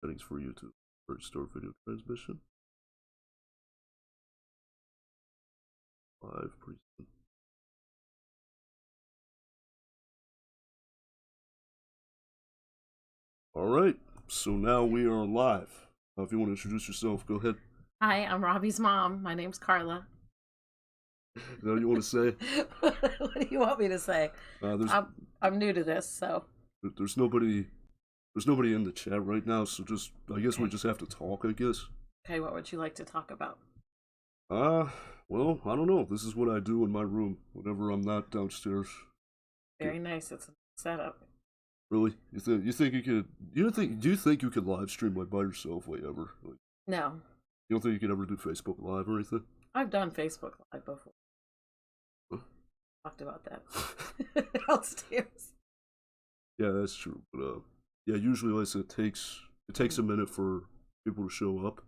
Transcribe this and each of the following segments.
Settings for YouTube. First start video transmission. Live present. Alright, so now we are live. If you want to introduce yourself, go ahead. Hi, I'm Robbie's mom. My name's Carla. Is that what you want to say? What do you want me to say? I'm new to this, so. There's nobody in the chat right now, so just, I guess we just have to talk, I guess. Okay, what would you like to talk about? Well, I don't know. This is what I do in my room whenever I'm not downstairs. Very nice. It's a setup. Really? You think you could? Do you think you could live stream like by yourself, like ever? Like, No. you don't think you could ever do Facebook Live or anything? I've done Facebook Live before. Huh? Talked about that downstairs. Yeah, that's true. But yeah, usually like I said, it takes a minute for people to show up.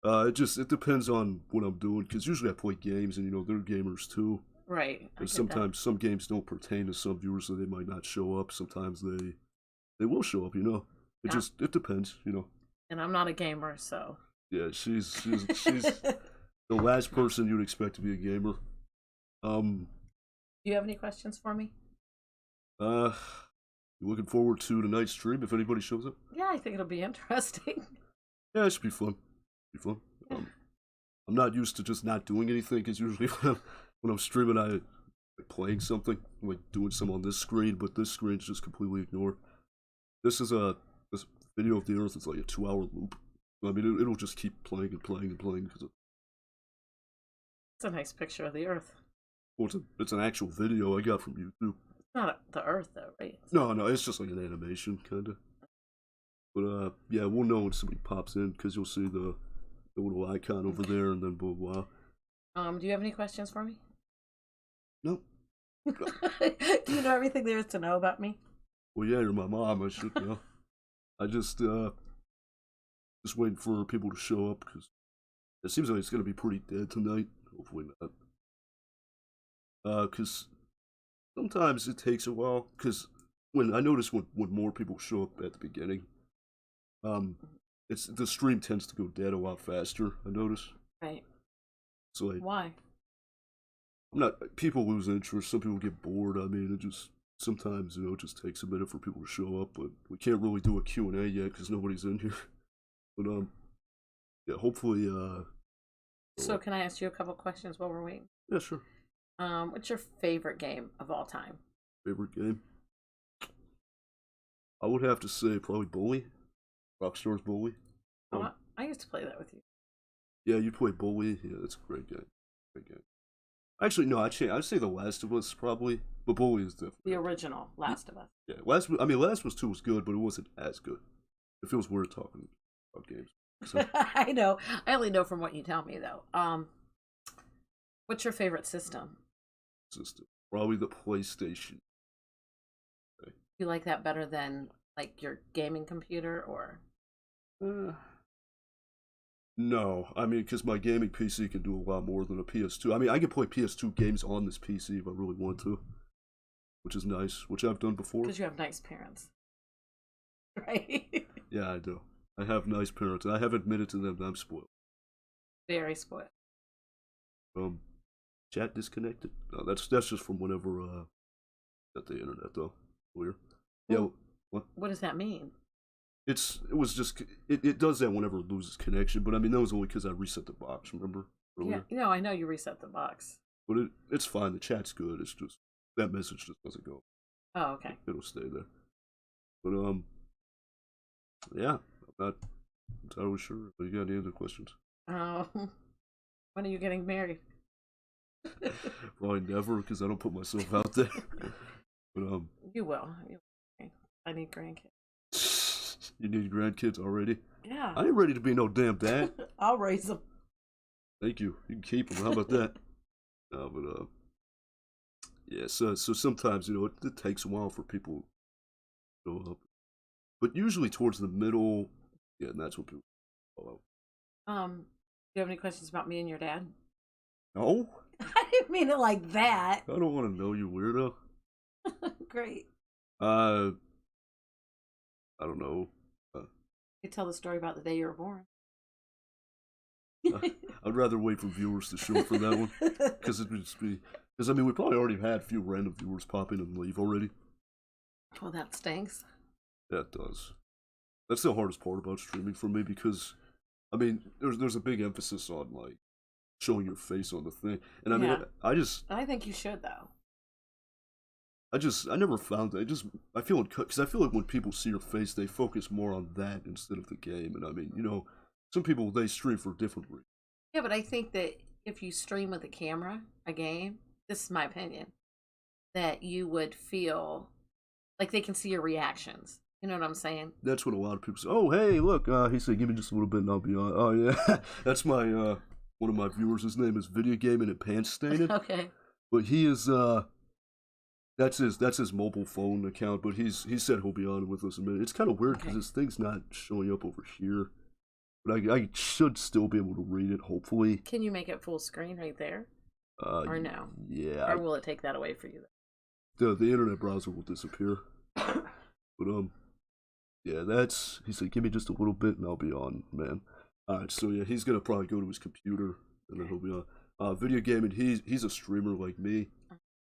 It depends on what I'm doing, because usually I play games, and they're gamers too. Right. And sometimes some games don't pertain to some viewers, so they might not show up. Sometimes they will show up. It depends. And I'm not a gamer, so. Yeah, she's the last person you'd expect to be a gamer. Do you have any questions for me? You looking forward to tonight's stream if anybody shows up? Yeah, I think it'll be interesting. Yeah, it should be fun. Yeah. I'm not used to just not doing anything, because usually when I'm streaming, I like playing something, like doing some on this screen, but this screen's just completely ignored. This video of the Earth is like a 2-hour loop. I mean, it'll just keep playing and playing and playing. It's a nice picture of the Earth. Well, it's an actual video I got from YouTube. It's not the Earth, though, right? No, it's just like an animation, kind of. But yeah, we'll know when somebody pops in, because you'll see the little icon over there, and then blah blah. Do you have any questions for me? No. Do you know everything there is to know about me? Well, yeah, you're my mom. I should know. I just waiting for people to show up, because it seems like it's gonna be pretty dead tonight. Hopefully not. Because sometimes it takes a while. Because when more people show up at the beginning, the stream tends to go dead a lot faster. I notice. Right. So like, why? People lose interest. Some people get bored. I mean, sometimes it just takes a minute for people to show up. But we can't really do a Q&A yet because nobody's in here. But yeah, hopefully. So can I ask you a couple questions while we're waiting? Yeah, sure. What's your favorite game of all time? Favorite game? I would have to say probably Bully. Rockstar's Bully. I used to play that with you. Yeah, you play Bully. Yeah, that's a great game. Actually, no, I'd say The Last of Us probably, but Bully is different. The original Last of Us. Yeah, Last of Us 2 was good, but it wasn't as good. It feels weird talking about games. So. I know. I only know from what you tell me, though. What's your favorite system? Probably the PlayStation. Okay. You like that better than like your gaming computer, or? No, I mean, because my gaming PC can do a lot more than a PS2. I mean, I can play PS2 games on this PC if I really want to, which is nice, which I've done before. Because you have nice parents, right? Yeah, I do. I have nice parents, and I have admitted to them that I'm spoiled. Very spoiled. Chat disconnected? No, that's just from whenever at the internet though. Weird. Yeah. What does that mean? It does that whenever it loses connection, but I mean that was only because I reset the box. Remember? Earlier? Yeah. No, I know you reset the box. But it's fine. The chat's good. It's just that message just doesn't go. Oh, okay. It'll stay there. But yeah, I'm not entirely sure. But you got any other questions? When are you getting married? Probably never, because I don't put myself out there. But you will. I need grandkids. You need grandkids already? Yeah. I ain't ready to be no damn dad. I'll raise them. Thank you. You can keep them. How about that? No, but yeah. So sometimes it takes a while for people to go up, but usually towards the middle, yeah, and that's what people follow. Do you have any questions about me and your dad? No. I didn't mean it like that. I don't want to know, you weirdo. Great. I don't know. You tell the story about the day you were born. I'd rather wait for viewers to show up for that one, because it would just be. Because I mean, we probably already had a few random viewers pop in and leave already. Well, that stinks. That does. That's the hardest part about streaming for me, because I mean, there's a big emphasis on like showing your face on the thing, and I mean, I think you should though. I never found that. I feel because I feel like when people see your face, they focus more on that instead of the game. And I mean, you know, some people they stream for different reasons. Yeah, but I think that if you stream with a camera, a game, this is my opinion, that you would feel like they can see your reactions. You know what I'm saying? That's what a lot of people say. Oh, hey, look, he said, give me just a little bit and I'll be on. Oh, yeah. That's my, one of my viewers. His name is Video Gaming and Pants Staining. Okay. But he is, that's his mobile phone account, but he said he'll be on with us in a minute. It's kind of weird because his thing's not showing up over here. But I should still be able to read it, hopefully. Can you make it full screen right there? Or no? Yeah. Or will it take that away for you? The internet browser will disappear. But, yeah, he said, give me just a little bit and I'll be on, man. Alright, so yeah, he's gonna probably go to his computer and then he'll be on. Video gaming, he's a streamer like me.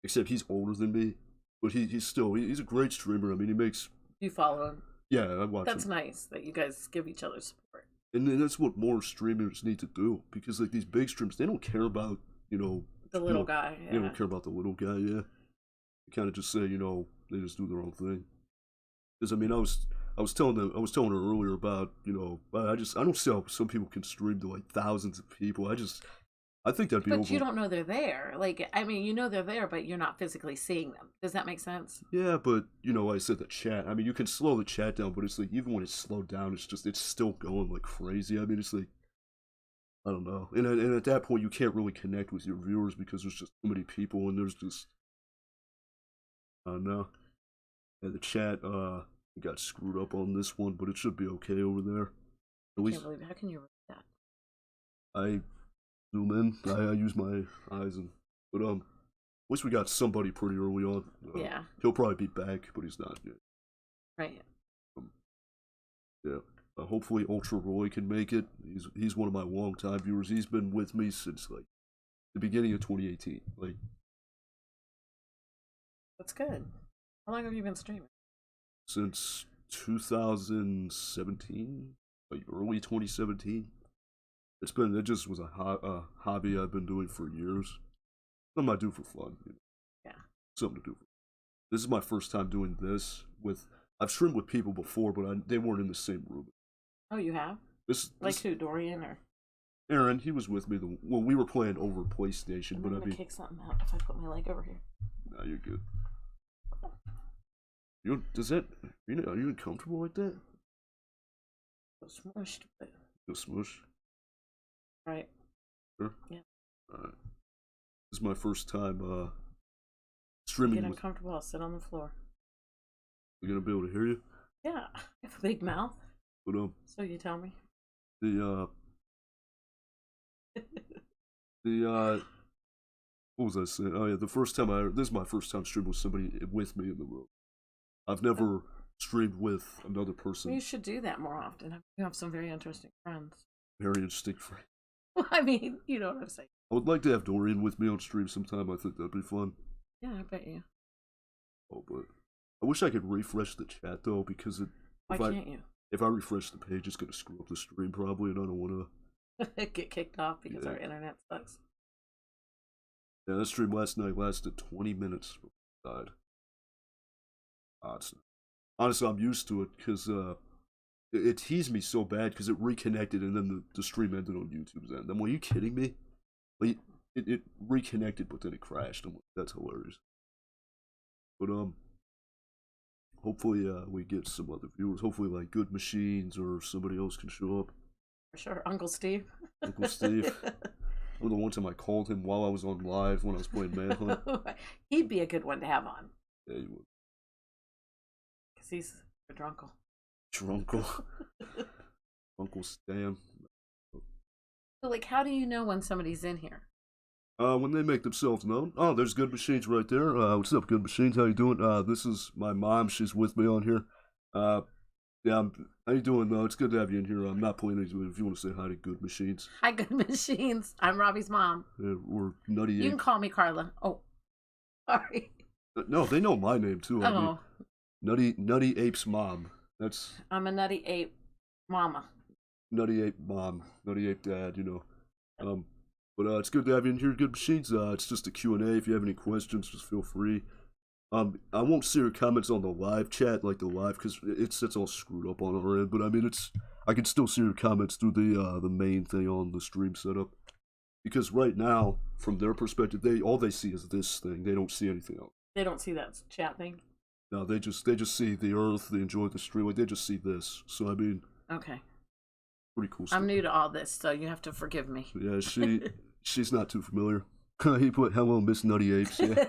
Except he's older than me. But he's a great streamer. I mean, he makes... You follow him? Yeah, I watch him. That's nice that you guys give each other support. And that's what more streamers need to do. Because, like, these big streamers, they don't care about, you know... The little guy, They don't care about the little guy, yeah. They kind of just say, you know, they just do their own thing. Because, I mean, I was telling her earlier about, you know, I don't see how some people can stream to, like, thousands of people. I think that'd be But you don't know they're there. Like, I mean, you know they're there, but you're not physically seeing them. Does that make sense? Yeah, but, you know, like I said, the chat. I mean, you can slow the chat down, but it's like, even when it's slowed down, it's still going like crazy. I mean, it's like, I don't know. And at that point, you can't really connect with your viewers because there's just too many people, and there's just, I don't know. And the chat, got screwed up on this one, but it should be okay over there. At least, I can't believe it. How can you read that? I zoom in. I use my eyes, but at least we got somebody pretty early on. Yeah. He'll probably be back, but he's not yet. Right. Yeah. Hopefully Ultra Roy can make it. He's one of my longtime viewers. He's been with me since like the beginning of 2018. Like, that's good. How long have you been streaming? Since 2017, like early 2017. It just was a hobby I've been doing for years. Something I do for fun. You know? Yeah. Something to do. This is my first time doing this I've streamed with people before, but they weren't in the same room. Oh, you have? Like who, Dorian or? Aaron, he was with me. We were playing over PlayStation, I'm gonna kick something out if I put my leg over here. Nah, you're good. Are you uncomfortable like that? Feel smushed, but... Feel smush? Right. Sure? Yeah. Alright. This is my first time, streaming. Get uncomfortable, I'll sit on the floor. You gonna be able to hear you? Yeah, I have a big mouth. But, So you tell me. What was I saying? Oh yeah, this is my first time streaming with somebody with me in the room. I've never streamed with another person. You should do that more often. You have some very interesting friends. Very interesting friends. Well, I mean, you know what I'm saying. I would like to have Dorian with me on stream sometime. I think that'd be fun. Yeah, I bet you. Oh, but I wish I could refresh the chat though, because Why can't you? If I refresh the page, it's gonna screw up the stream probably, and I don't want to get kicked off because our internet sucks. Yeah, that stream last night lasted 20 minutes before I died. Honestly, I'm used to it because it teased me so bad because it reconnected and then the stream ended on YouTube's end. I'm like, are you kidding me? Like, it reconnected, but then it crashed. I'm like, that's hilarious. But hopefully we get some other viewers. Hopefully like Good Machines or somebody else can show up. For sure, Uncle Steve. Uncle Steve. I remember the one time I called him while I was on live when I was playing Manhunt. He'd be a good one to have on. Yeah, he would. Because he's a drunkle. Drunkle. Uncle Stam. So, like, how do you know when somebody's in here? When they make themselves known. Oh, there's Good Machines right there. What's up, Good Machines? How you doing? This is my mom. She's with me on here. Yeah, How you doing, though? It's good to have you in here. I'm not playing anything. If you want to say hi to Good Machines. Hi, Good Machines. I'm Robbie's mom. We're Nutty Ape. You can call me Carla. Oh, sorry. No, they know my name, too. I mean, Oh, Nutty Ape's mom. That's I'm a Nutty Ape mama. Nutty Ape mom. Nutty Ape dad, But it's good to have you in here, Good Machines. It's just a Q&A. If you have any questions, just feel free. I won't see your comments on the live chat, like the live, because it's all screwed up on our end. But I mean, I can still see your comments through the main thing on the stream setup. Because right now, from their perspective, all they see is this thing. They don't see anything else. They don't see that chat thing. No, they just see the Earth. They enjoy the stream. Like they just see this. So I mean, Okay. pretty cool stuff. I'm new to all this, so you have to forgive me. Yeah, she's not too familiar. He put hello, Miss Nutty Apes. Yeah.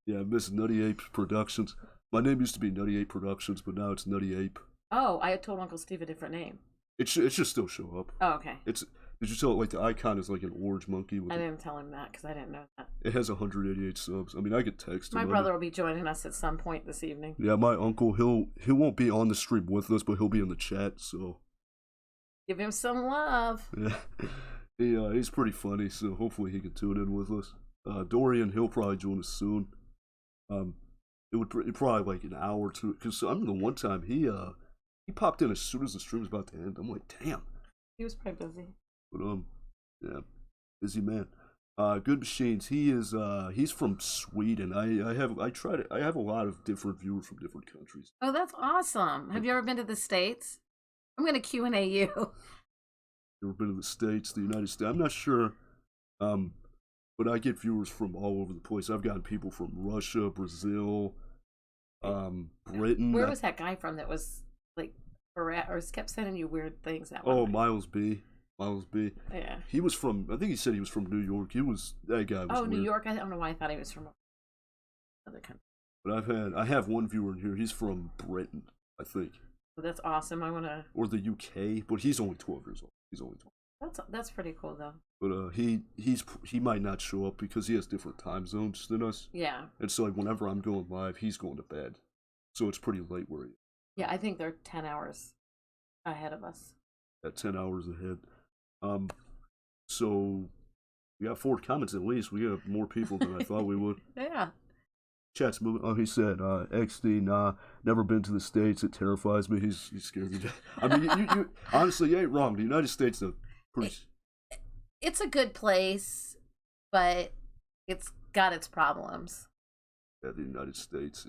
Yeah, Miss Nutty Ape Productionz. My name used to be Nutty Ape Productionz, but now it's Nutty Ape. Oh, I had told Uncle Steve a different name. It should still show up. Oh, okay. Did you tell it like the icon is like an orange monkey? I didn't tell him that because I didn't know that. It has 188 subs. I mean, I could text him. My brother will be joining us at some point this evening. Yeah, my uncle, he won't be on the stream with us, but he'll be in the chat, so. Give him some love. Yeah, he's pretty funny, so hopefully he can tune in with us. Dorian, he'll probably join us soon. It probably like an hour or two, because I remember the one time he popped in as soon as the stream was about to end. I'm like, damn. He was probably busy. But yeah, busy man. Good Machines. He's from Sweden. I have a lot of different viewers from different countries. Oh, that's awesome. Have you ever been to the States? I'm gonna Q&A you. You ever been to the States, the United States? I'm not sure. But I get viewers from all over the place. I've gotten people from Russia, Brazil, Britain. Where was that guy from that was like, or kept sending you weird things? Miles B. Yeah. He was from, I think he said he was from New York. That guy was Oh, weird. New York? I don't know why I thought he was from another country. But I have one viewer in here. He's from Britain, I think. Well, that's awesome. I want to. Or the UK, but he's only 12 years old. He's only 12. That's pretty cool though. But he might not show up because he has different time zones than us. Yeah. And so like whenever I'm going live, he's going to bed. So it's pretty late where he is. Yeah, I think they're 10 hours ahead of us. At 10 hours ahead. So we got 4 comments at least. We got more people than I thought we would. Yeah. Chat's moving. Oh, he said, XD, nah, never been to the States. It terrifies me. He's scared me. I mean, you honestly, you ain't wrong. The United States is pretty. It's a good place, but it's got its problems. Yeah, the United States.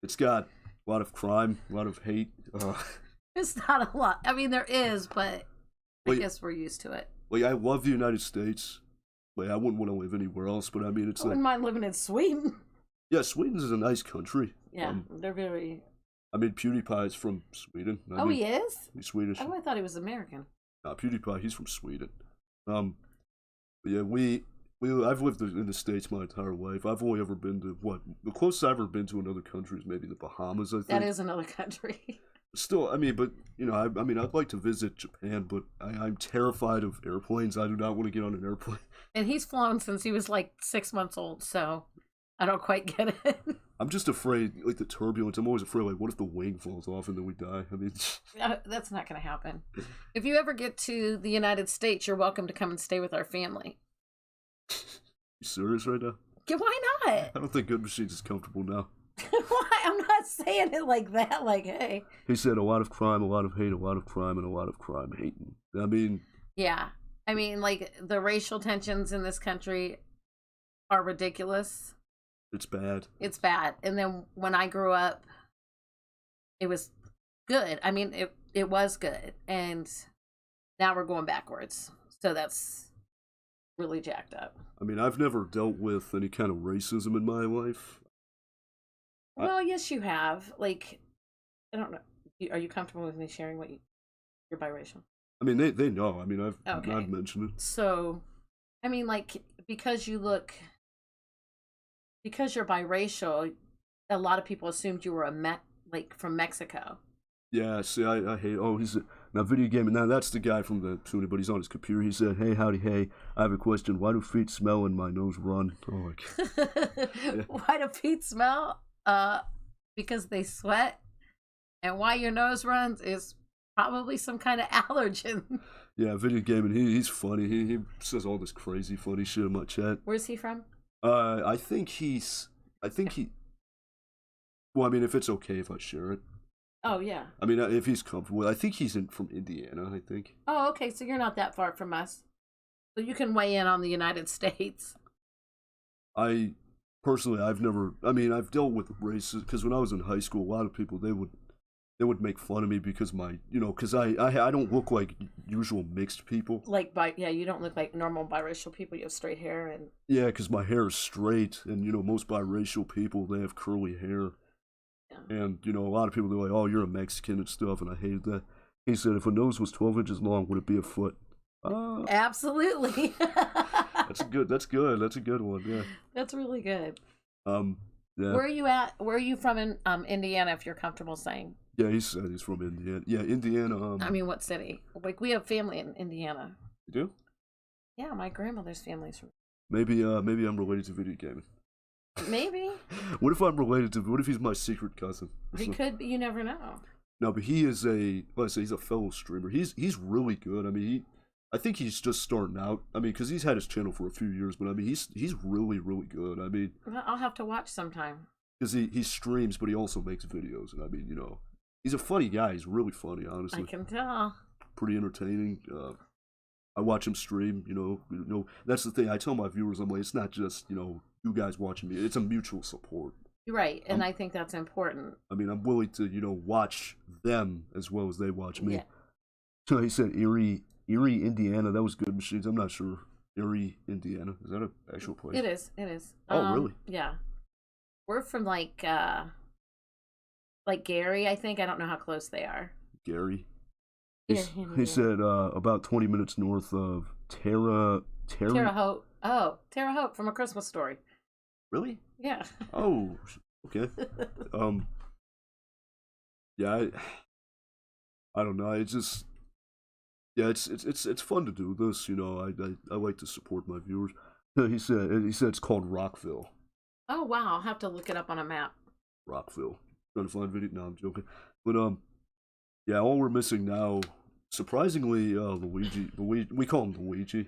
It's got a lot of crime, a lot of hate. It's not a lot. I mean, there is, but I guess we're used to it. Like, I love the United States. Like, I wouldn't want to live anywhere else, but I mean, it's I wouldn't mind living in Sweden. Yeah, Sweden is a nice country. Yeah, they're very. I mean, PewDiePie is from Sweden. He is? He's Swedish. Oh, I thought he was American. Nah, PewDiePie, he's from Sweden. But yeah, I've lived in the States my entire life. I've only ever been to the closest I've ever been to another country is maybe the Bahamas, I think. That is another country. Still, I mean, but, I mean, I'd like to visit Japan, but I'm terrified of airplanes. I do not want to get on an airplane. And he's flown since he was like 6 months old, so I don't quite get it. I'm just afraid, like, the turbulence. I'm always afraid, like, what if the wing falls off and then we die? I mean, that's not going to happen. If you ever get to the United States, you're welcome to come and stay with our family. You serious right now? Yeah, why not? I don't think Good Machines is comfortable now. Why? I'm not saying it like that, like, hey. He said a lot of crime, a lot of hate, a lot of crime, and a lot of crime hating. I mean... Yeah. I mean, like, the racial tensions in this country are ridiculous. It's bad. It's bad. And then when I grew up, it was good. I mean, it was good. And now we're going backwards. So that's really jacked up. I mean, I've never dealt with any kind of racism in my life. Well, yes, you have. Like, I don't know. Are you comfortable with me sharing what you're biracial? I mean, they know. I mean, I've mentioned it. So, I mean, like, because you're biracial, a lot of people assumed you were from Mexico. Yeah, see, I hate. Oh, now video gaming. Now that's the guy from the Tuna, but he's on his computer. He said, "Hey, howdy, hey. I have a question. Why do feet smell and my nose run?" Oh my god. Yeah. Why do feet smell? Because they sweat. And why your nose runs is probably some kind of allergen. Yeah, video gaming. He's funny. He says all this crazy funny shit in my chat. Where's he from? I think he. Well, I mean, if it's okay if I share it. Oh yeah. I mean, if he's comfortable, I think he's from Indiana. I think. Oh, okay. So you're not that far from us, so you can weigh in on the United States. I personally, I've never. I mean, I've dealt with races because when I was in high school, a lot of people they would make fun of me because because I don't look like usual mixed people. Like you don't look like normal biracial people. You have straight hair and. Yeah, because my hair is straight, and most biracial people they have curly hair. Yeah. And a lot of people they're like, "Oh, you're a Mexican and stuff," and I hated that. He said, "If a nose was 12 inches long, would it be a foot?" Absolutely. That's a good one. Yeah. That's really good. Yeah. Where are you at? Where are you from in Indiana? If you're comfortable saying. Yeah, he said he's from Indiana. Yeah, Indiana. I mean, what city? Like we have family in Indiana. You do? Yeah, my grandmother's family's from. Maybe I'm related to video gaming. Maybe. What if I'm related to? What if he's my secret cousin? He could be. You never know. No, but he is he's a fellow streamer. He's really good. I mean, I think he's just starting out. I mean, because he's had his channel for a few years, but I mean, he's really good. I mean, I'll have to watch sometime. Because he streams, but he also makes videos, and I mean, he's a funny guy. He's really funny, honestly. I can tell. Pretty entertaining. I watch him stream. That's the thing. I tell my viewers, I'm like, it's not just you guys watching me. It's a mutual support. Right, and I think that's important. I mean, I'm willing to watch them as well as they watch me. Yeah. So he said Erie, Indiana. That was good machines. I'm not sure. Erie, Indiana. Is that an actual place? It is. It is. Oh, really? Yeah. We're from like Gary, I think. I don't know how close they are. Gary. He said about 20 minutes north of Terre Haute. Oh, Terre Haute from A Christmas Story. Really? Yeah. Oh, okay. Yeah, I don't know. It's just it's fun to do this. I like to support my viewers. He said it's called Rockville. Oh wow, I'll have to look it up on a map. Rockville. Trying to find video. No, I'm joking. But yeah, all we're missing now, surprisingly, Luigi. We call him Luigi.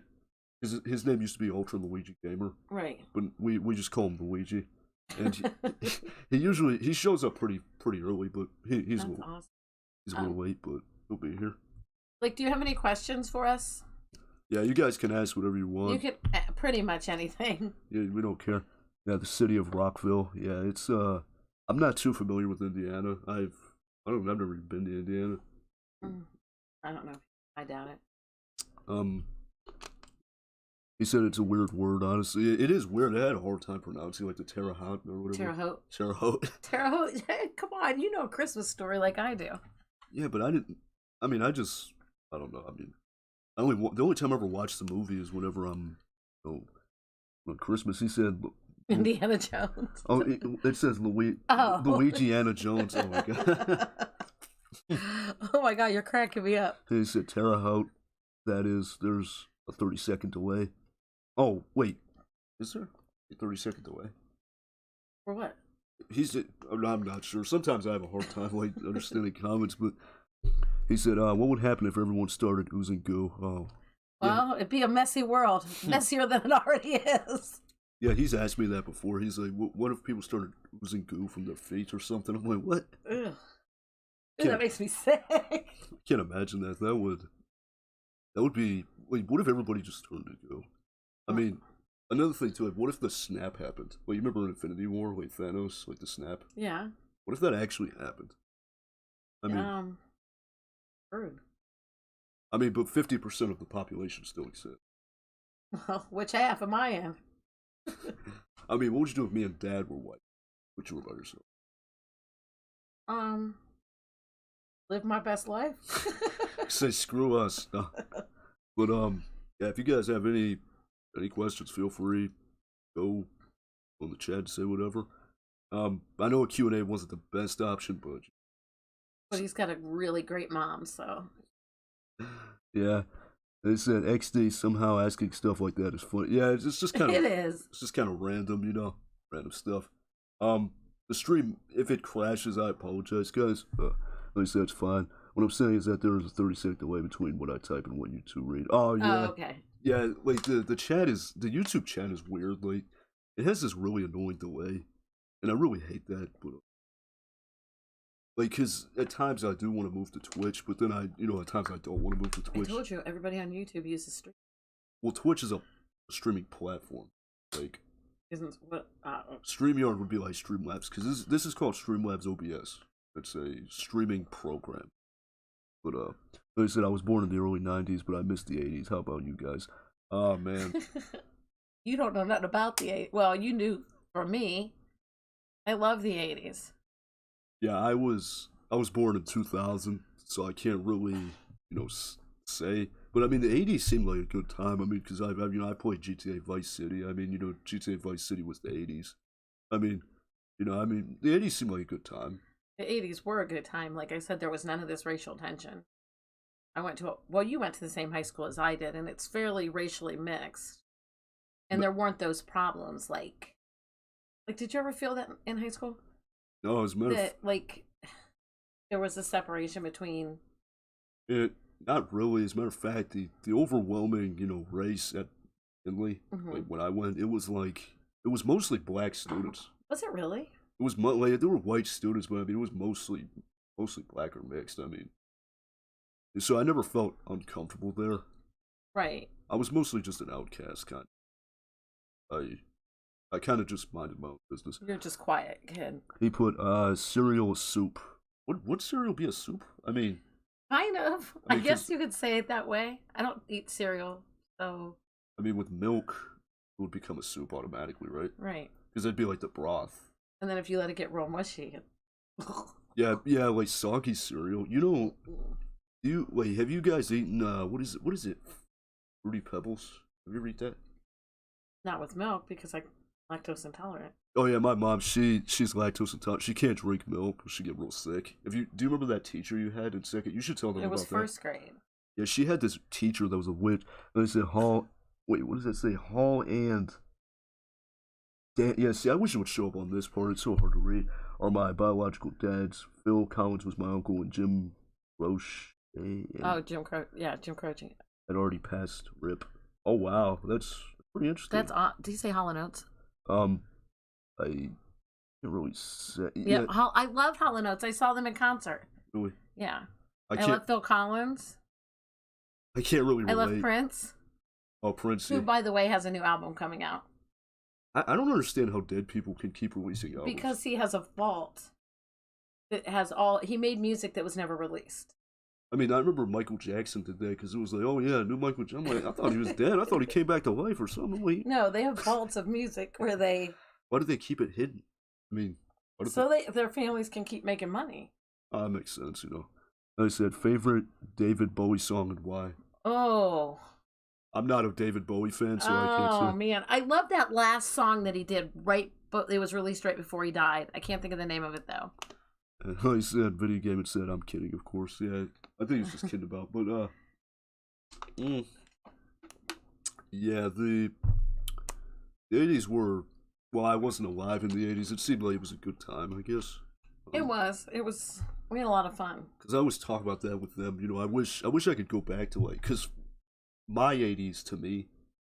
His name used to be Ultra Luigi Gamer. Right. But we just call him Luigi. And he shows up pretty early, but he's awesome. He's a little late, but he'll be here. Like, do you have any questions for us? Yeah, you guys can ask whatever you want. You can pretty much anything. Yeah, we don't care. Yeah, the city of Rockville. Yeah, it's I'm not too familiar with Indiana. I've never even been to Indiana. I don't know. I doubt it. He said it's a weird word, honestly. It is weird. I had a hard time pronouncing like the Terre Haute or whatever. Terre Haute. Terre Haute. Terre Haute. Come on, you know A Christmas Story like I do. Yeah, but I didn't. I mean, I don't know. I mean, the only time I ever watched the movie is whenever I'm, on Christmas. He said Indiana Jones. Oh, it says Luigiana Jones. Oh my god. Oh my god, you're cracking me up. He said Terre Haute. That is, there's a 30-second delay. Oh wait, is there a 30-second delay? For what? I'm not sure. Sometimes I have a hard time understanding comments, but he said, "What would happen if everyone started oozing goo?" Oh. Well, yeah. It'd be a messy world, messier than it already is. Yeah, he's asked me that before. He's like, "What if people started oozing goo from their feet or something?" I'm like, "What?" Ugh. That makes me sick. I can't imagine that. That would be. Like, what if everybody just turned to goo? I mean, another thing too. Like, what if the snap happened? Like, you remember in Infinity War, like Thanos, like the snap? Yeah. What if that actually happened? I mean, rude. I mean, but 50% of the population still exists. Well, which half am I in? I mean, what would you do if me and Dad were white? What you were by yourself? Live my best life. Say screw us. No. But yeah, if you guys have any questions, feel free. Go on the chat, say whatever. I know a Q&A wasn't the best option, but he's got a really great mom, so. Yeah. They said XD somehow asking stuff like that is funny. Yeah, it's just kind of. It is. It's just kind of random, random stuff. The stream, if it crashes, I apologize, guys. At least that's fine. What I'm saying is that there is a 30-second delay between what I type and what you two read. Oh yeah. Oh, okay. Yeah, like the chat is the YouTube chat is weird. Like it has this really annoying delay, and I really hate that. But like, cause at times I do want to move to Twitch, but then at times I don't want to move to Twitch. I told you, everybody on YouTube uses stream. Well, Twitch is a streaming platform. Like, Isn't what? StreamYard would be like Streamlabs, because this is called Streamlabs OBS. It's a streaming program. But like I said, I was born in the early '90s, but I missed the '80s. How about you guys? Oh man. You don't know nothing about the '80s. Well, you knew. For me, I love the '80s. Yeah, I was born in 2000, so I can't really say. But I mean, the '80s seemed like a good time. I mean, because I played GTA Vice City. I mean, GTA Vice City was the '80s. I mean, the '80s seemed like a good time. The '80s were a good time. Like I said, there was none of this racial tension. You went to the same high school as I did, and it's fairly racially mixed. And there weren't those problems. Like, did you ever feel that in high school? No, as a matter of like, there was a separation between. It not really. As a matter of fact, the overwhelming race at Finley, like when I went, it was mostly black students. Was it really? It was like there were white students, but I mean it was mostly black or mixed. I mean, so I never felt uncomfortable there. Right. I was mostly just an outcast kind. I kind of just minded my own business. You're just quiet, kid. He put cereal soup. Would cereal be a soup? I mean, kind of. I guess you could say it that way. I don't eat cereal, so. I mean, with milk, it would become a soup automatically, right? Right. Because it'd be like the broth. And then if you let it get real mushy. yeah, like soggy cereal. Have you guys eaten what is it? Fruity Pebbles? Have you ever eaten that? Not with milk because I'm lactose intolerant. Oh yeah, my mom, she's lactose intolerant. She can't drink milk. She get real sick. Do you remember that teacher you had in second? You should tell them about that. It was first grade. Yeah, she had this teacher that was a witch. And they said what does that say? Hall and yeah, see, I wish it would show up on this part. It's so hard to read. Are my biological dads. Phil Collins was my uncle, and Jim Roche. Jim Croce. Had already passed. Rip. Oh wow, that's pretty interesting. That's do you say Hall & Oates? I can't really say. Yeah, I love Hall & Oates. I saw them in concert. Really? Yeah. I love Phil Collins. I can't really relate. I love Prince. Oh, Prince. Who, by the way, has a new album coming out. I don't understand how dead people can keep releasing albums. Because he has a vault that has he made music that was never released. I mean, I remember Michael Jackson did that because it was like, oh yeah, new Michael Jackson. I'm like, I thought he was dead. I thought he came back to life or something. Like, no, they have vaults of music where they. Why do they keep it hidden? I mean, their families can keep making money. That makes sense, I said favorite David Bowie song and why. Oh. I'm not a David Bowie fan, so I can't say. Oh man, I love that last song that he did but it was released right before he died. I can't think of the name of it though. He said video game and said I'm kidding, of course. Yeah, I think he's just kidding about. But yeah, the 80s were. Well, I wasn't alive in the 80s. It seemed like it was a good time, I guess. It was. We had a lot of fun. Because I always talk about that with them. I wish I could go back to because my 80s to me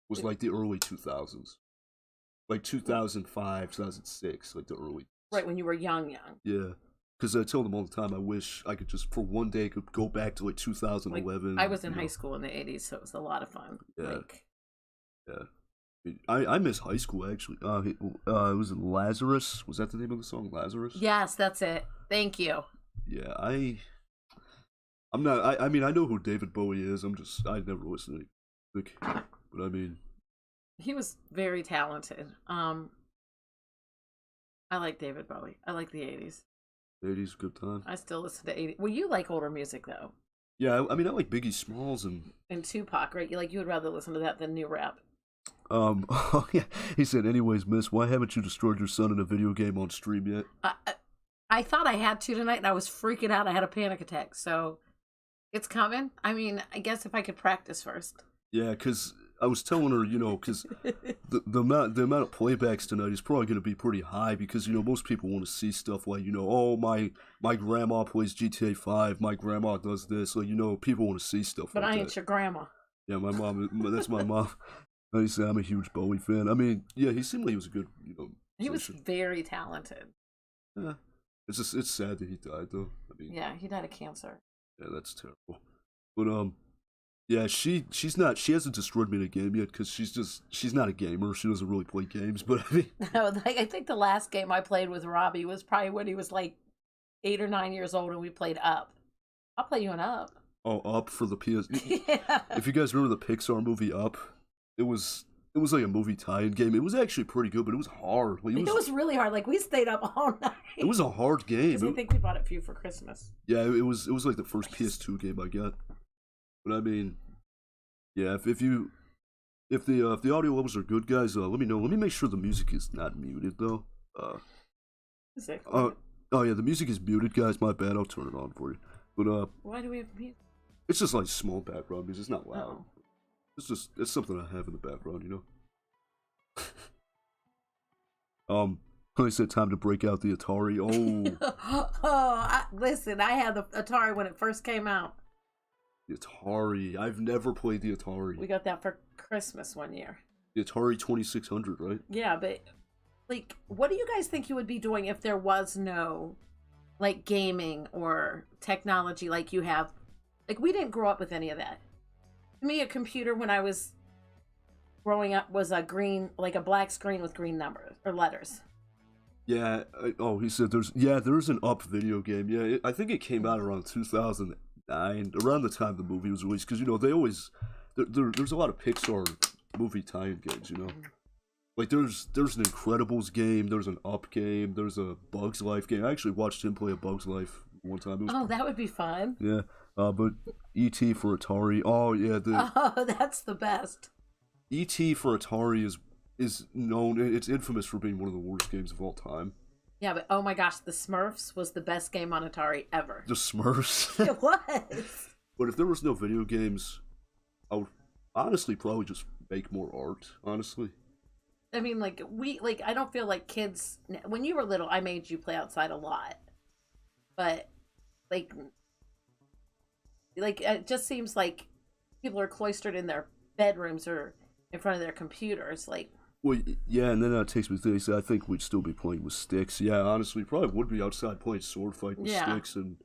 was like the early 2000s, like 2005, 2006, like the early. Right when you were young. Yeah, because I tell them all the time. I wish I could just for one day could go back to like 2011. Like, I was in high school in the 80s, so it was a lot of fun. Yeah. Yeah. I miss high school actually. It was Lazarus. Was that the name of the song, Lazarus? Yes, that's it. Thank you. Yeah, I'm not. I mean, I know who David Bowie is. I never listened to music, but I mean, he was very talented. I like David Bowie. I like the 80s. 80s, good time. I still listen to 80s. Well, you like older music though. Yeah, I mean, I like Biggie Smalls and Tupac, right? You would rather listen to that than new rap. Oh yeah. He said, anyways, miss, why haven't you destroyed your son in a video game on stream yet? I thought I had to tonight, and I was freaking out. I had a panic attack, so it's coming. I mean, I guess if I could practice first. Yeah, because I was telling her, you know, because the amount of playbacks tonight is probably going to be pretty high because, you know, most people want to see stuff like, you know, oh, my grandma plays GTA 5, my grandma does this, like, you know, people want to see stuff But like I that. ain't your grandma. Yeah, my mom, that's my mom. I say I'm a huge Bowie fan. I mean, yeah, he seemed like he was a good, you know, He was musician. very talented. Yeah, it's sad that he died though. I mean, Yeah, he died of cancer. yeah, that's terrible. But yeah, she hasn't destroyed me in a game yet because she's not a gamer. She doesn't really play games. But I mean, No, like I think the last game I played with Robbie was probably when he was like 8 or 9 years old, and we played Up. I'll play you an Up. oh, Up for the PS. Yeah. If you guys remember the Pixar movie Up, it was like a movie tie-in game. It was actually pretty good, but it was hard. Like, It was really hard. Like we stayed up all night. it was a hard game. Because I think we bought it for you for Christmas. Yeah, it was like the first PS2 game I got. But I mean, yeah, if the audio levels are good, guys, let me know. Let me make sure the music is not muted though. Is it? Oh yeah, the music is muted, guys. My bad. I'll turn it on for you. But Why do we have music? it's just like small background music. It's not loud. Oh. It's something I have in the background, you know. Like I said, time to break out the Atari. Oh, Listen, I had the Atari when it first came out. the Atari. I've never played the Atari. We got that for Christmas one year. The Atari 2600, right? Yeah, but like, what do you guys think you would be doing if there was no like gaming or technology like you have? Like, we didn't grow up with any of that. To me, a computer when I was growing up was a green, like a black screen with green numbers or letters. Yeah. He said there's an Up video game. Yeah, I think it came out around 2009, around the time the movie was released. Because you know they always there's a lot of Pixar movie tie-in games. You know, like there's an Incredibles game, there's an Up game, there's a Bugs Life game. I actually watched him play a Bugs Life one time. It was, Oh, that would be fun. yeah. But E.T. for Atari. Oh yeah, Oh, that's the best. E.T. for Atari is known. It's infamous for being one of the worst games of all time. Yeah, but oh my gosh, the Smurfs was the best game on Atari ever. The Smurfs. It was. But if there was no video games, I would honestly probably just make more art. Honestly. I mean, like I don't feel like kids. When you were little, I made you play outside a lot, but like it just seems like people are cloistered in their bedrooms or in front of their computers. Like, Well, yeah, and then that takes me to this. I think we'd still be playing with sticks. Yeah, honestly, probably would be outside playing sword fight with sticks. And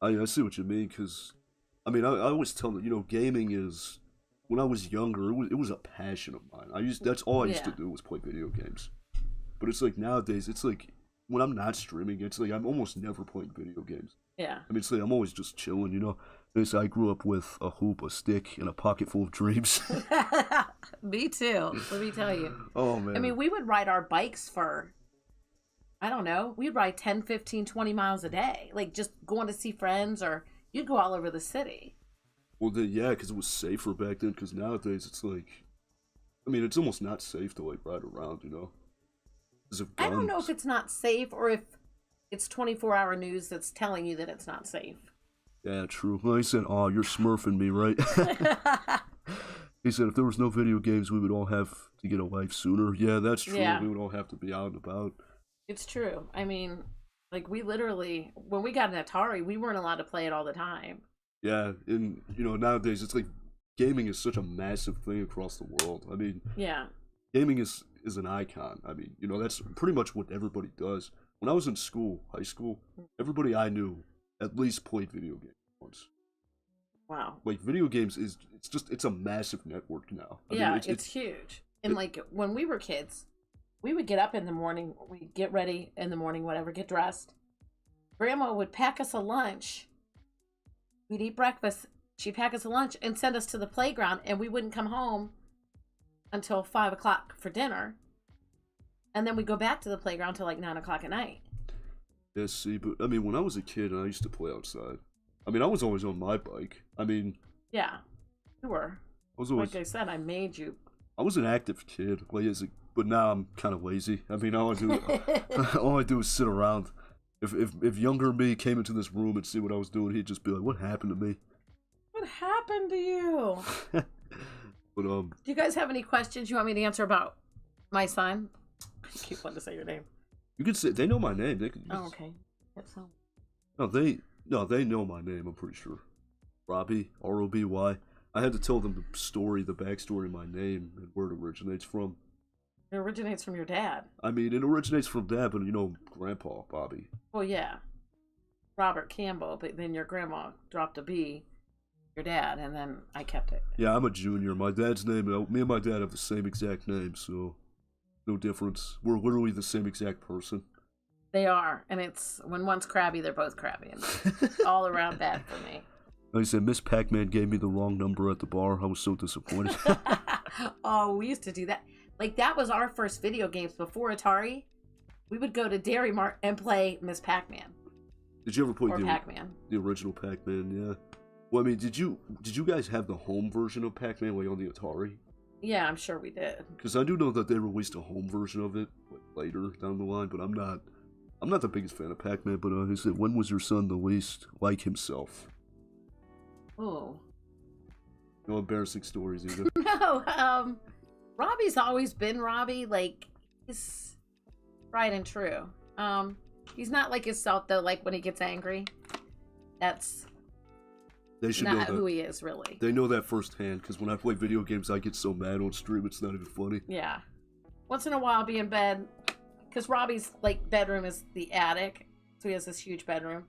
I see what you mean, because, I mean, I always tell them, you know, gaming is, when I was younger, it was a passion of mine. That's all I used to do was play video games. But it's like nowadays, it's like, when I'm not streaming, it's like I'm almost never playing video games. yeah. I mean, it's like I'm always just chilling, you know. I grew up with a hoop, a stick, and a pocket full of dreams. Me too. Let me tell you. Oh, man. I mean, we would ride our bikes for, I don't know, we'd ride 10, 15, 20 miles a day. Like, just going to see friends, or you'd go all over the city. Well, yeah, because it was safer back then, because nowadays it's like, I mean, it's almost not safe to, like, ride around, you know? Because of guns. I don't know if it's not safe or if it's 24-hour news that's telling you that it's not safe. Yeah, true. Well, he said, oh, you're smurfing me, right? He said, if there was no video games, we would all have to get a life sooner. Yeah, that's true. Yeah. We would all have to be out and about. It's true. I mean, like, we literally, when we got an Atari, we weren't allowed to play it all the time. Yeah, and, you know, nowadays it's like gaming is such a massive thing across the world. I mean, Yeah. gaming is an icon. I mean, you know, that's pretty much what everybody does. When I was in school, high school, everybody I knew at least played video games once. Wow. Like, video games it's a massive network now. I Yeah, mean, it's huge. And like when we were kids, we would get up in the morning, we'd get ready in the morning, whatever, get dressed. Grandma would pack us a lunch. We'd eat breakfast. She'd pack us a lunch and send us to the playground, and we wouldn't come home until 5 o'clock for dinner. And then we'd go back to the playground till like 9 o'clock at night. Yeah, see, but I mean, when I was a kid, I used to play outside. I mean, I was always on my bike. I mean, Yeah, you were. I was always, Like I said, I made you. I was an active kid, like, but now I'm kind of lazy. I mean, all I do is sit around. If younger me came into this room and see what I was doing, he'd just be like, "What happened to me?" What happened to you? But Do you guys have any questions you want me to answer about my son? I keep wanting to say your name. you could say they know my name. They could. Oh, okay. That's all. No, they know my name. I'm pretty sure. Robbie, R-O-B-Y. I had to tell them the story, the backstory of my name, and where it originates from. It originates from your dad. I mean, it originates from Dad, but Grandpa Bobby. Well, yeah, Robert Campbell. But then your grandma dropped a B, your dad, and then I kept it. Yeah, I'm a junior. My dad's name. Me and my dad have the same exact name, so no difference. We're literally the same exact person. They are, and it's when one's crabby, they're both crabby, and it's all around bad for me. Like I said, Miss Pac-Man gave me the wrong number at the bar. I was so disappointed. Oh, we used to do that. Like, that was our first video games before Atari. We would go to Dairy Mart and play Miss Pac-Man. Did you ever play Pac-Man? The original Pac-Man? Yeah. Well, I mean, did you guys have the home version of Pac-Man like on the Atari? Yeah, I'm sure we did. Because I do know that they released a home version of it like later down the line, but I'm not the biggest fan of Pac-Man. But he said, when was your son the least like himself? Oh. No embarrassing stories either. No, Robbie's always been Robbie. Like, he's right and true. He's not like himself though. Like when he gets angry, that's not who he is really. They know that firsthand because when I play video games, I get so mad on stream it's not even funny. Yeah. Once in a while, I'll be in bed because Robbie's like bedroom is the attic, so he has this huge bedroom,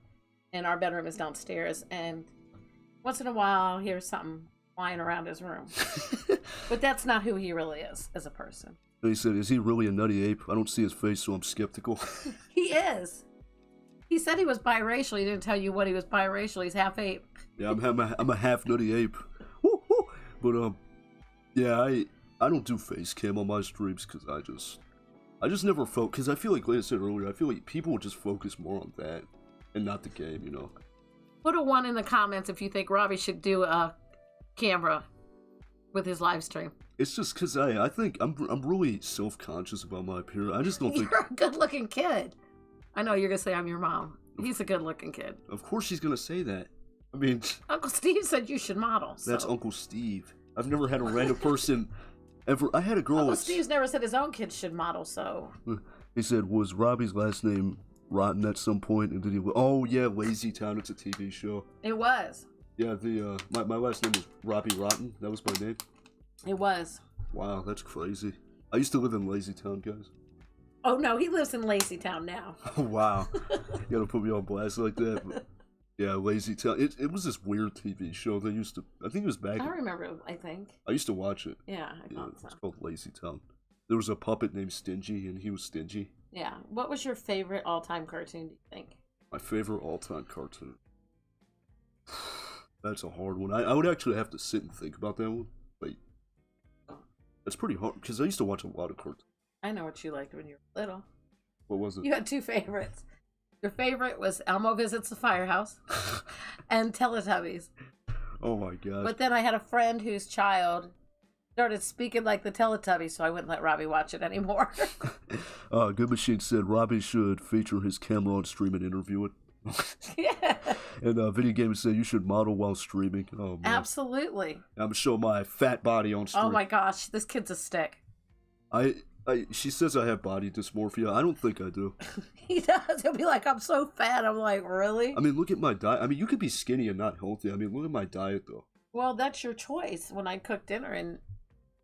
and our bedroom is downstairs. And once in a while, I'll hear something flying around his room. But that's not who he really is as a person. And he said, is he really a nutty ape? I don't see his face, so I'm skeptical. He is. He said he was biracial. He didn't tell you what he was biracial. He's half ape. Yeah, I'm a half nutty ape. Woo, woo. But, yeah, I don't do face cam on my streams because I just never felt, because I feel like I said earlier, I feel like people would just focus more on that and not the game, you know. Put a 1 in the comments if you think Robbie should do a camera with his live stream. It's just because I think I'm really self-conscious about my appearance. I just don't think... You're a good-looking kid. I know you're going to say I'm your mom. He's a good-looking kid. Of course she's going to say that. I mean... Uncle Steve said you should model. So. That's Uncle Steve. I've never had a random person ever... I had a girl... Uncle Steve's never said his own kids should model, so... He said, was Robbie's last name Rotten at some point? And did he... Oh, yeah, Lazy Town. It's a TV show. It was. Yeah, my last name was Robbie Rotten. That was my name. It was. Wow, that's crazy. I used to live in Lazy Town, guys. Oh, no, he lives in Lazy Town now. Oh, wow. You gotta put me on blast like that. But, yeah, Lazy Town. It was this weird TV show they used to... I think it was back... I remember, I think. I used to watch it. Yeah, I thought so. It's called Lazy Town. There was a puppet named Stingy, and he was stingy. Yeah. What was your favorite all-time cartoon, do you think? My favorite all-time cartoon? That's a hard one. I would actually have to sit and think about that one. Wait. That's pretty hard, because I used to watch a lot of cartoons. I know what you liked when you were little. What was it? You had 2 favorites. Your favorite was Elmo Visits the Firehouse and Teletubbies. Oh my god. But then I had a friend whose child started speaking like the Teletubbies, so I wouldn't let Robbie watch it anymore. Good Machine said Robbie should feature his camera on stream and interview it. Yeah. And Video Gamer said you should model while streaming. Oh man. Absolutely. I'm gonna show my fat body on stream. Oh my gosh, this kid's a stick. She says I have body dysmorphia. I don't think I do. He does. He'll be like, I'm so fat. I'm like, really? I mean, look at my diet. I mean, you could be skinny and not healthy. I mean, look at my diet, though. Well, that's your choice. When I cook dinner and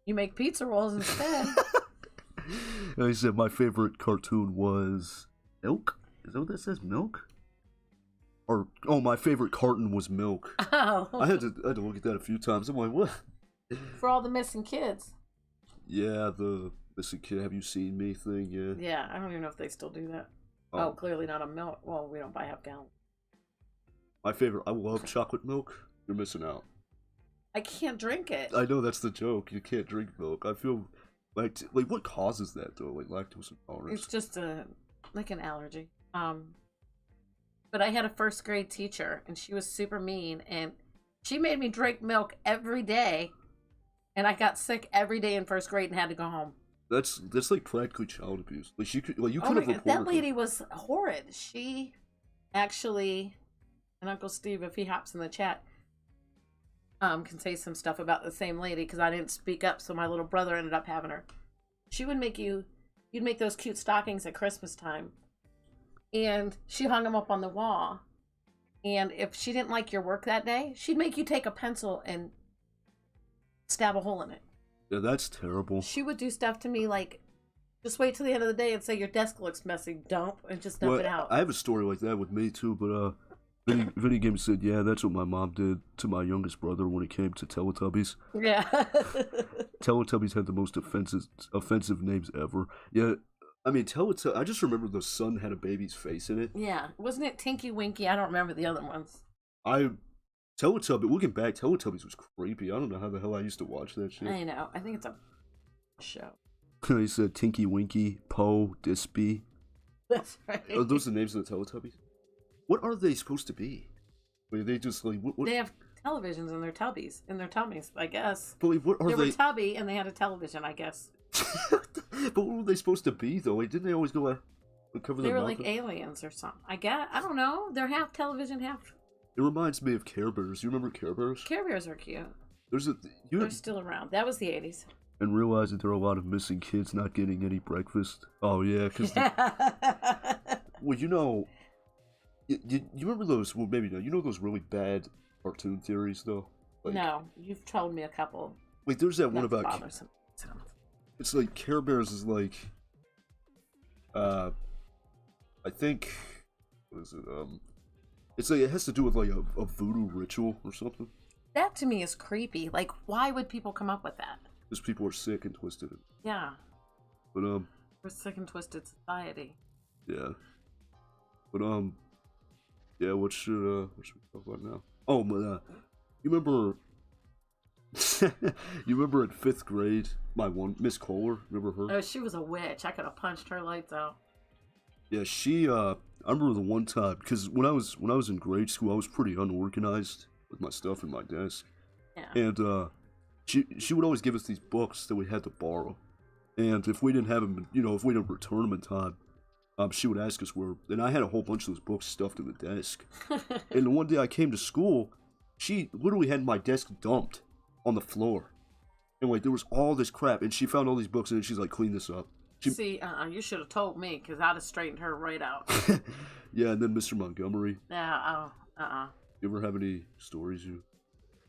you make pizza rolls instead. And he said my favorite cartoon was Milk? Is that what that says? Milk? Or, oh, my favorite carton was Milk. Oh. I had to look at that a few times. I'm like, what? For all the missing kids. Yeah, the Missing Kid, Have You Seen Me thing, yeah. Yeah, I don't even know if they still do that. Oh, clearly not a milk. Well, we don't buy half gallon. My favorite, I love chocolate milk. You're missing out. I can't drink it. I know, that's the joke. You can't drink milk. I feel like what causes that, though? Like lactose intolerance? It's just like an allergy. But I had a first grade teacher, and she was super mean, and she made me drink milk every day, and I got sick every day in first grade and had to go home. That's like practically child abuse. Like you could have reported that lady was horrid. She actually, and Uncle Steve, if he hops in the chat, can say some stuff about the same lady because I didn't speak up, so my little brother ended up having her. She would make you'd make those cute stockings at Christmas time, and she hung them up on the wall. And if she didn't like your work that day, she'd make you take a pencil and stab a hole in it. Yeah, that's terrible. She would do stuff to me like, just wait till the end of the day and say your desk looks messy, and just dump it out. I have a story like that with me too, but Vinny Games said, yeah, that's what my mom did to my youngest brother when it came to Teletubbies. Yeah. Teletubbies had the most offensive names ever. Yeah, I mean, I just remember the sun had a baby's face in it. Yeah. Wasn't it Tinky Winky? I don't remember the other ones. Looking back, Teletubbies was creepy. I don't know how the hell I used to watch that shit. I know. I think it's a show. He said Tinky Winky, Poe, Dispy. That's right. Are those the names of the Teletubbies? What are they supposed to be? Like, they just like what? They have televisions in their tummies, I guess. But like, what are they were tubby and they had a television, I guess. But what were they supposed to be though? Like, didn't they always go cover their They were mouth? like aliens or something. I don't know. They're half television, half. It reminds me of Care Bears. You remember Care Bears? Care Bears are cute. They're still around. That was the 80s. And realize that there are a lot of missing kids not getting any breakfast. Oh yeah, because well, you know, you remember those? Well, maybe not. You know those really bad cartoon theories though. Like, no, you've told me a couple. Like there's that one about. Bothersome. It's like Care Bears is like, I think, what is it? It's like it has to do with like a voodoo ritual or something. That to me is creepy. Like, why would people come up with that? Because people are sick and twisted. Yeah. But we're sick and twisted society. Yeah. But yeah. What should we talk about now? Oh, but you remember? You remember in 5th grade, my one Miss Kohler? Remember her? Oh, she was a witch. I could have punched her lights out. Yeah, she. I remember the one time because when I was in grade school, I was pretty unorganized with my stuff in my desk. Yeah. And she would always give us these books that we had to borrow, and if we didn't have them, if we didn't return them in time, she would ask us where. And I had a whole bunch of those books stuffed in the desk. And one day I came to school, she literally had my desk dumped on the floor, and like there was all this crap, and she found all these books, and then she's like, "Clean this up." See, you should have told me because I'd have straightened her right out. Yeah, and then Mr. Montgomery. Yeah. You ever have any stories you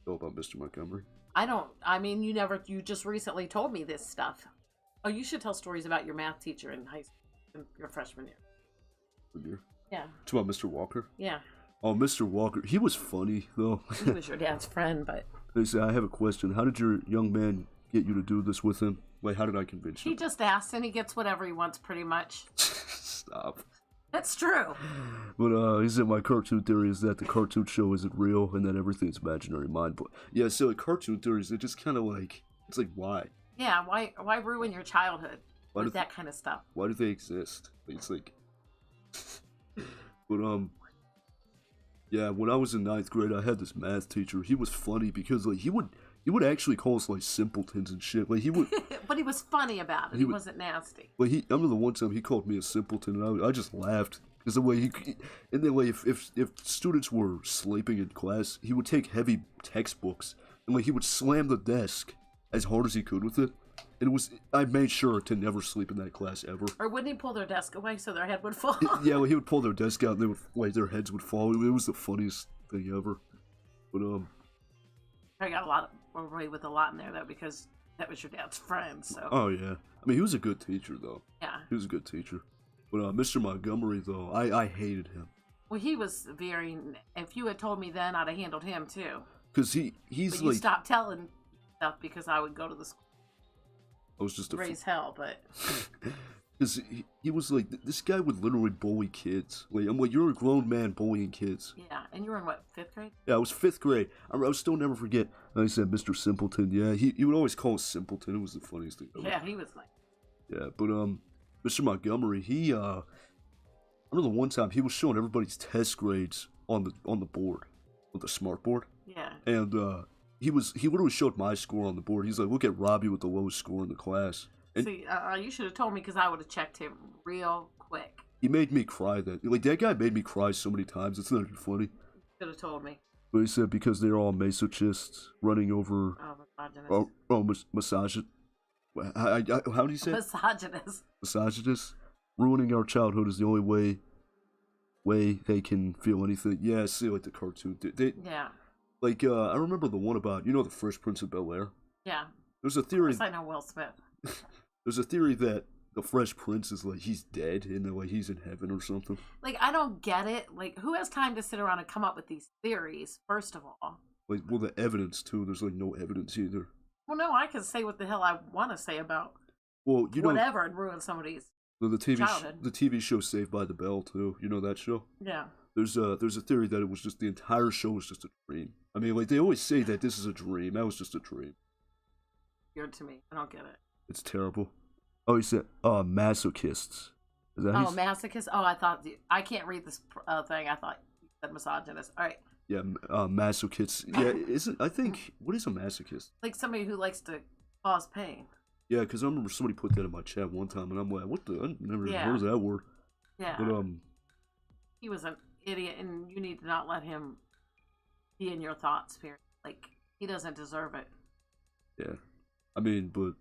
know about Mr. Montgomery? I don't. I mean, you just recently told me this stuff. Oh, you should tell stories about your math teacher in high school, in your freshman year. What year? Yeah. It's about Mr. Walker? Yeah. Oh, Mr. Walker. He was funny, though. He was your dad's friend, but... They say, I have a question. How did your young man get you to do this with him? Like, how did I convince you? He just asks, and he gets whatever he wants, pretty much. Stop. That's true. But he said my cartoon theory is that the cartoon show isn't real and that everything's imaginary mind. But yeah, so like, cartoon theories, they're just kind of like, it's like, why? Yeah, why ruin your childhood with that kind of stuff? Why do they exist? It's like, but yeah, when I was in 9th grade, I had this math teacher. He was funny because like he would actually call us like simpletons and shit. Like he would, but he was funny about it. He wasn't nasty. Like I remember the one time he called me a simpleton, and I just laughed because the way and then like if students were sleeping in class, he would take heavy textbooks and like he would slam the desk as hard as he could with it. And I made sure to never sleep in that class ever. Or wouldn't he pull their desk away so their head would fall? Yeah, well, he would pull their desk out and their heads would fall. It was the funniest thing ever. But I got away with a lot in there though because that was your dad's friend. So. Oh yeah, I mean he was a good teacher though. Yeah. He was a good teacher. But Mr. Montgomery though, I hated him. Well, he was very. If you had told me then, I'd have handled him too. Cause he's but like. You stopped telling stuff because I would go to the school. I was just raise hell, but because he was like this guy would literally bully kids. Like I'm like, you're a grown man bullying kids. Yeah, and you were in what, 5th grade? Yeah, I was 5th grade. I would still never forget. And I said, Mr. Simpleton. Yeah, he would always call us Simpleton. It was the funniest thing ever. Yeah, he was like. Yeah, but Mr. Montgomery, I remember the one time he was showing everybody's test grades on the board, with the smart board. Yeah. And he literally showed my score on the board. He's like, look at Robbie with the lowest score in the class. And see, you should have told me because I would have checked him real quick. He made me cry that guy made me cry so many times. It's not even funny. Should have told me. But he said because they're all masochists running over. Oh, misogynist. Misogynist. How do you say? Misogynist. Misogynist. Ruining our childhood is the only way they can feel anything. Yeah, see, like the cartoon. Yeah. Like, I remember the one about, the Fresh Prince of Bel-Air? Yeah. There's a theory. Of course I know Will Smith. There's a theory that the Fresh Prince is like, he's dead and that, like, he's in heaven or something. Like, I don't get it. Like, who has time to sit around and come up with these theories, first of all? Like, well, the evidence, too. There's, like, no evidence either. Well, no, I can say what the hell I want to say about whatever and ruin somebody's childhood. The TV show Saved by the Bell, too. You know that show? Yeah. There's a theory that it was just, the entire show was just a dream. I mean, like, they always say that this is a dream. That was just a dream. Weird to me. I don't get it. It's terrible. Oh, he said, masochists. Is that masochists? Oh, I can't read this thing. I thought you said misogynist. All right. Yeah, masochists. Yeah, what is a masochist? Like somebody who likes to cause pain. Yeah, because I remember somebody put that in my chat one time, and I'm like, what the? I never heard of that word. Yeah. But, he was an idiot, and you need to not let him be in your thoughts, period. Like, he doesn't deserve it. Yeah. I mean, but,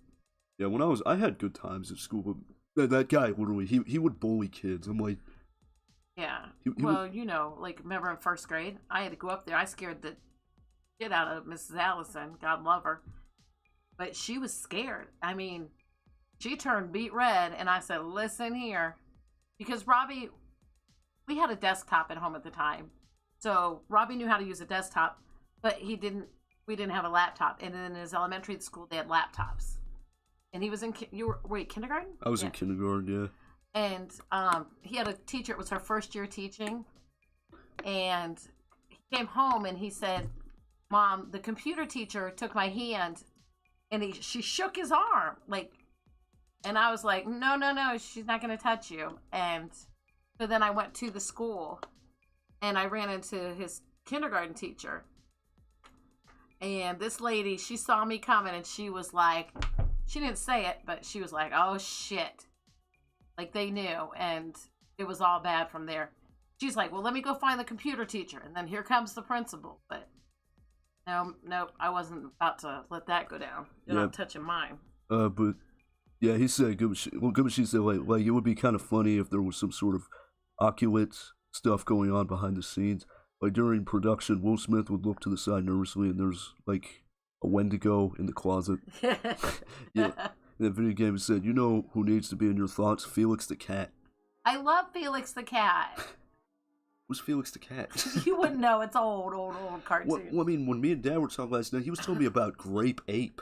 yeah, I had good times at school, but that guy, literally, he would bully kids. I'm like... Yeah. Like, remember in first grade, I had to go up there. I scared the shit out of Mrs. Allison. God love her. But she was scared. I mean, she turned beet red, and I said, listen here. Because Robbie, we had a desktop at home at the time. So Robbie knew how to use a desktop, but we didn't have a laptop. And then in his elementary school, they had laptops. And he was in, kindergarten? I was in kindergarten, yeah. And he had a teacher. It was her first year teaching. And he came home and he said, Mom, the computer teacher took my hand and she shook his arm. And I was like, no, she's not going to touch you. And so then I went to the school and I ran into his kindergarten teacher. And this lady, she saw me coming and she was like, she didn't say it, but she was like, oh shit. Like they knew, and it was all bad from there. She's like, well, let me go find the computer teacher. And then here comes the principal. But no, I wasn't about to let that go down. You're not touching mine. But yeah, he said, Gumshe said, like it would be kind of funny if there was some sort of occult stuff going on behind the scenes. Like during production, Will Smith would look to the side nervously, and there's like a Wendigo in the closet. Yeah. In the video game, it said, you know who needs to be in your thoughts? Felix the cat. I love Felix the cat. Who's Felix the cat? You wouldn't know. It's old cartoon. Well, I mean, when me and Dad were talking last night, he was telling me about Grape Ape.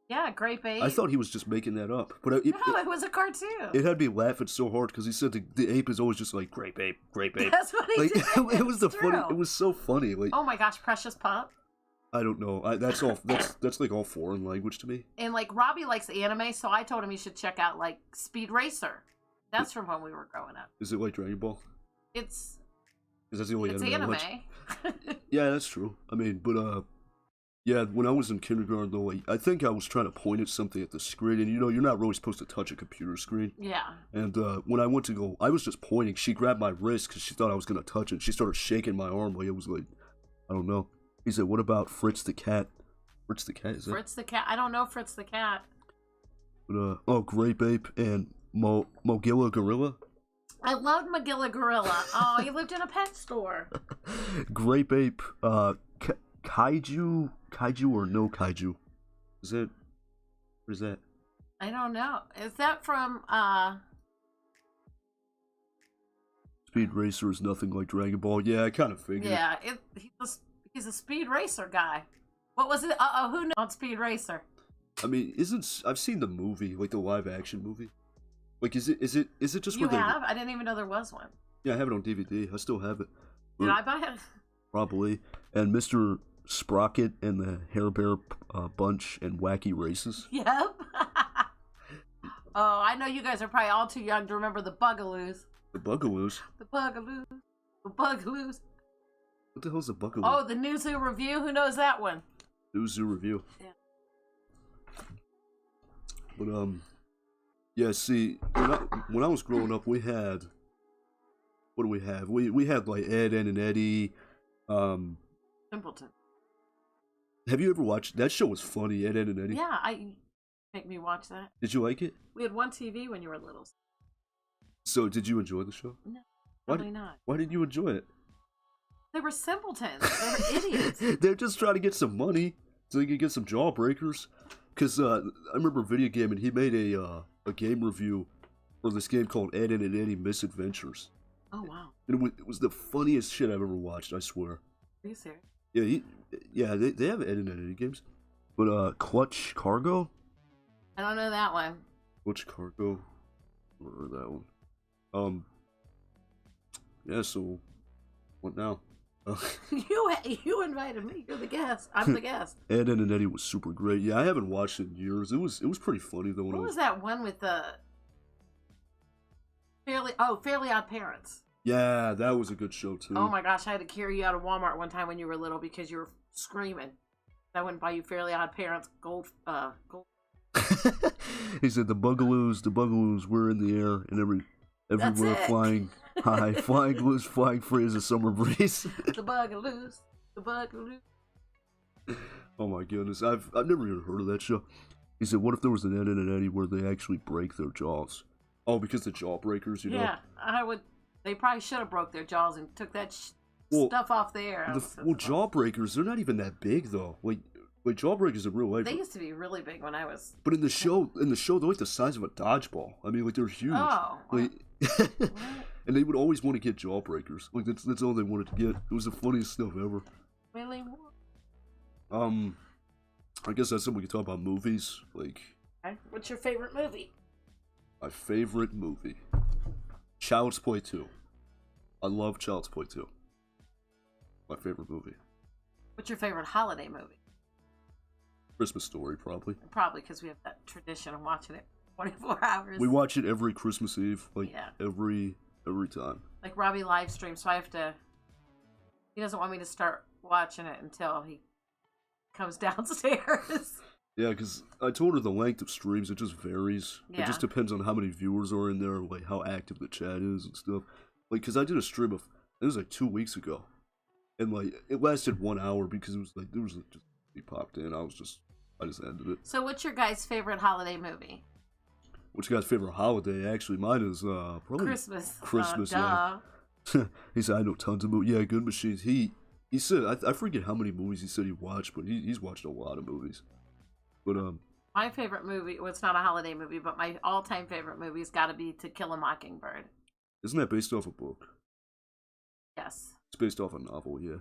Yeah, Grape Ape. I thought he was just making that up. But it was a cartoon. It had me laughing so hard because he said the ape is always just like, Grape Ape, Grape Ape. That's what he did. It was it was so funny. Like, oh my gosh, Precious Pup. I don't know. That's like all foreign language to me. And like Robbie likes anime, so I told him he should check out like Speed Racer. That's from when we were growing up. Is it like Dragon Ball? It's the only anime. Yeah, that's true. I mean, but yeah, when I was in kindergarten though, I think I was trying to point at something at the screen, and you're not really supposed to touch a computer screen. Yeah. And when I went to go, I was just pointing. She grabbed my wrist because she thought I was gonna touch it. She started shaking my arm like it was like, I don't know. He said, what about Fritz the cat? Fritz the cat, is that? Fritz the cat? I don't know Fritz the cat. But, Grape Ape and Mogilla Gorilla? I loved Mogilla Gorilla. Oh, he lived in a pet store. Grape Ape, Kaiju or no Kaiju? What is that? I don't know. Is that from, Speed Racer is nothing like Dragon Ball. Yeah, I kind of figured. Yeah, he's a Speed Racer guy. What was it? Who knows on Speed Racer? I mean, I've seen the movie, like the live action movie. Like, is it just you have? I didn't even know there was one. Yeah, I have it on DVD. I still have it. Did I buy it? Probably. And Mr. Sprocket and the Hair Bear Bunch and Wacky Races. Yep. Oh, I know you guys are probably all too young to remember the Bugaloos. The Bugaloos? The Bugaloos. The Bugaloos. What the hell's a Bugaloo? Oh, the New Zoo Review? Who knows that one? New Zoo Review. Yeah. But, yeah, see, when I was growing up, we had, what do we have? We had, like, Ed, Ed, and Eddie, Simpleton. Have you ever watched that show? Was funny, Ed, Ed and Eddie. Yeah, I make me watch that. Did you like it? We had one TV when you were little. So, did you enjoy the show? No, probably not. Why did you enjoy it? They were simpletons. They were idiots. They're just trying to get some money so they can get some jawbreakers. Because I remember Video Game, and he made a game review for this game called Ed, Ed and Eddie Misadventures. Oh, wow. And it was the funniest shit I've ever watched, I swear. Are you serious? Yeah, they have Ed and Eddie games. But Clutch Cargo? I don't know that one. Clutch Cargo? Or that one. Yeah, so what now? You invited me. You're the guest. I'm the guest. Ed, Ed and Eddie was super great. Yeah, I haven't watched it in years. It was pretty funny though. What was that one with the Fairly Odd Parents? Yeah, that was a good show too. Oh my gosh, I had to carry you out of Walmart one time when you were little because you were screaming. I wouldn't buy you Fairly Odd Parents gold. He said the bugaloos were in the air and everywhere flying high, flying loose, flying free as a summer breeze. The bugaloos. Oh my goodness, I've never even heard of that show. He said, what if there was an Ed and Eddie where they actually break their jaws? Oh, because the jawbreakers, you know? Yeah, I would. They probably should have broke their jaws and took that stuff off the air. Well, jawbreakers, they're not even that big though. Like jawbreakers in real life. They used to be really big when I was. But in the show, they're like the size of a dodgeball. I mean, like they're huge. Oh. Like, and they would always want to get jawbreakers. Like that's all they wanted to get. It was the funniest stuff ever. Really? I guess that's something we can talk about movies. Like, what's your favorite movie? My favorite movie, Child's Play 2. I love Child's Play 2. My favorite movie. What's your favorite holiday movie? Christmas Story, probably. Probably because we have that tradition of watching it 24 hours. We watch it every Christmas Eve, like every time. Like Robbie live stream, so I have to. He doesn't want me to start watching it until he comes downstairs. Yeah, because I told her the length of streams, it just varies. Yeah. It just depends on how many viewers are in there, like how active the chat is and stuff. Like, because I did a stream of, it was like 2 weeks ago. And like, it lasted 1 hour because it was like, there was just, he popped in, I just ended it. So what's your guys' favorite holiday movie? What's your guys' favorite holiday? Actually, mine is probably Christmas. Christmas, yeah. He said, I know tons of movies. Yeah, Good Machines. He said, I forget how many movies he said he watched, but he's watched a lot of movies. But my favorite movie, well, it's not a holiday movie, but my all-time favorite movie's got to be To Kill a Mockingbird. Isn't that based off a book? Yes. It's based off a novel, yeah.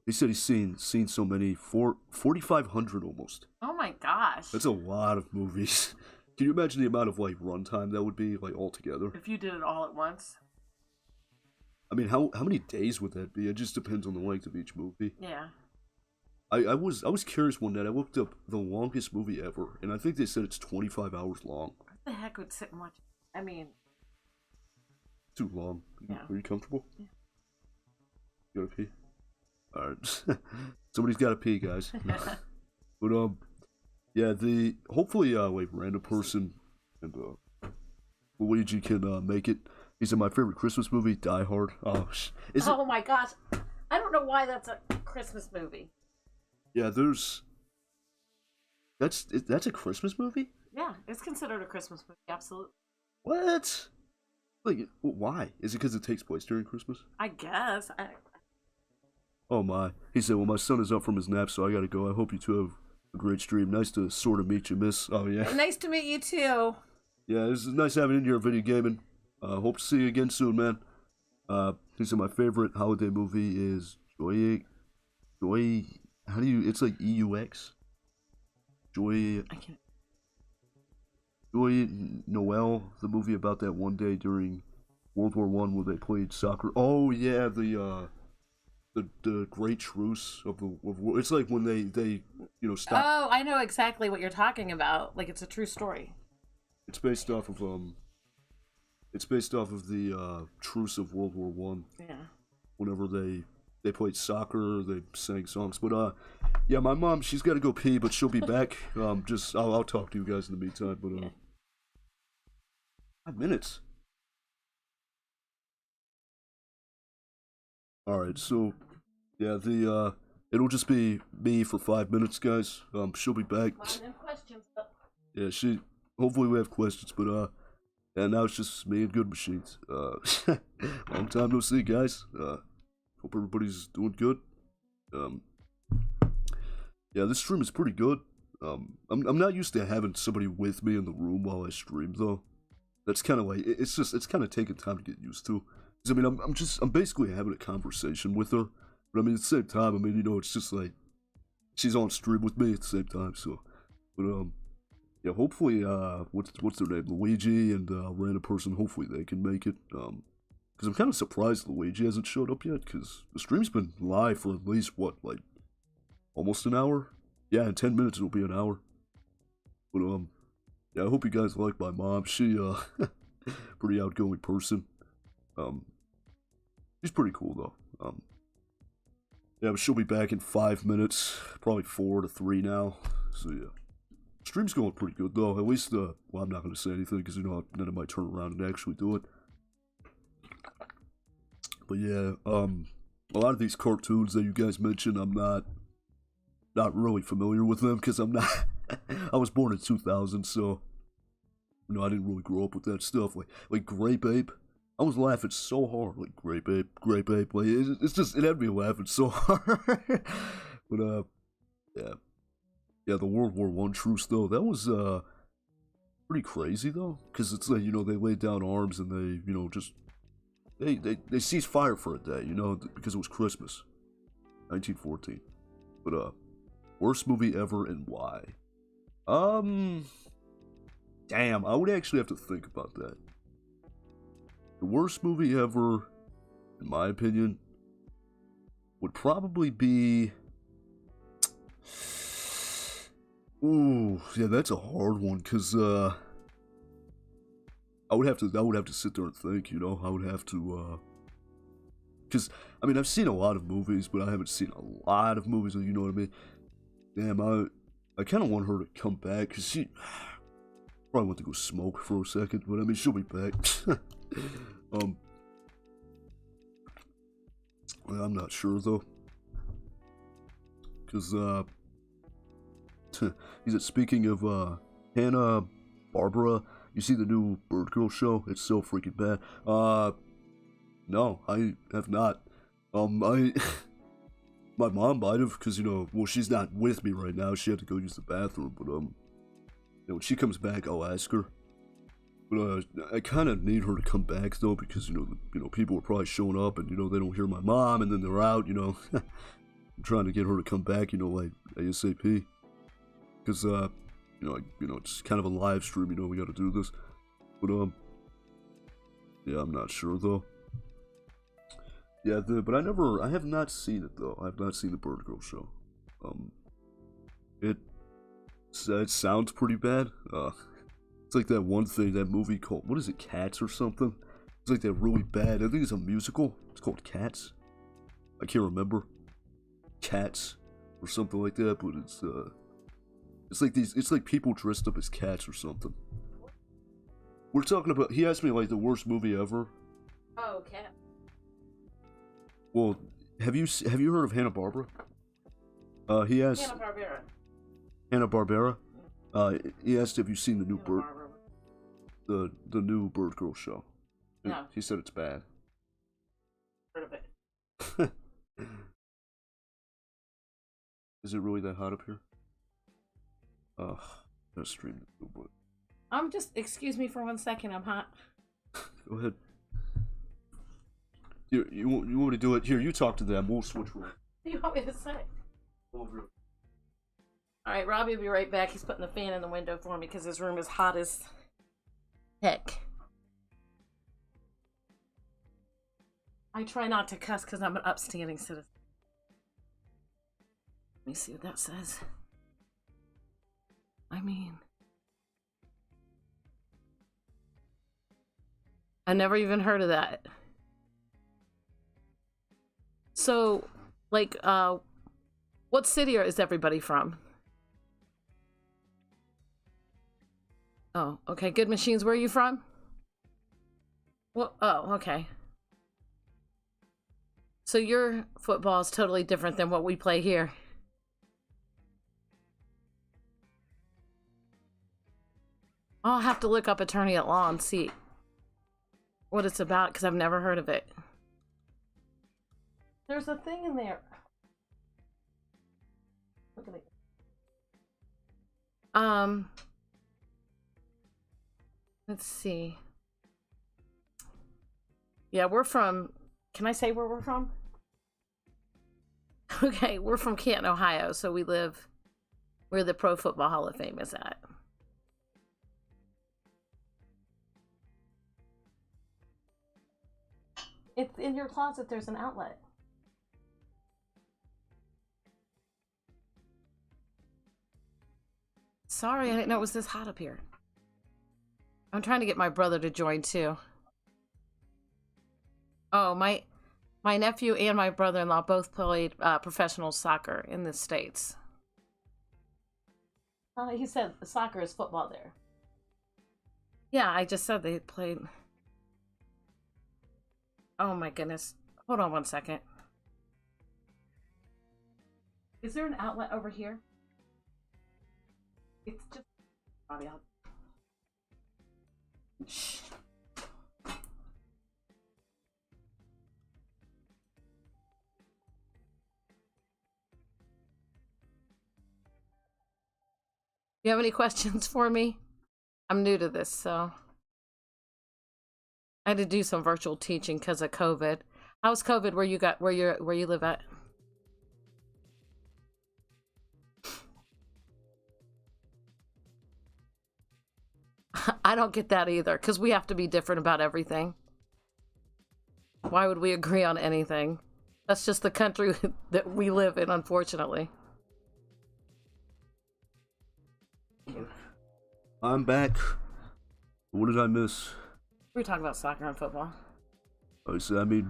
He said he's seen so many, 4,500 almost. Oh my gosh. That's a lot of movies. Can you imagine the amount of like runtime that would be like all together? If you did it all at once. I mean, how many days would that be? It just depends on the length of each movie. Yeah. I was curious one night. I looked up the longest movie ever, and I think they said it's 25 hours long. What the heck would sit and watch? I mean, too long. Yeah. Are you comfortable? Yeah. You gotta pee? Alright. Somebody's gotta pee, guys. But yeah, hopefully like random person and Luigi can make it. He said my favorite Christmas movie, Die Hard. Oh, oh my gosh. I don't know why that's a Christmas movie. Yeah, that's a Christmas movie? Yeah, it's considered a Christmas movie, absolutely. What? Like, why? Is it because it takes place during Christmas? I guess. Oh my. He said, well, my son is up from his nap, so I gotta go. I hope you two have a great stream. Nice to sort of meet you, miss. Oh, yeah. Nice to meet you, too. Yeah, this is nice having you in here, video gaming. Hope to see you again soon, man. He said, my favorite holiday movie is Joy, how do you, it's like EUX? Joy Noel, the movie about that one day during World War I where they played soccer. Oh yeah, the Great Truce of it's like when they stop. Oh, I know exactly what you're talking about. Like it's a true story. It's based off of the truce of World War One. Yeah. Whenever they played soccer, they sang songs. But yeah, my mom, she's got to go pee, but she'll be back. I'll talk to you guys in the meantime. But yeah. 5 minutes. All right, so yeah, it'll just be me for 5 minutes, guys. She'll be back. Yeah, hopefully we have questions, but and now it's just me and Good Machines. Long time no see, guys. Hope everybody's doing good. Um, yeah, this stream is pretty good. I'm not used to having somebody with me in the room while I stream though. That's kind of like it's kind of taking time to get used to. 'Cause, I mean, I'm basically having a conversation with her, but I mean at the same time, I mean it's just like she's on stream with me at the same time. So, but yeah, hopefully what's their name, Luigi and random person. Hopefully they can make it. Because I'm kind of surprised Luigi hasn't showed up yet. Because the stream's been live for at least what, like almost an hour. Yeah, in 10 minutes it'll be an hour. But yeah, I hope you guys like my mom. She pretty outgoing person. She's pretty cool though. Yeah, but she'll be back in 5 minutes, probably 4 to 3 now. So yeah, stream's going pretty good though. At least well, I'm not gonna say anything because you know then I might turn around and actually do it. But yeah, a lot of these cartoons that you guys mentioned, I'm not really familiar with them because I'm not. I was born in 2000, so you know I didn't really grow up with that stuff. Like Grape Ape, I was laughing so hard. Like Grape Ape. Like it had me laughing so hard. But yeah, the World War I truce though, that was pretty crazy though, because it's like you know they laid down arms and they you know just they ceased fire for a day, you know, because it was Christmas, 1914. But worst movie ever and why? Damn, I would actually have to think about that. The worst movie ever, in my opinion, would probably be. Ooh, yeah, that's a hard one, cause I would have to sit there and think, you know, I would have to cause I mean I've seen a lot of movies, but I haven't seen a lot of movies, you know what I mean? Damn, I kind of want her to come back, cause she probably went to go smoke for a second, but I mean she'll be back. Well, I'm not sure though, cause speaking of Hannah Barbara, you see the new Bird Girl show? It's so freaking bad. No, I have not. I my mom might have, cause you know, well, she's not with me right now. She had to go use the bathroom, but you know, when she comes back, I'll ask her. But I kind of need her to come back though, because you know, people are probably showing up, and you know, they don't hear my mom, and then they're out. You know, I'm trying to get her to come back. You know, like ASAP. Because you know, it's kind of a live stream. You know, we got to do this. But yeah, I'm not sure though. Yeah, but I have not seen it though. I have not seen the Bird Girl show. It sounds pretty bad. It's like that one thing, that movie called, what is it, Cats or something? It's like that really bad, I think it's a musical. It's called Cats. I can't remember. Cats or something like that, but it's like people dressed up as cats or something. We're talking about, he asked me like the worst movie ever. Oh, cat. Well, have you heard of Hanna-Barbera? He asked Hanna-Barbera. Hanna-Barbera? He asked have you seen the new the new Bird Girl show. No. He said it's bad. Heard of it. Is it really that hot up here? Gotta stream it real quick. Excuse me for 1 second, I'm hot. Go ahead. You want me to do it? Here, you talk to them. We'll switch room. What do you want me to say? Over. Alright, Robbie will be right back. He's putting the fan in the window for me because his room is hot as heck. I try not to cuss because I'm an upstanding citizen. Let me see what that says. I mean, I never even heard of that. So, like, what city is everybody from? Oh, okay. Good Machines, where are you from? Well, oh, okay. So your football is totally different than what we play here. I'll have to look up Attorney at Law and see what it's about because I've never heard of it. There's a thing in there. Look at it. Let's see. Yeah, we're from, can I say where we're from? Okay, we're from Canton, Ohio, so we live where the Pro Football Hall of Fame is at. It's in your closet, there's an outlet. Sorry, I didn't know it was this hot up here. I'm trying to get my brother to join too. Oh, my nephew and my brother-in-law both played professional soccer in the States. He said soccer is football there. Yeah, I just said they played. Oh my goodness. Hold on one second. Is there an outlet over here? It's just... Shh. You have any questions for me? I'm new to this, so I had to do some virtual teaching because of COVID. How's COVID where you live at? I don't get that either because we have to be different about everything. Why would we agree on anything? That's just the country that we live in, unfortunately. I'm back. What did I miss? We were talking about soccer and football. I said, I mean,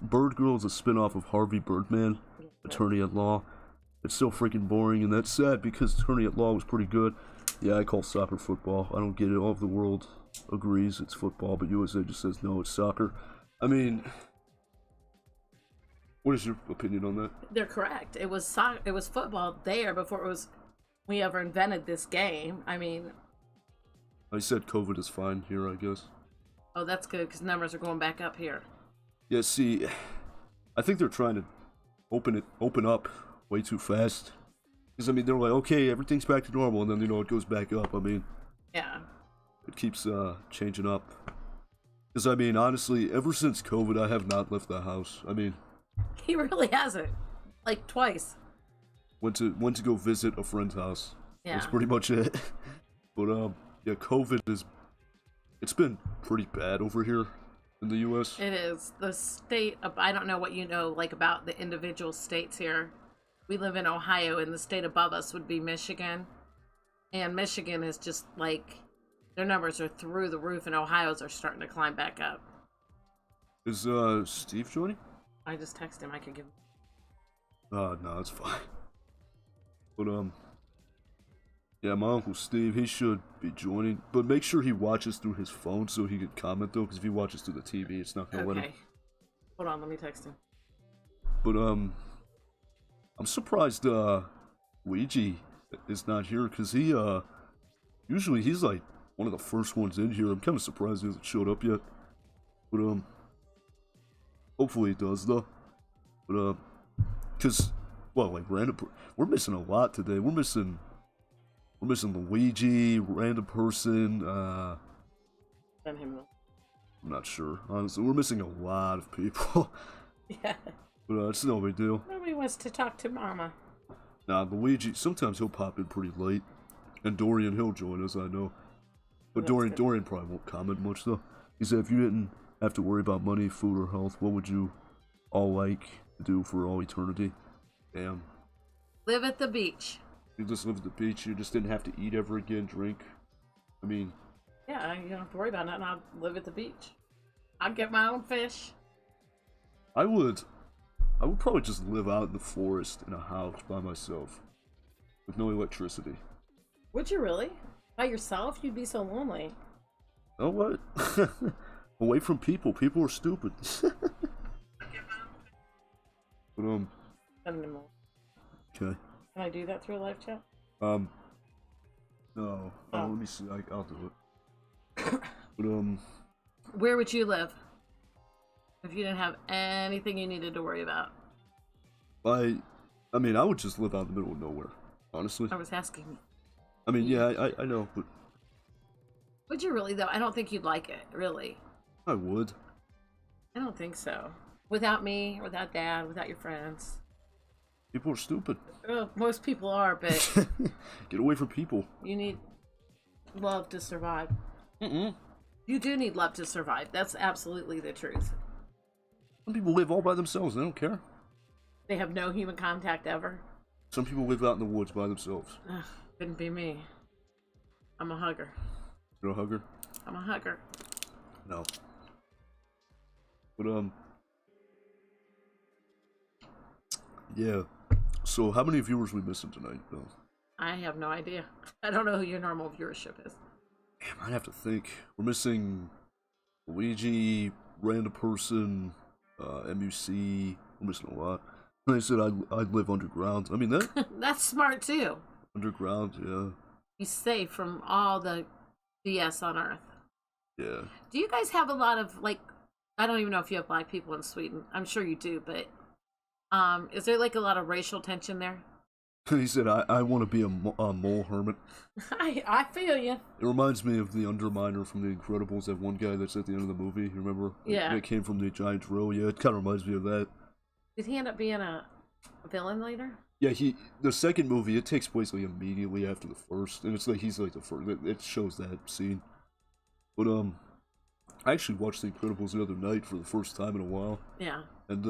Bird Girl is a spin-off of Harvey Birdman, Attorney at Law. It's so freaking boring, and that's sad because Attorney at Law was pretty good. Yeah, I call soccer football. I don't get it. All of the world agrees it's football, but USA just says, no, it's soccer. I mean, what is your opinion on that? They're correct. It was football there before we ever invented this game. I mean... I said COVID is fine here, I guess. Oh, that's good, because numbers are going back up here. Yeah, see, I think they're trying to open up way too fast. Because, I mean, they're like, okay, everything's back to normal, and then, you know, it goes back up. I mean... Yeah. It keeps changing up. Because, I mean, honestly, ever since COVID, I have not left the house. I mean... He really hasn't. Like, twice. Went to go visit a friend's house. Yeah. That's pretty much it. But, yeah, COVID is... It's been pretty bad over here in the U.S. It is. The state of... I don't know what you know, like, about the individual states here. We live in Ohio, and the state above us would be Michigan. And Michigan is just, like... Their numbers are through the roof, and Ohio's are starting to climb back up. Is, Steve joining? I just texted him. I could give him... No, it's fine. But, yeah, my Uncle Steve, he should be joining. But make sure he watches through his phone so he can comment, though, because if he watches through the TV, it's not gonna let him. Hold on, let me text him. But, I'm surprised, Ouija is not here, because he, usually he's, like, one of the first ones in here. I'm kind of surprised he hasn't showed up yet. But, hopefully he does, though. But, because, well, like, we're missing a lot today. We're missing Luigi, random person, Send him. I'm not sure. Honestly, we're missing a lot of people. Yeah. But, it's no big deal. Nobody wants to talk to Mama. Nah, Luigi, sometimes he'll pop in pretty late. And Dorian, he'll join us, I know. But Dorian probably won't comment much, though. He said if you didn't have to worry about money, food, or health, what would you all like to do for all eternity? Damn. Live at the beach. You just live at the beach, you just didn't have to eat ever again, drink. I mean... Yeah, you don't have to worry about nothing. I'll live at the beach. I'll get my own fish. I would probably just live out in the forest in a house by myself. With no electricity. Would you really? By yourself? You'd be so lonely. Oh, what? Away from people. People are stupid. But Animal. okay. Can I do that through a live chat? No. Oh. Let me see. I'll do it. But where would you live if you didn't have anything you needed to worry about? I mean, I would just live out in the middle of nowhere. Honestly. I was asking. I mean, yeah, I know, but Would you really though? I don't think you'd like it. Really. I would. I don't think so. Without me, without Dad, without your friends. People are stupid. Most people are, but Get away from people. you need love to survive. You do need love to survive. That's absolutely the truth. Some people live all by themselves. They don't care. They have no human contact ever. Some people live out in the woods by themselves. Couldn't be me. I'm a hugger. You're a hugger? I'm a hugger. No. But yeah. So how many viewers we missing tonight, Bill? I have no idea. I don't know who your normal viewership is. Damn, I'd have to think. We're missing Luigi, random person, MUC. We're missing a lot. They said I'd live underground. I mean that. That's smart too. Underground, yeah. He's safe from all the BS on Earth. Yeah. Do you guys have a lot of like? I don't even know if you have black people in Sweden. I'm sure you do, but is there like a lot of racial tension there? He said I want to be a mole hermit. I feel you. It reminds me of the Underminer from The Incredibles. That one guy that's at the end of the movie. You remember? Yeah. It came from the giant drill. Yeah, it kind of reminds me of that. Did he end up being a villain later? Yeah, the second movie, it takes place like immediately after the first, and it's like he's like the first. It shows that scene. But I actually watched The Incredibles the other night for the first time in a while. Yeah. And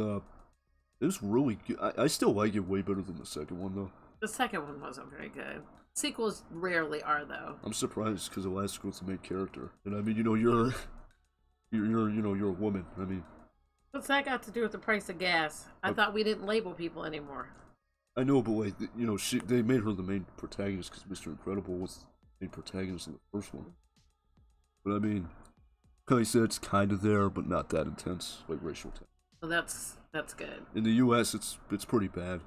it was really good. I still like it way better than the second one though. The second one wasn't very good. Sequels rarely are though. I'm surprised because Elastigirl's the main character, and I mean, you know, you're a woman. I mean, what's that got to do with the price of gas? I thought we didn't label people anymore. I know, but like, you know, they made her the main protagonist because Mr. Incredible was the main protagonist in the first one. But I mean, like I said, it's kind of there, but not that intense, like racial tension. So that's good. In the U.S., it's pretty bad.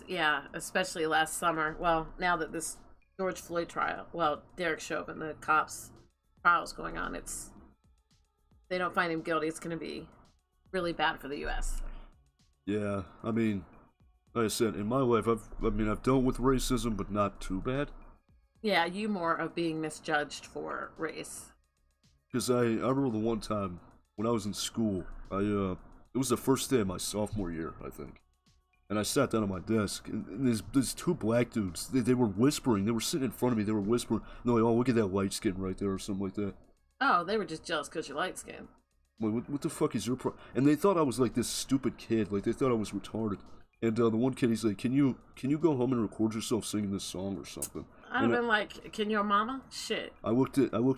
Yeah, especially last summer. Well, now that this George Floyd trial, Derek Chauvin, the cops trial's going on, they don't find him guilty. It's going to be really bad for the U.S. Yeah, I mean, like I said, in my life, I've dealt with racism, but not too bad. Yeah, you more of being misjudged for race. Because I remember the one time when I was in school, it was the first day of my sophomore year, I think. And I sat down at my desk, and there's two black dudes. They were whispering. They were sitting in front of me. They were whispering. And they're like, oh, look at that light skin right there, or something like that. Oh, they were just jealous because you're light skinned. Like, what the fuck is your problem? And they thought I was like this stupid kid. Like, they thought I was retarded. And the one kid, he's like, can you go home and record yourself singing this song or something? I'd have been like, can your mama? Shit. I looked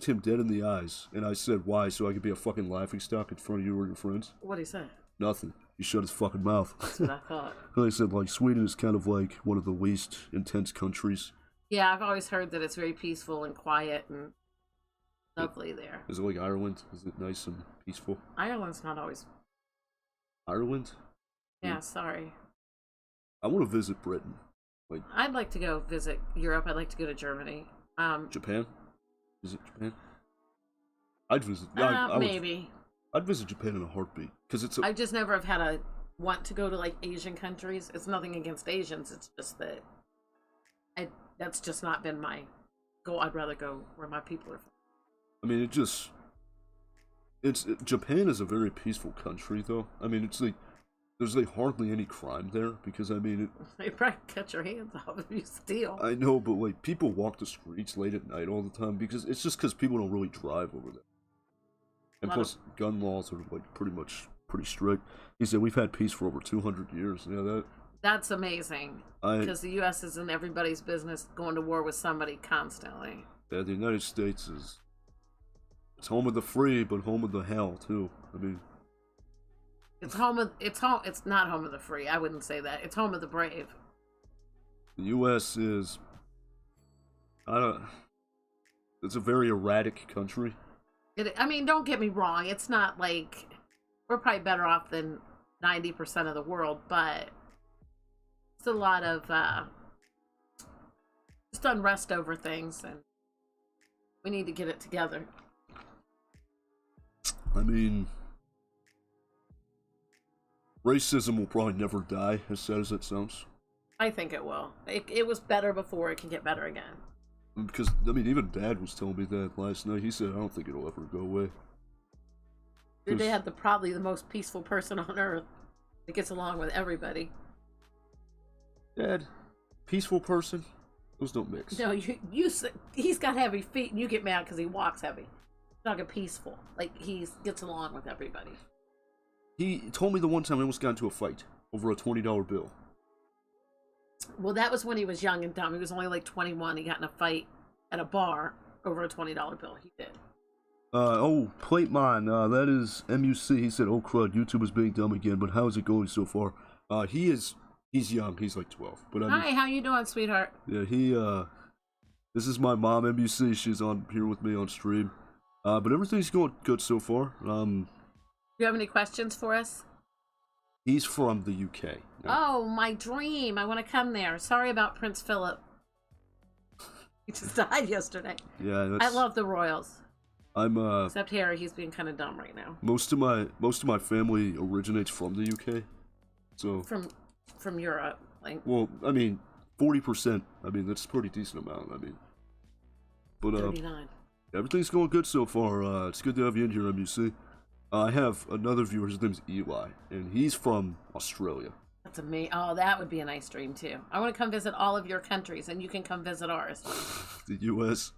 him dead in the eyes, and I said, why? So I could be a fucking laughingstock in front of you or your friends? What'd he say? Nothing. He shut his fucking mouth. That's what I thought. Like I said, like, Sweden is kind of like one of the least intense countries. Yeah, I've always heard that it's very peaceful and quiet and lovely there. Is it like Ireland? Is it nice and peaceful? Ireland's not always. Ireland? Yeah, sorry. I want to visit Britain. Like, I'd like to go visit Europe. I'd like to go to Germany. Japan? Visit Japan? I'd visit. Maybe. I'd visit Japan in a heartbeat because it's. I just never have had a want to go to like Asian countries. It's nothing against Asians. It's just that that's just not been my goal. I'd rather go where my people are from. I mean, Japan is a very peaceful country, though. I mean, it's like there's like hardly any crime there because I mean, they probably cut your hands off if you steal. I know, but like people walk the streets late at night all the time because it's just because people don't really drive over there. And plus, gun laws are like pretty strict. He said we've had peace for over 200 years. Yeah, that's amazing. Because the U.S. is in everybody's business, going to war with somebody constantly. Yeah, the United States it's home of the free, but home of the hell too. I mean, it's not home of the free. I wouldn't say that. It's home of the brave. The U.S. is, it's a very erratic country. I mean, don't get me wrong. It's not like we're probably better off than 90% of the world, but It's a lot of just unrest over things, and we need to get it together. I mean, racism will probably never die, as sad as it sounds. I think it will. It was better before. It can get better again. Because, I mean, even Dad was telling me that last night. He said, I don't think it'll ever go away. Your dad, probably the most peaceful person on earth that gets along with everybody. Dad, peaceful person? Those don't mix. No, he's got heavy feet, and you get mad because he walks heavy. He's not peaceful. Like, he gets along with everybody. He told me the one time I almost got into a fight over a $20 bill. Well, that was when he was young and dumb. He was only like 21. He got in a fight at a bar over a $20 bill. He did. Plate mine, that is MUC. He said, oh crud, YouTube is being dumb again, but how is it going so far? He's young. He's like 12. But I mean, hi, how you doing, sweetheart? Yeah, this is my mom, MUC. She's on here with me on stream. But everything's going good so far. Do you have any questions for us? He's from the UK. Oh, my dream. I want to come there. Sorry about Prince Philip. He just died yesterday. Yeah, I love the royals. I'm except Harry, he's being kind of dumb right now. Most of my family originates from the UK. So from Europe, like. Well, I mean, 40%. I mean, that's a pretty decent amount. I mean, but 39. Everything's going good so far. It's good to have you in here, MUC. I have another viewer. His name's Eli, and he's from Australia. That's amazing. Oh, that would be a nice dream too. I want to come visit all of your countries, and you can come visit ours. The U.S.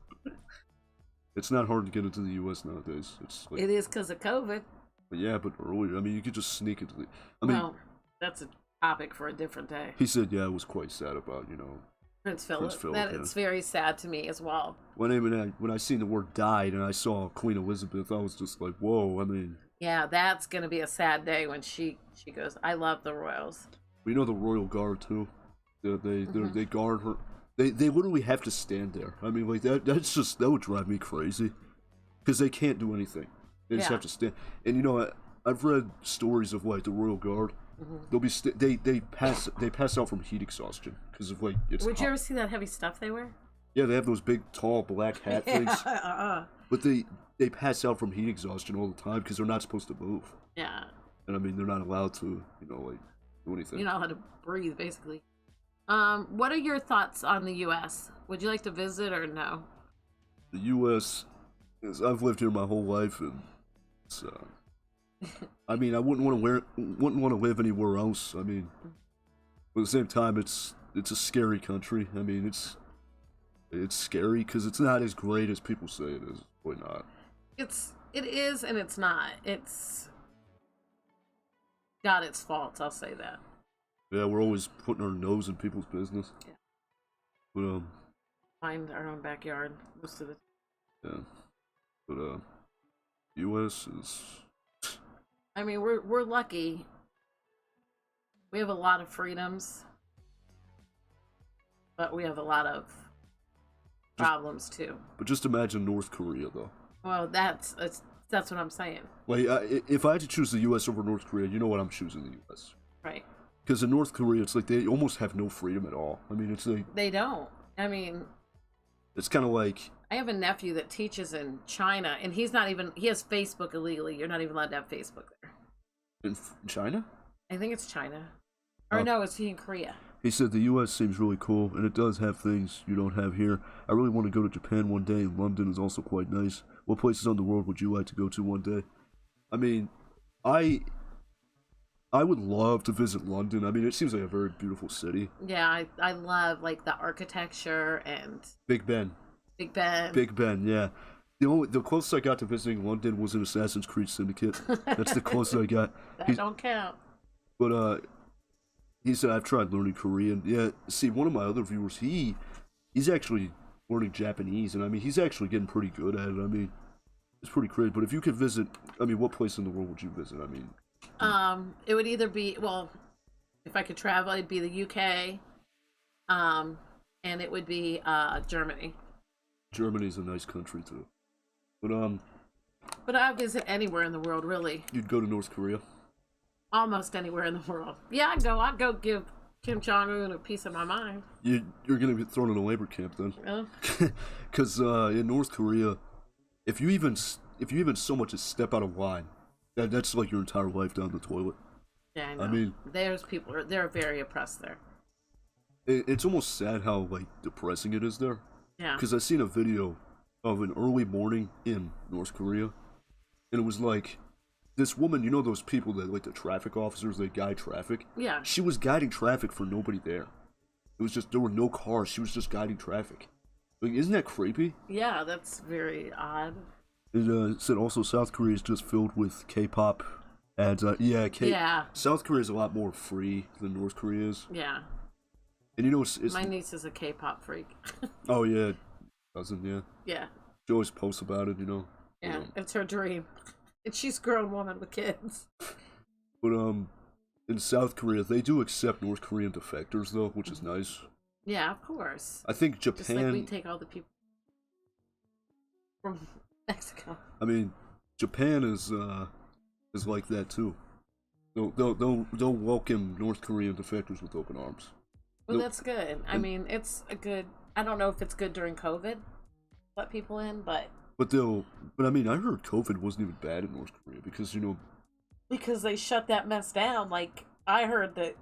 It's not hard to get into the U.S. nowadays. It is because of COVID. But yeah, but earlier, I mean, you could just sneak into the. Well, that's a topic for a different day. He said, yeah, it was quite sad about, Prince Philip. Yeah. It's very sad to me as well. When I seen the word died and I saw Queen Elizabeth, I was just like, whoa. I mean. Yeah, that's gonna be a sad day when she goes. I love the royals. We know the royal guard too. They guard her. They literally have to stand there. I mean, like that would drive me crazy, because they can't do anything. They just have to stand. And I've read stories of like the royal guard. They'll be they pass out from heat exhaustion because of like it's. Would hot. you ever see that heavy stuff they wear? Yeah, they have those big, tall, black hat things. But they pass out from heat exhaustion all the time because they're not supposed to move. Yeah. And I mean, they're not allowed to, like, do anything. You're not allowed to breathe, basically. What are your thoughts on the U.S.? Would you like to visit or no? The U.S. I've lived here my whole life, and it's, I mean, I wouldn't want to live anywhere else. I mean, but at the same time, it's a scary country. I mean, it's scary because it's not as great as people say it is. Why not? It is, and it's not. It's got its faults. I'll say that. Yeah, we're always putting our nose in people's business. Yeah. But Find our own backyard most of the. Yeah. But U.S. is. I mean, we're lucky. We have a lot of freedoms, but we have a lot of problems too. But just imagine North Korea, though. Well, that's what I'm saying. Like, if I had to choose the U.S. over North Korea, you know what I'm choosing the U.S. Right. Because in North Korea, it's like they almost have no freedom at all. I mean, it's like they don't. I mean, it's kind of like I have a nephew that teaches in China, and he has Facebook illegally. You're not even allowed to have Facebook there. In China? I think it's China. Or no, it's in Korea. He said the U.S. seems really cool, and it does have things you don't have here. I really want to go to Japan one day, and London is also quite nice. What places on the world would you like to go to one day? I mean, I would love to visit London. I mean, it seems like a very beautiful city. Yeah, I love, like, the architecture and... Big Ben. Big Ben. Big Ben, yeah. The closest I got to visiting London was an Assassin's Creed Syndicate. That's the closest I got. That don't count. But, he said, I've tried learning Korean. Yeah, see, one of my other viewers, he's actually learning Japanese, and I mean, he's actually getting pretty good at it. I mean, it's pretty crazy. But if you could visit, I mean, what place in the world would you visit? I mean... It would either be, well, if I could travel, it'd be the UK, and it would be, Germany. Germany's a nice country, too. But I'd visit anywhere in the world, really. You'd go to North Korea? Almost anywhere in the world. Yeah, I'd go give Kim Jong Un a piece of my mind. You're gonna get thrown in a labor camp then. Yeah. Because in North Korea, if you even so much as step out of line, that's like your entire life down the toilet. Yeah, I know. I mean, there's people. They're very oppressed there. It's almost sad how like depressing it is there. Yeah. Because I seen a video of an early morning in North Korea, and it was like this woman, you know those people that like the traffic officers, they guide traffic? Yeah. She was guiding traffic for nobody there. It was just, there were no cars, she was just guiding traffic. Like, isn't that creepy? Yeah, that's very odd. It said also South Korea is just filled with K-pop ads. Yeah. South Korea is a lot more free than North Korea is. Yeah. And you know, it's my niece is a K-pop freak. Oh, yeah. Cousin, yeah. Yeah. She always posts about it, you know. Yeah, it's her dream. And she's a grown woman with kids. But, in South Korea, they do accept North Korean defectors, though, which is nice. Yeah, of course. I think Japan... Just like we take all the people from Mexico. I mean, Japan is like that, too. They'll welcome North Korean defectors with open arms. Well, that's good. I mean, it's a good... I don't know if it's good during COVID, let people in, but... But I mean, I heard COVID wasn't even bad in North Korea because, you know... Because they shut that mess down. Like, I heard that...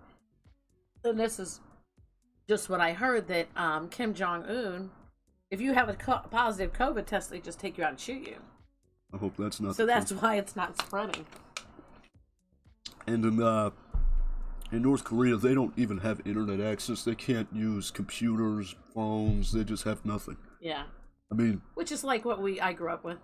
And this is just what I heard, that Kim Jong-un, if you have a positive COVID test, they just take you out and shoot you. I hope that's not So that's why it's not spreading. And in North Korea, they don't even have internet access. They can't use computers, phones. They just have nothing. Yeah. I mean... Which is like what I grew up with.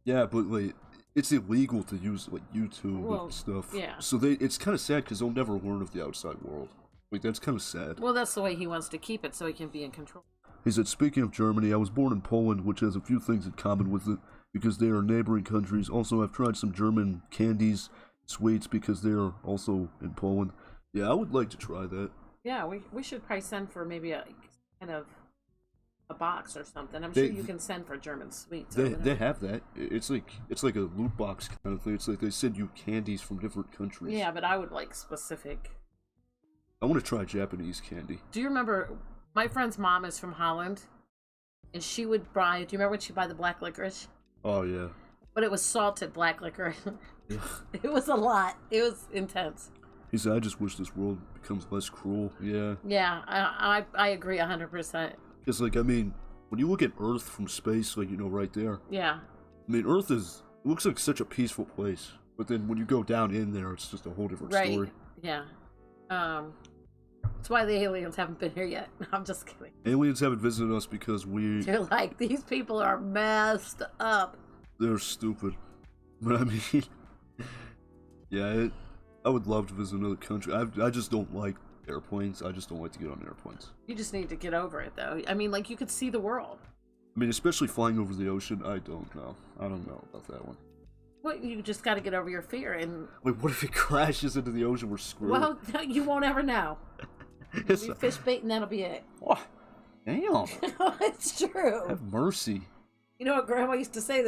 Yeah, but, like, it's illegal to use, like, YouTube and stuff. Yeah. So it's kind of sad because they'll never learn of the outside world. Like, that's kind of sad. Well, that's the way he wants to keep it, so he can be in control. He said, speaking of Germany, I was born in Poland, which has a few things in common with it, because they are neighboring countries. Also, I've tried some German candies, sweets, because they are also in Poland. Yeah, I would like to try that. Yeah, we should probably send for maybe a kind of a box or something. I'm sure you can send for German sweets. They have that. It's like a loot box kind of thing. It's like they send you candies from different countries. Yeah, but I would like specific. I want to try Japanese candy. Do you remember my friend's mom is from Holland, and she would buy. Do you remember when she'd buy the black licorice? Oh yeah. But it was salted black licorice. It was a lot. It was intense. He said, "I just wish this world becomes less cruel." Yeah. Yeah, I agree 100%. Because, like, I mean, when you look at Earth from space, like, you know, right there. Yeah. I mean, Earth looks like such a peaceful place. But then when you go down in there, it's just a whole different story. Yeah. That's why the aliens haven't been here yet. I'm just kidding. Aliens haven't visited us because They're like, these people are messed up. They're stupid. But, I mean, yeah, I would love to visit another country. I just don't like airplanes. I just don't like to get on airplanes. You just need to get over it, though. I mean, like, you could see the world. I mean, especially flying over the ocean, I don't know. I don't know about that one. Well, you just got to get over your fear and... Wait, what if it crashes into the ocean? We're screwed. Well, you won't ever know. You'll be fish bait and that'll be it. Oh, damn. It's true. Have mercy. You know what Grandma used to say?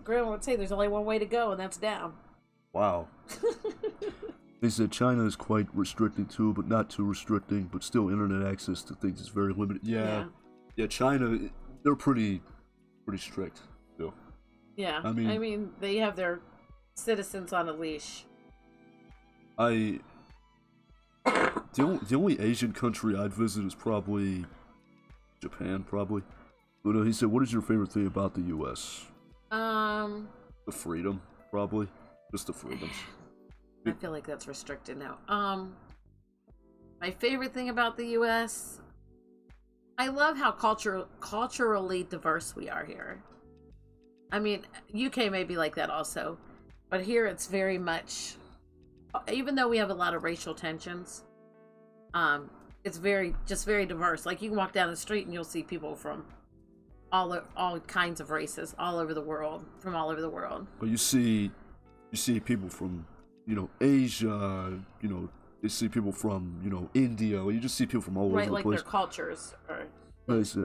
Grandma would say there's only one way to go, and that's down. Wow. They said China is quite restricting too, but not too restricting, but still internet access to things is very limited. Yeah, China, they're pretty strict, though. Yeah, I mean, they have their citizens on a leash. The only Asian country I'd visit is probably Japan, probably. But he said, what is your favorite thing about the U.S.? The freedom, probably. Just the freedoms. I feel like that's restricted now. My favorite thing about the U.S., I love how culturally diverse we are here. I mean, UK may be like that also, but here it's very much, even though we have a lot of racial tensions, it's very diverse. Like, you can walk down the street and you'll see people from all kinds of races all over the world, But you see people from, you know, Asia, you know, you see people from, you know, India. You just see people from all over the place. Right, like their cultures are... Nice.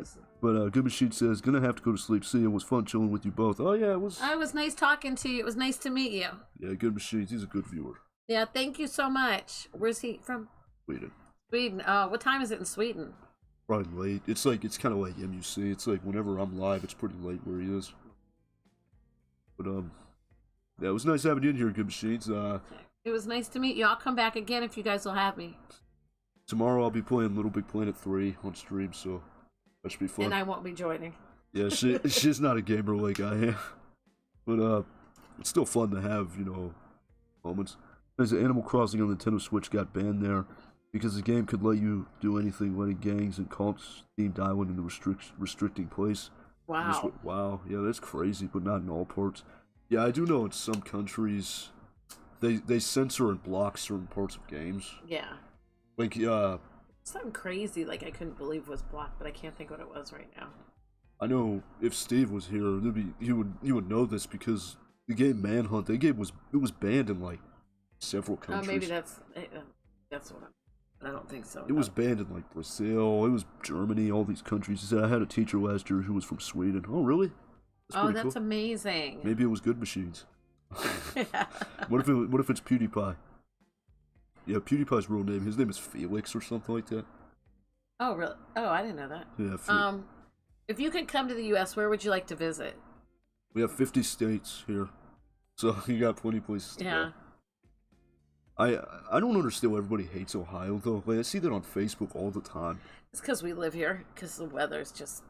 But Good Machine says, gonna have to go to sleep. See you. It was fun chilling with you both. Oh, yeah, it was... It was nice talking to you. It was nice to meet you. Yeah, Good Machines. He's a good viewer. Yeah, thank you so much. Where's he from? Sweden. Sweden. What time is it in Sweden? Probably late. It's like, it's kind of like MUC. It's like whenever I'm live, it's pretty late where he is. But, yeah, it was nice having you in here, Good Machines. It was nice to meet you. I'll come back again if you guys will have me. Tomorrow I'll be playing Little Big Planet 3 on stream, so that should be fun. And I won't be joining. Yeah, she's not a gamer like I am. But, it's still fun to have, you know, moments. There's an Animal Crossing on Nintendo Switch got banned there because the game could let you do anything, letting gangs and cults themed island in the restricting place. Wow. Wow, yeah, that's crazy, but not in all parts. Yeah, I do know in some countries they censor and block certain parts of games. Yeah. Like, something crazy like I couldn't believe was blocked, but I can't think what it was right now. I know if Steve was here, he would know this because the game Manhunt, it was banned in like several countries. Oh, maybe that's what I don't think so. It was banned in like Brazil, it was Germany, all these countries. He said I had a teacher last year who was from Sweden. Oh, really? That's amazing. Maybe it was Good Machines. What if it's PewDiePie? Yeah, PewDiePie's real name. His name is Felix or something like that. Oh, really? Oh, I didn't know that. Yeah. If you could come to the U.S., where would you like to visit? We have 50 states here, so you got plenty of places to go. I don't understand why everybody hates Ohio though. Like I see that on Facebook all the time. It's because we live here. Because the weather's just.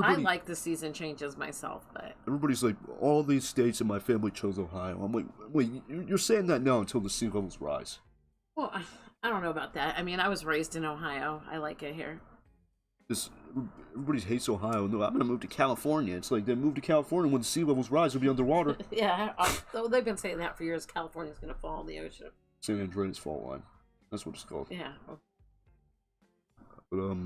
I like the season changes myself, but everybody's like, all these states in my family chose Ohio. I'm like, wait, you're saying that now until the sea levels rise. Well, I don't know about that. I mean, I was raised in Ohio. I like it here. Everybody hates Ohio. No, I'm gonna move to California. It's like, then move to California when the sea levels rise, it'll be underwater. Yeah, they've been saying that for years. California's gonna fall in the ocean. San Andreas Fault Line. That's what it's called. Yeah. But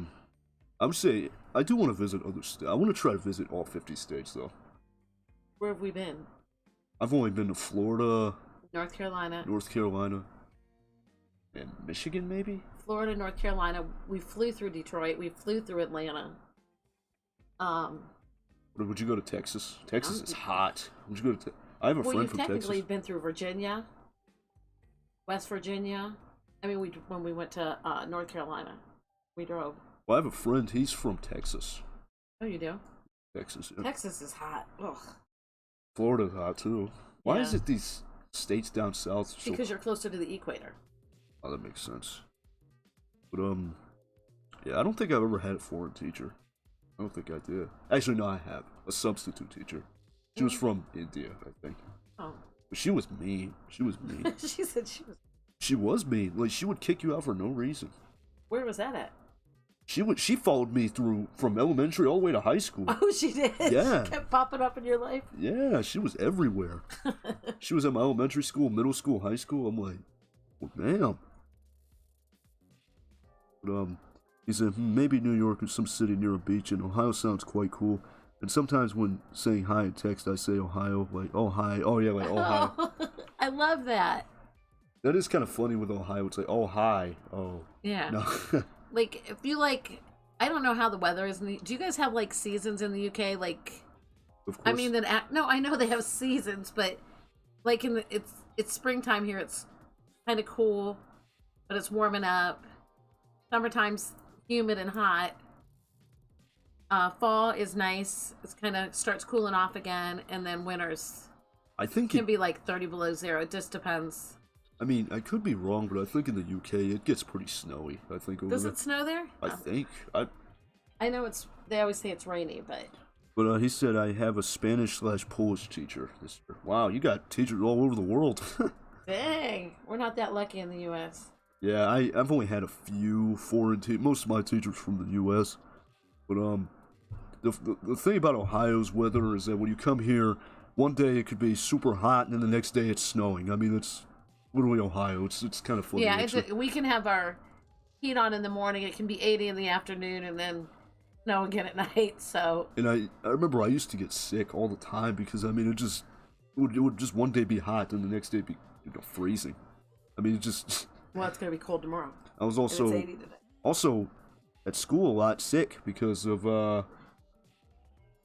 I would say I do want to visit other states. I want to try to visit all 50 states though. Where have we been? I've only been to Florida, North Carolina, and Michigan maybe. Florida, North Carolina. We flew through Detroit. We flew through Atlanta. Would you go to Texas? Texas is hot. Would you go to? I have a friend from Texas. Well, you've technically been through Virginia, West Virginia. I mean, when we went to North Carolina, we drove. Well, I have a friend. He's from Texas. Oh, you do? Texas. Yeah. Texas is hot. Ugh. Florida's hot too. Why is it these states down south? Because you're closer to the equator. Oh, that makes sense. But yeah, I don't think I've ever had a foreign teacher. I don't think I did. Actually, no, I have a substitute teacher. She was from India, I think. Oh. But she was mean. She was mean. She said she was. She was mean. Like, she would kick you out for no reason. Where was that at? She followed me through from elementary all the way to high school. Oh, she did? Yeah. She kept popping up in your life? Yeah, she was everywhere. She was at my elementary school, middle school, high school. I'm like, well, damn. But, he said, maybe New York or some city near a beach, and Ohio sounds quite cool. And sometimes when saying hi in text, I say Ohio, like, oh, hi. Oh, yeah, like, Ohio. I love that. That is kind of funny with Ohio. It's like, oh, hi. Oh. Yeah. No. Like, if you like, I don't know how the weather is. Do you guys have like seasons in the UK? Like, of course. I mean, no, I know they have seasons, but like it's springtime here. It's kind of cool, but it's warming up. Summertime's humid and hot. Fall is nice. It's kind of starts cooling off again, and then winters. I think it can be like 30 below zero. It just depends. I mean, I could be wrong, but I think in the UK it gets pretty snowy. I think over Does it snow there? I think. I know they always say it's rainy, but. But he said I have a Spanish/Polish teacher. Wow, you got teachers all over the world. Dang, we're not that lucky in the U.S. Yeah, I've only had a few foreign teachers. Most of my teachers from the U.S. But the thing about Ohio's weather is that when you come here, one day it could be super hot, and then the next day it's snowing. I mean, it's literally Ohio. It's kind of funny. Yeah, we can have our heat on in the morning. It can be 80 in the afternoon, and then snow again at night. So. And I remember I used to get sick all the time because I mean it would just one day be hot and the next day be freezing. I mean it just. Well, it's gonna be cold tomorrow. I was also and it's 80 today. Also at school a lot sick because of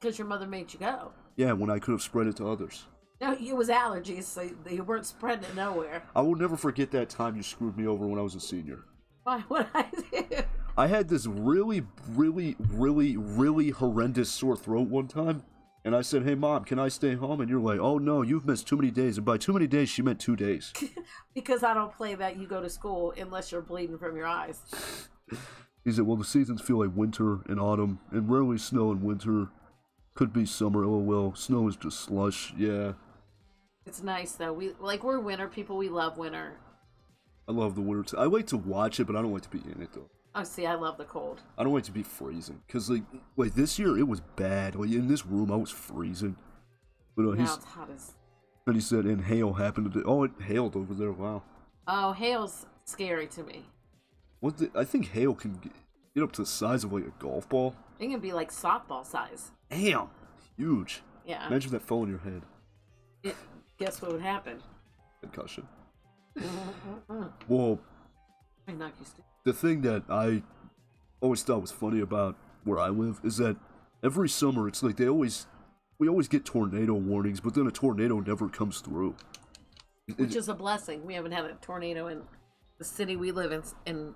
Because your mother made you go. Yeah, when I could have spread it to others. No, it was allergies, so you weren't spreading it nowhere. I will never forget that time you screwed me over when I was a senior. Why would I do? I had this really, really, really, really horrendous sore throat one time, and I said, "Hey, Mom, can I stay home?" And you're like, "Oh no, you've missed too many days." And by too many days, she meant 2 days. Because I don't play that you go to school unless you're bleeding from your eyes. He said, "Well, the seasons feel like winter and autumn, and rarely snow in winter. Could be summer. Oh well, snow is just slush." Yeah, It's nice though. We're winter people. We love winter. I love the winter. I like to watch it, but I don't like to be in it though. Oh, see, I love the cold. I don't like to be freezing, cause like this year it was bad. Like in this room, I was freezing. But Now it's hot as. then he said, and hail happened today. Oh, it hailed over there. Wow. Oh, hail's scary to me. I think hail can get up to the size of like a golf ball. It can be like softball size. Damn, huge. Yeah. Imagine if that fell on your head. Guess what would happen? Concussion. Well, I knock you stupid. the thing that I always thought was funny about where I live is that every summer it's like we always get tornado warnings, but then a tornado never comes through. Which is a blessing. We haven't had a tornado in the city we live in.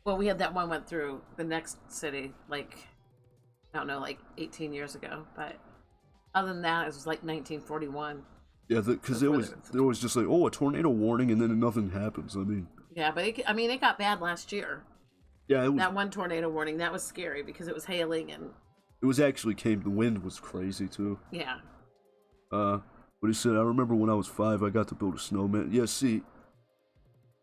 Well, we had that one went through the next city, like, I don't know, like 18 years ago. But other than that, it was like 1941. Yeah, because they're always just like, oh, a tornado warning, and then nothing happens. I mean, Yeah, but it got bad last year. yeah, That one tornado warning, that was scary because it was hailing and it was actually the wind was crazy too. yeah. But he said, I remember when I was 5, I got to build a snowman. Yeah, see,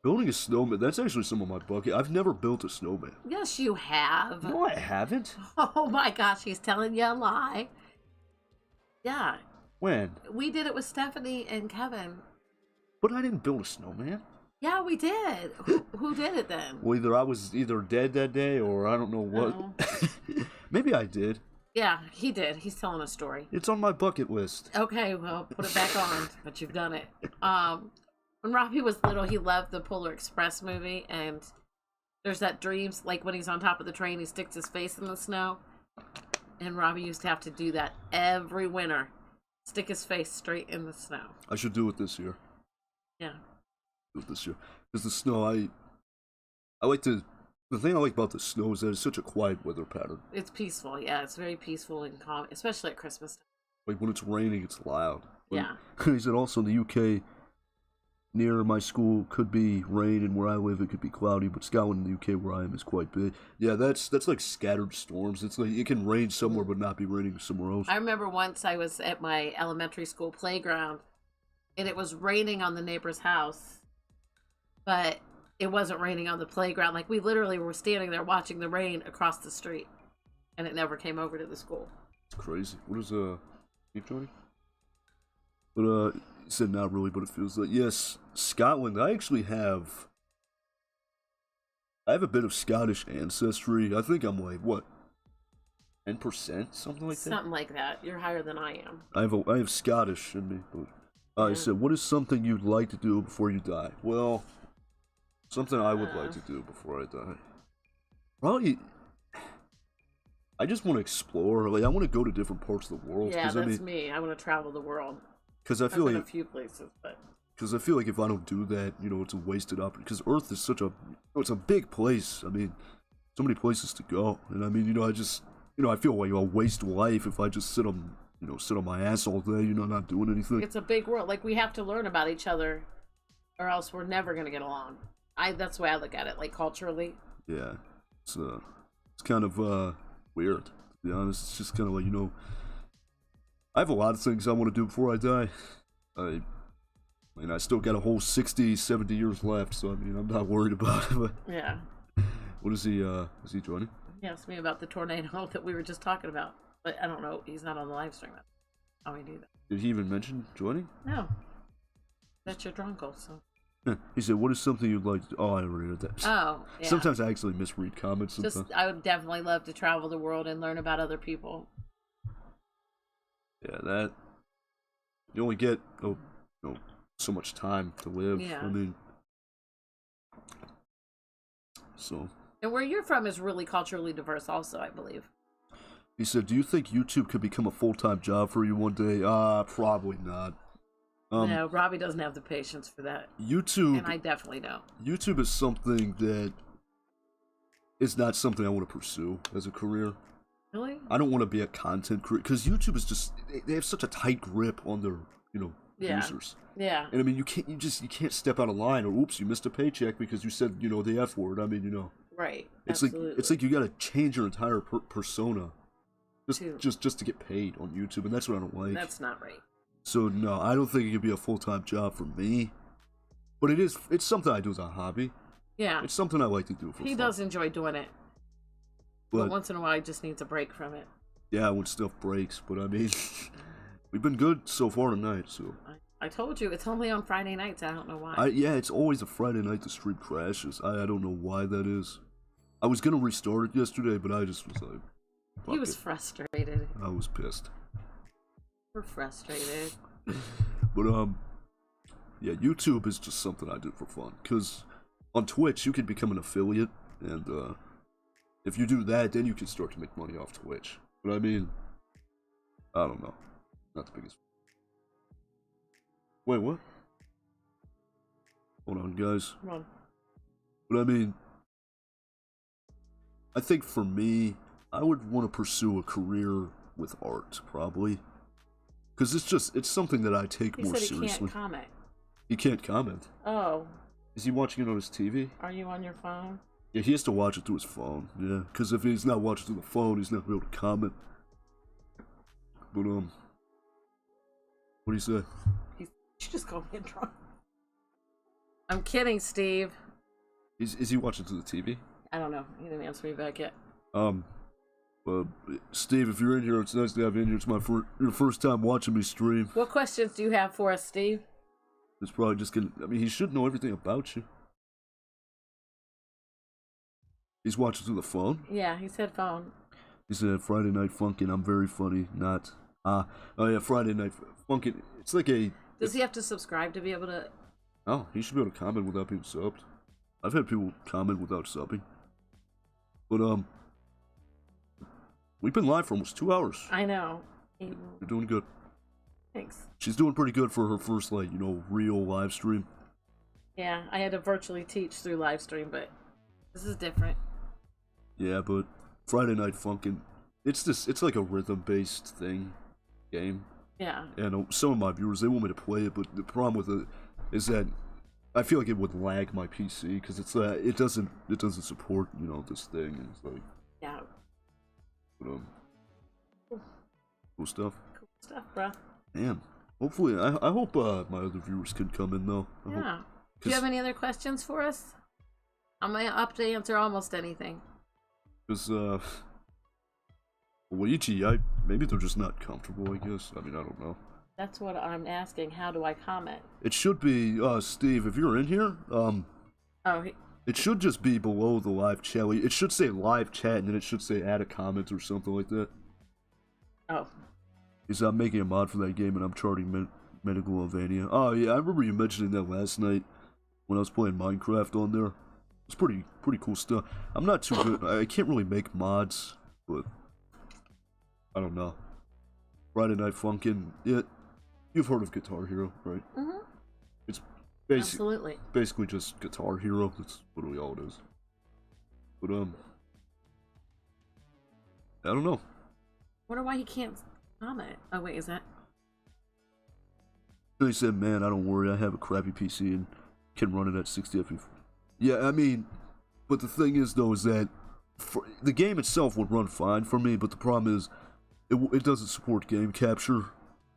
building a snowman, that's actually some of my bucket. I've never built a snowman. Yes, you have. No, I haven't. Oh my gosh, he's telling you a lie. Yeah, When? we did it with Stephanie and Kevin. But I didn't build a snowman. Yeah, we did. Who did it then? Well, either I was dead that day, or I don't know what. Oh. Maybe I did. Yeah, he did. He's telling a story. It's on my bucket list. Okay, well, put it back on, but you've done it. When Robbie was little, he loved the Polar Express movie, and there's that dreams, like when he's on top of the train, he sticks his face in the snow. And Robbie used to have to do that every winter. Stick his face straight in the snow. I should do it this year. Yeah. Do it this year. Because the snow, I like to. The thing I like about the snow is that it's such a quiet weather pattern. It's peaceful, yeah. It's very peaceful and calm, especially at Christmas time. Like when it's raining, it's loud. Yeah. He said also in the UK, near my school could be rain, and where I live it could be cloudy. But Scotland in the UK, where I am, is quite big. Yeah, that's like scattered storms. It's like it can rain somewhere but not be raining somewhere else. I remember once I was at my elementary school playground, and it was raining on the neighbor's house, but it wasn't raining on the playground. Like, we literally were standing there watching the rain across the street, and it never came over to the school. It's crazy. What is keep joining? But he said not really, but it feels like yes, Scotland. I have a bit of Scottish ancestry. I think I'm like what, 10%, something like that. Something like that. You're higher than I am. I have Scottish in me. But he said, what is something you'd like to do before you die? Well, something I would like to do before I die. Probably, I just want to explore. Like, I want to go to different parts of the world. Yeah, that's me. I want to travel the world. Because I feel I've been like a few places, but because I feel like if I don't do that, it's a wasted opportunity. Because Earth is it's a big place. I mean, so many places to go, and I mean, I feel like I'll waste life if I just sit on my ass all day, not doing anything. it's a big world. Like, we have to learn about each other, or else we're never gonna get along. That's the way I look at it, like culturally. Yeah, it's kind of weird, to be honest. It's just kind of like, I have a lot of things I want to do before I die. I still got a whole 60, 70 years left, so I mean, I'm not worried about it. But Yeah. what is he joining? He asked me about the tornado that we were just talking about, but I don't know. He's not on the live stream. How we do that? Did he even mention joining? No. That's your drunkle, so. He said, what is something you'd like to do? Oh, I already read that. Oh, yeah. Sometimes I actually misread comments. Sometimes. I would definitely love to travel the world and learn about other people. Yeah, that. You only get, so much time to live. Yeah. I mean, so. And where you're from is really culturally diverse also, I believe. He said, do you think YouTube could become a full-time job for you one day? Probably not. No, Robbie doesn't have the patience for that. YouTube, and I definitely don't. YouTube is something that is not something I want to pursue as a career. Really? I don't want to be a content creator because YouTube is just they have such a tight grip on their users. Yeah. And I mean you can't step out of line or oops you missed a paycheck because you said the F word. I mean Right. It's Absolutely. like you got to change your entire persona just to get paid on YouTube, and that's what I don't like. That's not right. So no, I don't think it could be a full-time job for me. But it's something I do as a hobby. Yeah. It's something I like to do for fun. He does enjoy doing it. But once in a while he just needs a break from it. Yeah, when stuff breaks, but I mean we've been good so far tonight, so I told you it's only on Friday nights. I don't know why. Yeah, it's always a Friday night the stream crashes. I don't know why that is. I was gonna restart it yesterday, but I just was like he was frustrated. I was pissed. We're frustrated. But yeah, YouTube is just something I do for fun. Cause on Twitch you can become an affiliate, and if you do that, then you can start to make money off Twitch. But I mean, I don't know. Not the biggest. Wait, what? Hold on, guys. Come on. But I mean, I think for me, I would want to pursue a career with art, probably. Because it's something that I take more seriously. He said he can't comment. He can't comment. Oh. Is he watching it on his TV? Are you on your phone? Yeah, he has to watch it through his phone. Yeah, because if he's not watching through the phone, he's not going to be able to comment. But what do you say? You just called me a drunk. I'm kidding, Steve. Is he watching through the TV? I don't know. He didn't answer me back yet. Steve, if you're in here, it's nice to have you in here. It's your first time watching me stream. What questions do you have for us, Steve? It's probably just gonna. I mean, he should know everything about you. He's watching through the phone? Yeah, he said phone. He said, Friday Night Funkin', I'm very funny, not... oh yeah, Friday Night Funkin', it's like a... Does he have to subscribe to be able to... Oh, he should be able to comment without being subbed. I've had people comment without subbing. But, we've been live for almost 2 hours. I know. You're doing good. Thanks. She's doing pretty good for her first, like, real live stream. Yeah, I had to virtually teach through live stream, but this is different. Yeah, but Friday Night Funkin', it's like a rhythm-based game. Yeah. And some of my viewers, they want me to play it, but the problem with it is that I feel like it would lag my PC, because it's it doesn't support, this thing, and it's like... Yeah. But, cool stuff. Cool stuff, bro. Man, hopefully, I hope my other viewers can come in, though. Yeah. Do you have any other questions for us? I'm up to answer almost anything. Because, Luigi, maybe they're just not comfortable, I guess. I mean, I don't know. That's what I'm asking. How do I comment? It should be, Steve, if you're in here, it should just be below the live chat. It should say live chat, and then it should say add a comment or something like that. Oh. Because I'm making a mod for that game, and I'm charting Megalovania. Oh, yeah, I remember you mentioning that last night when I was playing Minecraft on there. It's pretty cool stuff. I'm not too good. I can't really make mods, but I don't know. Friday Night Funkin'. Yeah, you've heard of Guitar Hero, right? Mm-hmm. It's basically just Guitar Hero. That's literally all it is. But I don't know. Wonder why he can't comment. Oh wait, is that? He said, "Man, I don't worry. I have a crappy PC and can run it at 60 FPS." Yeah, I mean, but the thing is, though, is that the game itself would run fine for me, but the problem is, it doesn't support game capture,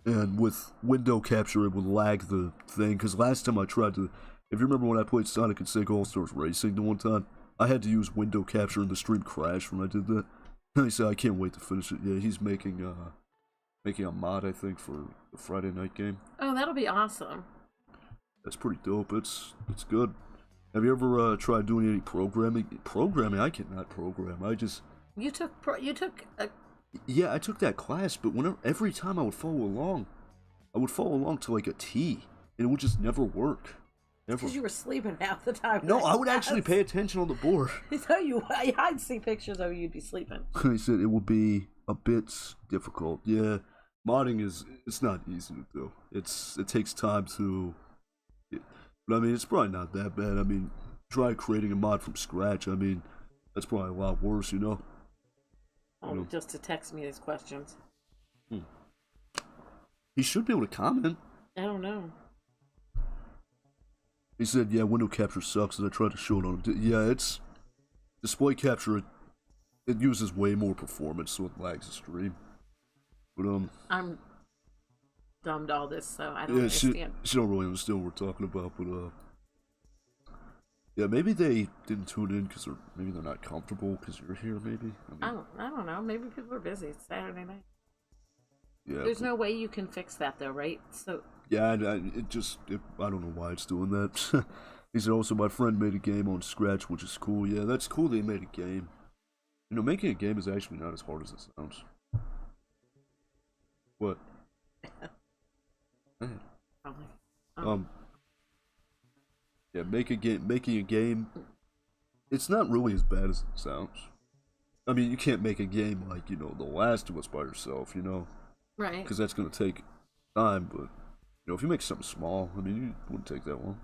and with window capture, it would lag the thing, because last time I tried to, if you remember when I played Sonic and Sega All-Stars Racing the one time, I had to use window capture and the stream crashed when I did that, and he said, I can't wait to finish it. Yeah, he's making a mod, I think, for the Friday night game. Oh, that'll be awesome. That's pretty dope. It's good. Have you ever tried doing any programming? Programming? I cannot program. You took a... Yeah, I took that class, but every time I would follow along to like a T, and it would just never work. Never. Because you were sleeping half the time. No, I would actually pay attention on the board. I'd see pictures of you'd be sleeping. He said it would be a bit difficult. Yeah, modding it's not easy to do. It takes time to, but I mean it's probably not that bad. I mean, try creating a mod from scratch. I mean, that's probably a lot worse, you know. Oh, just to text me these questions. He should be able to comment. I don't know. He said, "Yeah, window capture sucks." And I tried to show it on him. Yeah, it's display capture. It uses way more performance, so it lags the stream. But I'm dumb to all this, so I don't understand. She don't really understand what we're talking about. But yeah, maybe they didn't tune in because maybe they're not comfortable because you're here. Maybe. I don't know. Maybe people are busy. It's Saturday night. Yeah. There's no way you can fix that though, right? So. Yeah, I don't know why it's doing that. He said also my friend made a game on Scratch, which is cool. Yeah, that's cool. They made a game. You know, making a game is actually not as hard as it sounds. What? Yeah, making a game, it's not really as bad as it sounds. I mean, you can't make a game like, you know, The Last of Us by yourself, you know? Right. Because that's going to take time, but, you know, if you make something small, I mean, you wouldn't take that long.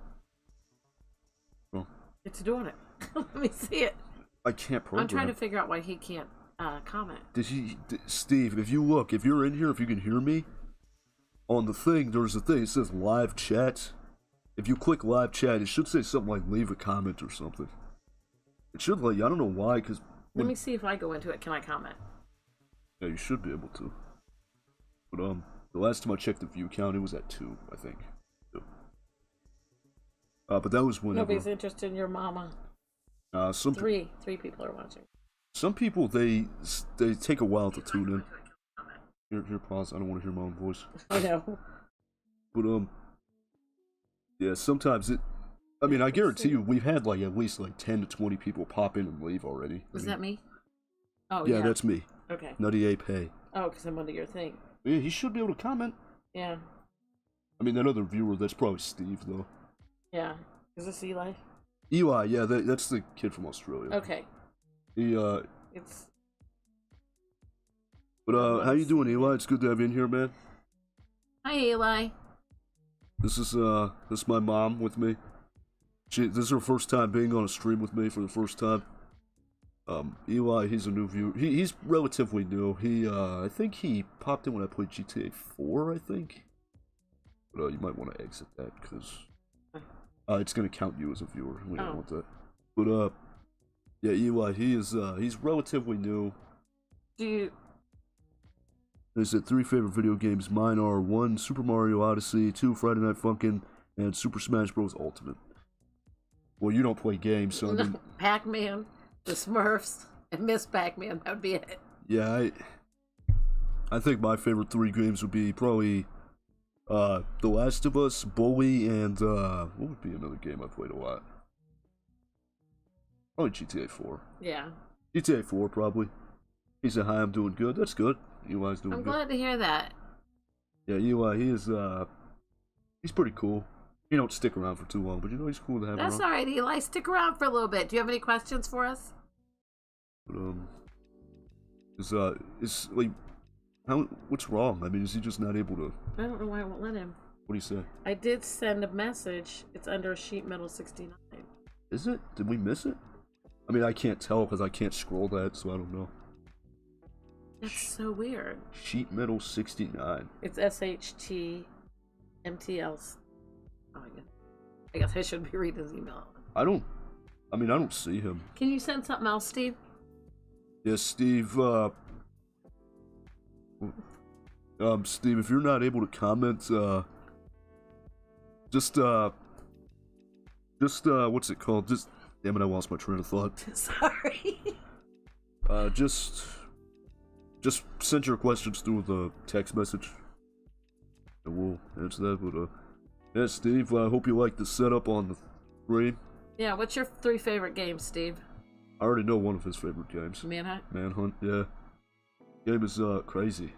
Well, it's doing it. Let me see it. I can't program. I'm trying to figure out why he can't comment. Steve, if you're in here, if you can hear me, on the thing, there's a thing, it says live chat. If you click live chat, it should say something like leave a comment or something. It should let you, I don't know why, because... Let me see if I go into it, can I comment? Yeah, you should be able to. But, the last time I checked the view count, it was at 2, I think. But that was whenever... Nobody's interested in your mama. Three people are watching. Some people, they take a while to tune in. Here, pause. I don't want to hear my own voice. I know. But, yeah, sometimes it... I mean, I guarantee you, we've had, like, at least, like, 10 to 20 people pop in and leave already. Was that me? Oh, yeah. Yeah, that's me. Okay. Nutty Ape, hey. Oh, because I'm under your thing. Yeah, he should be able to comment. Yeah. I mean, that other viewer, that's probably Steve, though. Yeah. Is this Eli? Eli, yeah, that's the kid from Australia. Okay. It's... But, how you doing, Eli? It's good to have you in here, man. Hi, Eli. This is my mom with me. This is her first time being on a stream with me for the first time. Eli, he's a new viewer. He's relatively new. I think he popped in when I played GTA 4, I think. But, you might want to exit that, because... it's gonna count you as a viewer. We don't want that. But, yeah, Eli, he's relatively new. There's 3 favorite video games. Mine are 1, Super Mario Odyssey, 2, Friday Night Funkin', and Super Smash Bros. Ultimate. Well, you don't play games, so I mean... Pac-Man, the Smurfs, and Miss Pac-Man, that would be it. Yeah, I think my favorite 3 games would be probably The Last of Us, Bully, and what would be another game I played a lot? Probably GTA 4. Yeah. GTA 4, probably. He said, hi, I'm doing good. That's good. Eli's doing good. I'm glad to hear that. Yeah, Eli, he's pretty cool. He don't stick around for too long, but you know he's cool to have around. That's alright, Eli. Stick around for a little bit. Do you have any questions for us? But, is like, what's wrong? I mean, is he just not able to? I don't know why I won't let him. What do you say? I did send a message. It's under Sheet Metal 69. Is it? Did we miss it? I mean, I can't tell because I can't scroll that, so I don't know. That's so weird. Sheet Metal 69. It's SHTMTL. Oh, I guess I should be reading his email. I don't see him. Can you send something else, Steve? Yes, Steve, Steve, if you're not able to comment, just what's it called? Damn it, I lost my train of thought. Sorry. Just send your questions through the text message, and we'll answer that. But, yeah, Steve, I hope you like the setup on the screen. Yeah, what's your 3 favorite games, Steve? I already know one of his favorite games. Manhunt? Manhunt, yeah. Game is, crazy.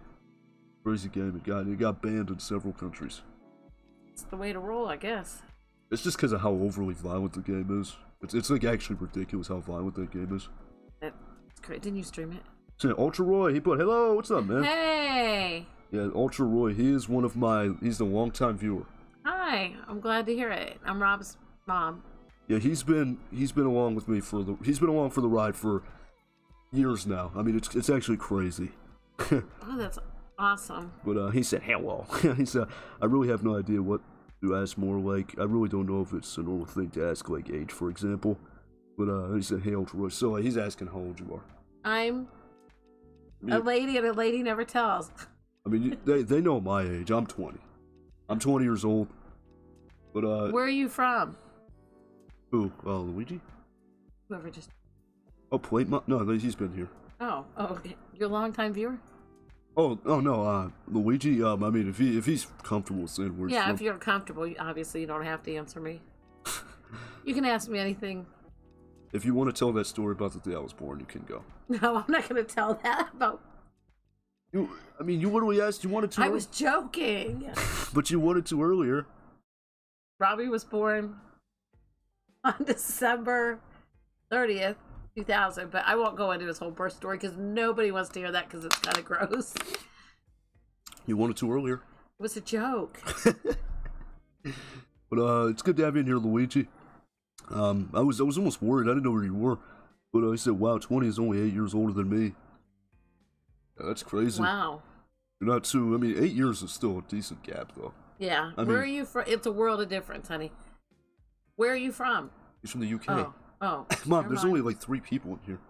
Crazy game. It got banned in several countries. It's the way to roll, I guess. It's just because of how overly violent the game is. It's like actually ridiculous how violent that game is. That's great. Didn't you stream it? Ultra Roy, he put, hello, what's up, man? Hey! Yeah, Ultra Roy, he is one of my, he's a longtime viewer. Hi, I'm glad to hear it. I'm Rob's mom. Yeah, he's been along with me he's been along for the ride for years now. I mean, it's actually crazy. Oh, that's awesome. But he said, hello. He said, I really have no idea what to ask more. Like, I really don't know if it's a normal thing to ask, like, age, for example. But he said, hey, Ultra Roy. So he's asking how old you are. I'm a lady, and a lady never tells. I mean, they know my age. I'm 20. I'm 20 years old. But where are you from? Who? Luigi? Whoever just. Oh, no, he's been here. Oh, okay. You're a longtime viewer. Oh no, Luigi. I mean, if he's comfortable saying where he's from. If you're comfortable, obviously you don't have to answer me. You can ask me anything. If you want to tell that story about the day I was born, you can go. No, I'm not going to tell that about. You literally asked. You wanted to. I was joking. But you wanted to earlier. Robbie was born on December 30th, 2000, but I won't go into his whole birth story because nobody wants to hear that because it's kind of gross. You wanted to earlier. It was a joke. But it's good to have you in here, Luigi. I was almost worried. I didn't know where you were. But I said, wow, 20 is only 8 years older than me. Yeah, that's crazy. Wow. You're not too. I mean, 8 years is still a decent gap, though. Yeah. Where are you from? It's a world of difference, honey. Where are you from? He's from the UK. Oh. Mom, there's only like 3 people in here.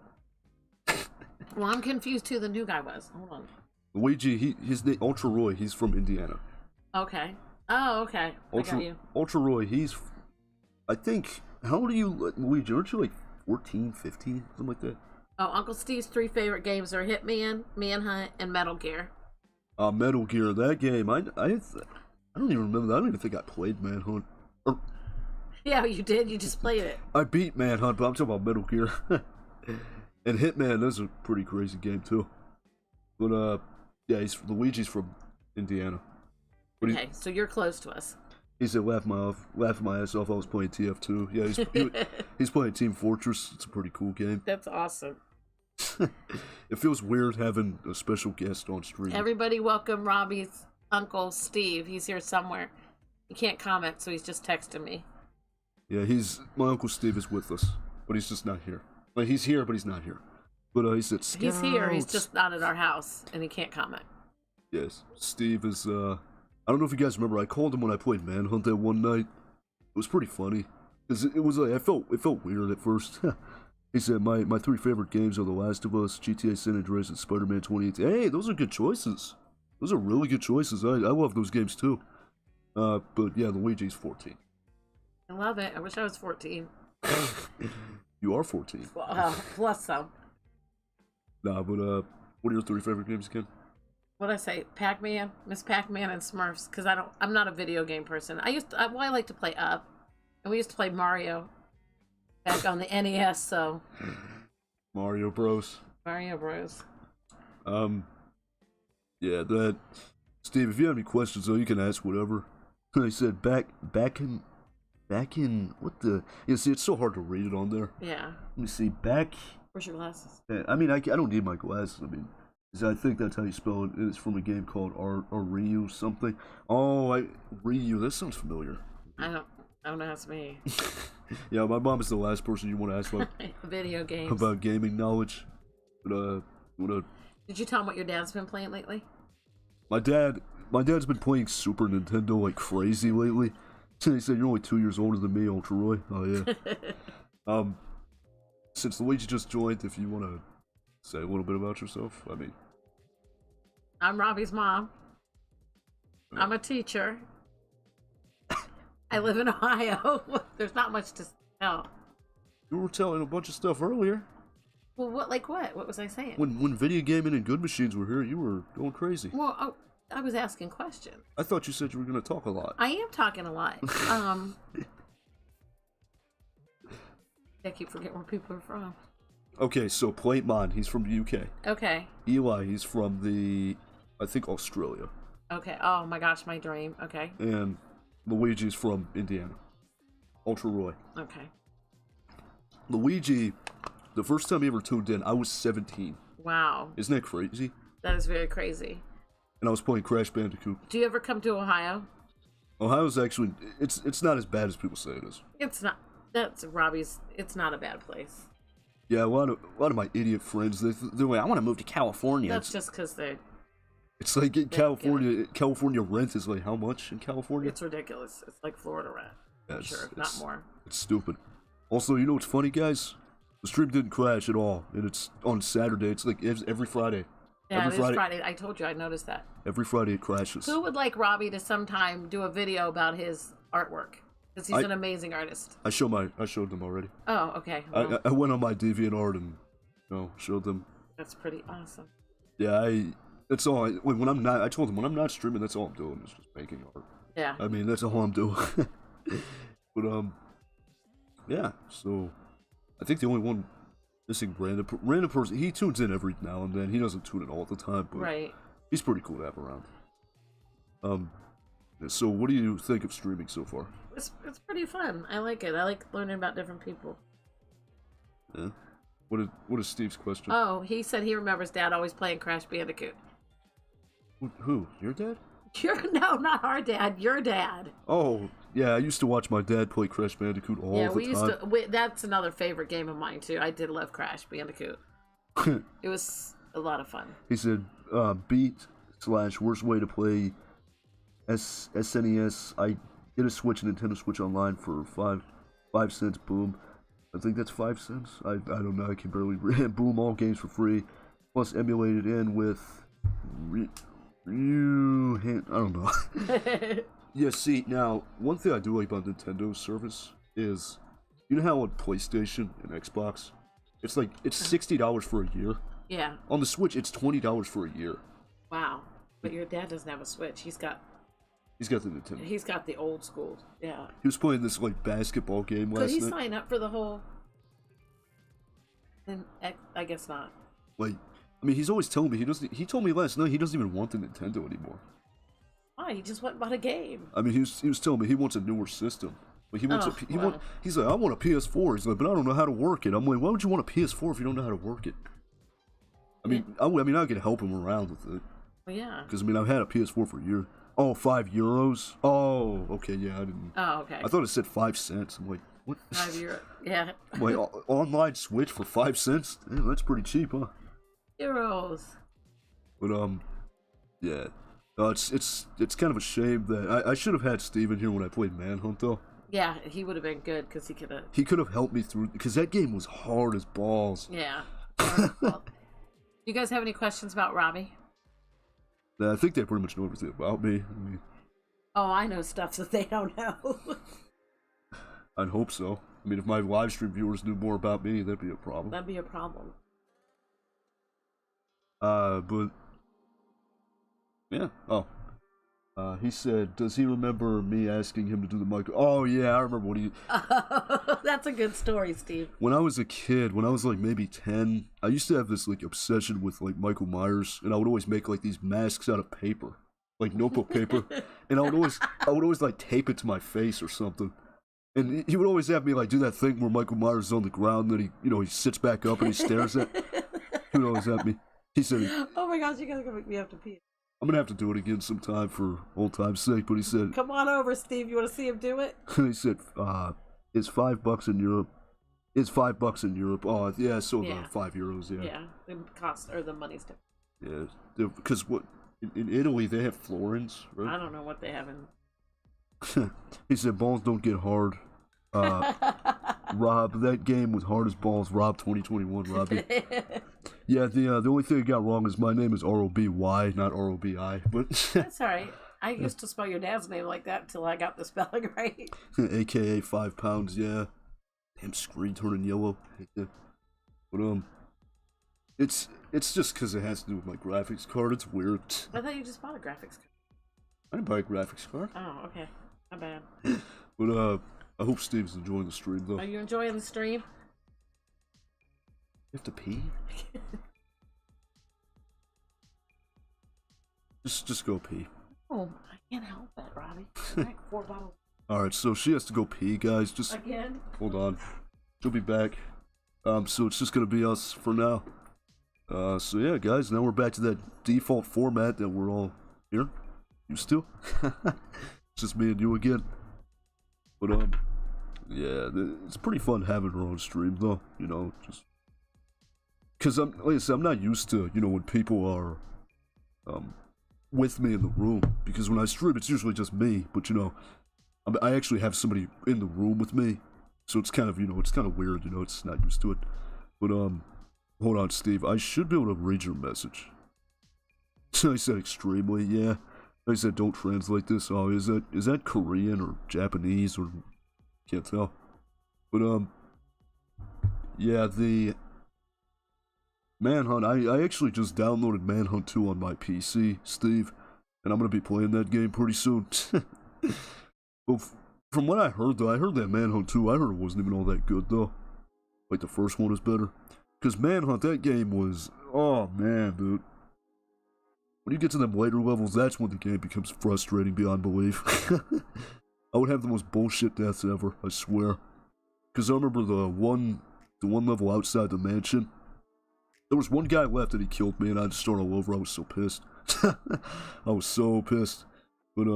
Well, I'm confused who the new guy was. Hold on. Luigi, his name, Ultra Roy, he's from Indiana. Okay. Oh, okay. I got you. Ultra Roy, I think, how old are you, Luigi? Aren't you like 14, 15, something like that? Oh, Uncle Steve's 3 favorite games are Hitman, Manhunt, and Metal Gear. Metal Gear, that game, I don't even remember that. I don't even think I played Manhunt. Yeah, you did. You just played it. I beat Manhunt, but I'm talking about Metal Gear. And Hitman, that's a pretty crazy game, too. But, yeah, Luigi's from Indiana. Okay, so you're close to us. He said, laughing my ass off, I was playing TF2. Yeah, he's playing Team Fortress. It's a pretty cool game. That's awesome. It feels weird having a special guest on stream. Everybody welcome Robbie's Uncle Steve. He's here somewhere. He can't comment, so he's just texting me. Yeah, my Uncle Steve is with us, but he's just not here. Like, he's here, but he's not here. But he said, Scouts. He's here, he's just not at our house, and he can't comment. Yes, Steve is, I don't know if you guys remember, I called him when I played Manhunt that one night. It was pretty funny. Because it was like, it felt weird at first. He said, my 3 favorite games are The Last of Us, GTA San Andreas, and Spider-Man 2018. Hey, those are good choices. Those are really good choices. I love those games too. But yeah, Luigi's 14. I love it. I wish I was 14. You are 14. Plus some. Nah, but what are your 3 favorite games again? What'd I say? Pac-Man, Miss Pac-Man, and Smurfs. Because I'm not a video game person. I like to play Up, and we used to play Mario back on the NES. So Mario Bros. Yeah, that. Steve, if you have any questions though, you can ask whatever. I said back in what the? Yeah, see, it's so hard to read it on there. Yeah. Let me see. Back. Where's your glasses? I mean, I don't need my glasses. I mean, I think that's how you spell it. It's from a game called Ryu something. Oh, Ryu. That sounds familiar. I don't ask me. Yeah, my mom is the last person you want to ask about video games. About gaming knowledge. But Did you tell him what your dad's been playing lately? My dad's been playing Super Nintendo like crazy lately. He said, you're only 2 years older than me, Ultra Roy. Oh yeah. Since Luigi just joined, if you want to say a little bit about yourself, I mean. I'm Robbie's mom. I'm a teacher. I live in Ohio. There's not much to tell. You were telling a bunch of stuff earlier. Well, what? Like what? What was I saying? When video gaming and good machines were here, you were going crazy. Well, I was asking questions. I thought you said you were going to talk a lot. I am talking a lot. I keep forgetting where people are from. Okay, so Platemon, he's from the UK. Okay. Eli, he's from I think Australia. Okay. Oh my gosh, my dream. Okay. And Luigi's from Indiana. Ultra Roy. Okay. Luigi, the first time he ever tuned in, I was 17. Wow. Isn't that crazy? That is very crazy. and I was playing Crash Bandicoot. Do you ever come to Ohio? Ohio's actually, it's not as bad as people say it is. It's not. That's Robbie's. It's not a bad place. Yeah, a lot of my idiot friends, they're like, I want to move to California. That's just because they. It's like in California rent is like how much in California? It's ridiculous. It's like Florida rent. Yeah, Sure, not more. It's stupid. Also, you know what's funny, guys? The stream didn't crash at all, and it's on Saturday. It's like every Friday. Yeah, it is Friday. I told you, I noticed that. Every Friday it crashes. Who would like Robbie to sometime do a video about his artwork? Because he's an amazing artist. I showed them already. Oh, okay. Well, I went on my DeviantArt and showed them. That's pretty awesome. Yeah, that's all. I told them when I'm not streaming, that's all I'm doing is just making art. Yeah. I mean, that's all I'm doing. But yeah. So I think the only one missing random person. He tunes in every now and then. He doesn't tune in all the time, but right. He's pretty cool to have around. So what do you think of streaming so far? It's pretty fun. I like it. I like learning about different people. Yeah. What is Steve's question? Oh, he said he remembers Dad always playing Crash Bandicoot. Who? Your dad? No, not our dad. Your dad. Oh, yeah. I used to watch my dad play Crash Bandicoot all the time. Yeah, we used to. That's another favorite game of mine too. I did love Crash Bandicoot. It was a lot of fun. He said, beat/worst way to play SNES. I get a Switch, Nintendo Switch online for 5 cents. Boom. I think that's 5 cents. I don't know. I can barely read. Boom. All games for free. Plus emulated in with I don't know. Yeah, see, now, one thing I do like about Nintendo's service is, you know how on PlayStation and Xbox, it's $60 for a year? Yeah. On the Switch, it's $20 for a year. Wow. But your dad doesn't have a Switch. He's got the Nintendo. He's got the old school. Yeah. He was playing this, basketball game last night. Could he sign up for the whole... I guess not. I mean, he's always telling me he told me last night he doesn't even want the Nintendo anymore. Why? He just went and bought a game. I mean, he was telling me he wants a newer system. Like he's like, I want a PS4. He's like, but I don't know how to work it. I'm like, why would you want a PS4 if you don't know how to work it? I mean, I can help him around with it. Well, yeah. Because I've had a PS4 for a year. Oh, €5. Oh, okay, yeah, I didn't. Oh, okay. I thought it said 5 cents. I'm like, what? €5, yeah. I'm like, online Switch for 5 cents? Yeah, that's pretty cheap, huh? Euros. But yeah. It's kind of a shame that I should have had Steven here when I played Manhunt though. Yeah, he would have been good because he could have helped me through because that game was hard as balls. Yeah. Well, you guys have any questions about Robbie? I think they pretty much know everything about me. Oh, I know stuff that they don't know. I'd hope so. I mean, if my live stream viewers knew more about me, that'd be a problem. That'd be a problem. But yeah. Oh, he said, does he remember me asking him to do the micro? Oh yeah, I remember what he. That's a good story, Steve. When I was a kid, when I was maybe 10, I used to have this obsession with Michael Myers, and I would always make these masks out of paper, notebook paper, and I would always tape it to my face or something. And he would always have me do that thing where Michael Myers is on the ground, and then he sits back up and he stares at. He would always have me. He said, "Oh my gosh, you guys are gonna make me have to pee." I'm gonna have to do it again sometime for old time's sake. But he said, "Come on over, Steve. You want to see him do it?" He said, "It's $5 in Europe. It's $5 in Europe. Oh yeah, so yeah. €5. Yeah. Yeah, the cost or the money's different. Yeah, because in Italy they have florins, right? I don't know what they have in. He said, balls don't get hard. Rob, that game was hard as balls. Rob 2021, Robbie. Yeah, the only thing I got wrong is my name is R-O-B-Y, not R-O-B-I. But that's all right. I used to spell your dad's name like that until I got the spelling right. AKA 5 pounds, yeah. Damn screen turning yellow. But it's just because it has to do with my graphics card. It's weird. I thought you just bought a graphics card. I didn't buy a graphics card. Oh, okay. Not bad. But I hope Steve's enjoying the stream though. Are you enjoying the stream? You have to pee? Just go pee. Oh, I can't help it, Robbie. I drank 4 bottles. Alright, so she has to go pee, guys. Just again? Hold on. She'll be back. So it's just gonna be us for now. So yeah, guys, now we're back to that default format that we're all Here? You still? It's just me and you again. But, yeah, it's pretty fun having her on stream, though, you know, just... Because, like I said, I'm not used to, you know, when people are, with me in the room. Because when I stream, it's usually just me, but, you know, I actually have somebody in the room with me. So it's kind of, you know, it's kind of weird, you know, it's not used to it. But, hold on, Steve, I should be able to read your message. So I said extremely, yeah. I said don't translate this. Oh, is that Korean or Japanese or can't tell. But yeah, the Manhunt. I actually just downloaded Manhunt 2 on my PC, Steve, and I'm gonna be playing that game pretty soon. Well, from what I heard though, I heard that Manhunt 2. I heard it wasn't even all that good though. Like the first one is better. Cause Manhunt, that game was, oh man, dude. When you get to them later levels, that's when the game becomes frustrating beyond belief. I would have the most bullshit deaths ever, I swear. Because I remember the one level outside the mansion. There was one guy left and he killed me and I had to start all over. I was so pissed. I was so pissed. But,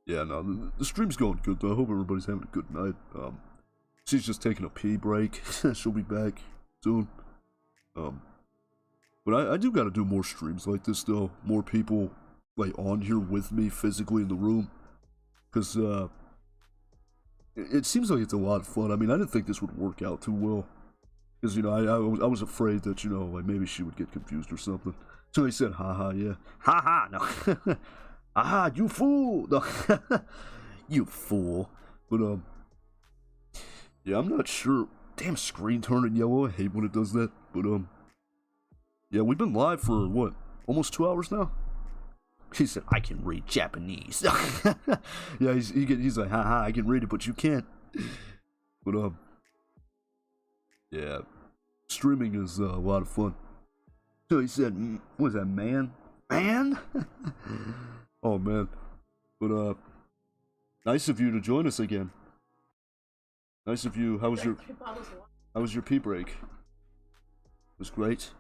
yeah, no, the stream's going good though. I hope everybody's having a good night. She's just taking a pee break. She'll be back soon. But I do gotta do more streams like this though. More people, like, on here with me physically in the room. Because, it seems like it's a lot of fun. I mean, I didn't think this would work out too well. Because, you know, I was afraid that, you know, like, maybe she would get confused or something. So they said, haha, yeah. Haha, no. Aha, you fool! No. You fool. But, yeah, I'm not sure. Damn, screen turning yellow. I hate when it does that. But, yeah, we've been live for, what, almost 2 hours now? He said, I can read Japanese. Yeah, he's like, haha, I can read it, but you can't. But, yeah, streaming is a lot of fun. So he said, what is that, man? Man? Oh, man. But, nice of you to join us again. Nice of you. How was your pee break? It was great.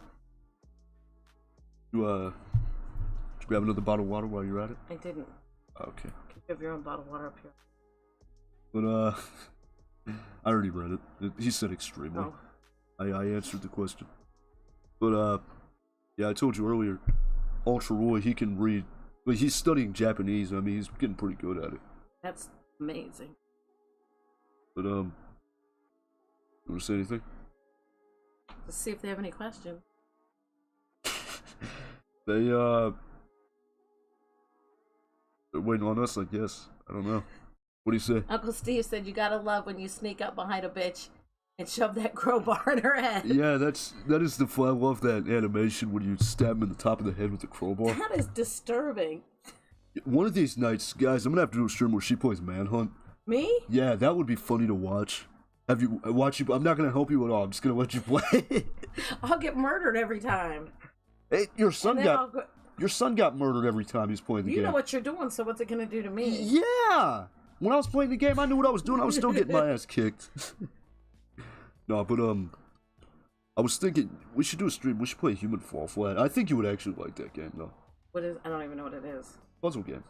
Did you grab another bottle of water while you're at it? I didn't. Okay. You have your own bottle of water up here. But, I already read it. He said extremely. Oh. I answered the question. But, yeah, I told you earlier, Ultra Roy, he can read. But he's studying Japanese. I mean, he's getting pretty good at it. That's amazing. But, you want to say anything? Let's see if they have any questions. They're waiting on us, I guess. I don't know. What do you say? Uncle Steve said you gotta love when you sneak up behind a bitch and shove that crowbar in her head. Yeah, that is the fun. I love that animation when you stab him in the top of the head with the crowbar. That is disturbing. One of these nights, guys, I'm gonna have to do a stream where she plays Manhunt. Me? Yeah, that would be funny to watch. Have you watch you? I'm not gonna help you at all. I'm just gonna let you play. I'll get murdered every time. Hey, your son got murdered every time he's playing the game. You know what you're doing, so what's it gonna do to me? Yeah. When I was playing the game, I knew what I was doing. I was still getting my ass kicked. No, but I was thinking we should do a stream. We should play Human Fall Flat. I think you would actually like that game, though. What is? I don't even know what it is. Puzzle game.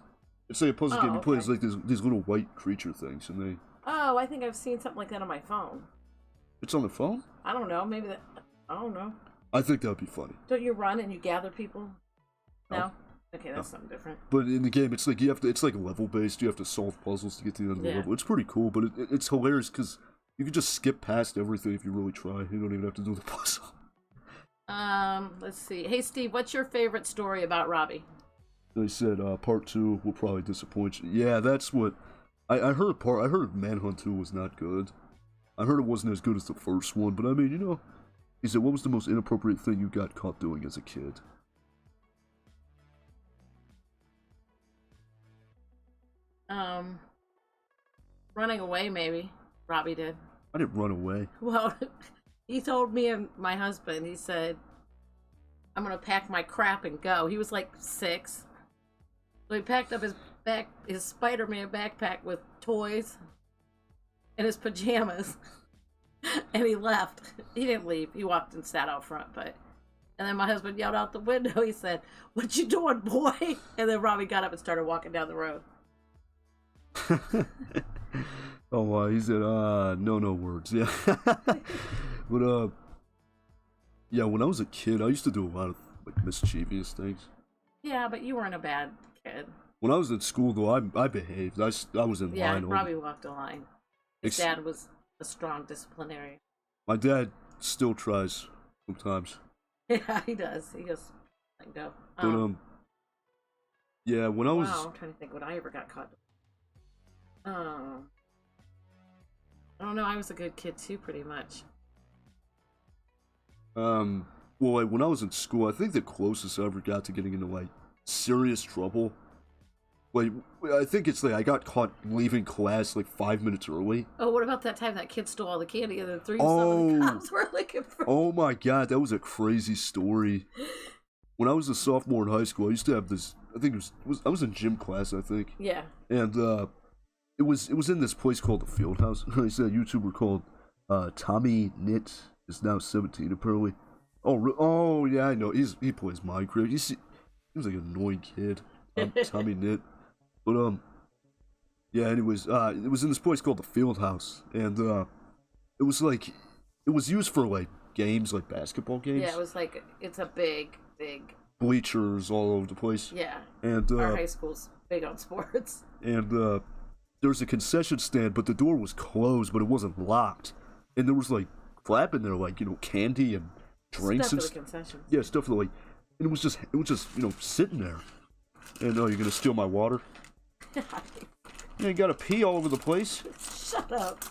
It's like a puzzle game. You play as like these little white creature things, and they. Oh, I think I've seen something like that on my phone. It's on the phone? I don't know. Maybe that. I don't know. I think that would be funny. Don't you run and you gather people? No. Oh. Okay, that's something different. But in the game, it's like you have to. It's like level based. You have to solve puzzles to get to the end of the level. It's pretty cool, but it's hilarious because you can just skip past everything if you really try. You don't even have to do the puzzle. Let's see. Hey, Steve, what's your favorite story about Robbie? They said part 2 will probably disappoint you. Yeah, that's what I heard. I heard Manhunt 2 was not good. I heard it wasn't as good as the first one, but I mean, you know, he said, what was the most inappropriate thing you got caught doing as a kid? Running away, maybe. Robbie did. I didn't run away. Well, he told me and my husband, he said, I'm gonna pack my crap and go. He was like 6. So he packed up his Spider-Man backpack with toys and his pajamas. And he left. He didn't leave. He walked and sat out front, but And then my husband yelled out the window. He said, "What you doing, boy?" And then Robbie got up and started walking down the road. Oh, wow. He said, no words. Yeah. But, yeah, when I was a kid, I used to do a lot of, like, mischievous things. Yeah, but you weren't a bad kid. When I was in school, though, I behaved. I was in line. Yeah, Robbie walked a line. His dad was a strong disciplinarian. My dad still tries sometimes. Yeah, he does. He goes, let go. But, yeah, when I was... Wow, I'm trying to think what I ever got caught. I don't know. I was a good kid, too, pretty much. Well, like, when I was in school, I think the closest I ever got to getting into, like, serious trouble, like, I think it's, like, I got caught leaving class, like, 5 minutes early. Oh, what about that time that kid stole all the candy and then threw some of the cops were looking for? Oh, my God, that was a crazy story. When I was a sophomore in high school, I used to have this, I think I was in gym class, I think. Yeah. And, it was in this place called the Field House. I said a YouTuber called, Tommy Knit is now 17, apparently. Oh, yeah, I know. He plays Minecraft. He was like an annoying kid. Tommy Knit. But, yeah, anyways, it was in this place called the Field House. And, it was used for, like, games, like basketball games. Yeah, it was like, it's a big bleachers all over the place. Yeah. And, our high school's big on sports. And, there was a concession stand, but the door was closed, but it wasn't locked. And there was, like, crap in there, like, you know, candy and drinks stuff and for the concessions. Yeah, stuff for the, like, and it was just, you know, sitting there. And, you're gonna steal my water? You gotta pee all over the place. Shut up.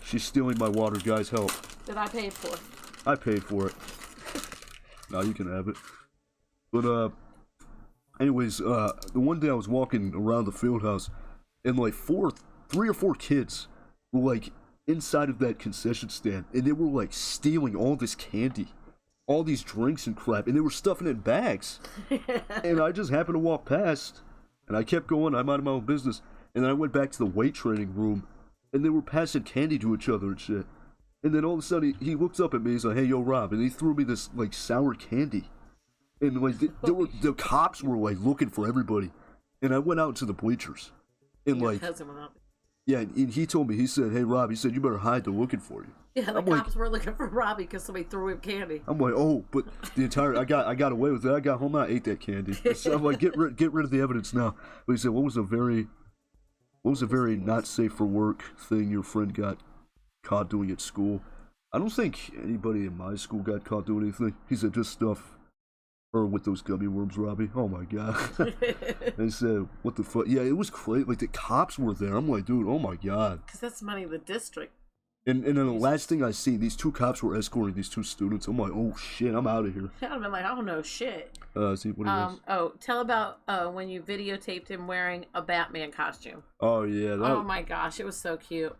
She's stealing my water, guys, help. That I paid for. I paid for it. Now you can have it. But, anyways, the one day I was walking around the field house, and, like, 3 or 4 kids were, like, inside of that concession stand, and they were, like, stealing all this candy, all these drinks and crap, and they were stuffing it in bags. And I just happened to walk past, and I kept going, I minded my own business, and then I went back to the weight training room, and they were passing candy to each other and shit. And then all of a sudden, he looks up at me, he's like, "Hey, yo, Rob," and he threw me this, like, sour candy. And, like, the cops were, like, looking for everybody. And I went out to the bleachers. And, Your like, cousin went out. yeah, and he told me, he said, "Hey, Rob," he said, "you better hide, they're looking for you." Yeah, the cops were looking for Robbie because somebody threw him candy. I'm like, oh, but I got away with it. I got home, I ate that candy. So I'm like, get rid of the evidence now. But he said, what was a very not safe for work thing your friend got caught doing at school? I don't think anybody in my school got caught doing anything. He said, just stuff. Or with those gummy worms, Robbie. Oh my God. And he said, what the fuck? Yeah, it was crazy. Like, the cops were there. I'm like, dude, oh my God. Because that's money of the district. And then the last thing I see, these 2 cops were escorting these 2 students. I'm like, oh shit, I'm out of here. I'd have been like, I don't know shit. See what it was. Oh, tell about when you videotaped him wearing a Batman costume. Oh yeah. Oh my gosh, it was so cute.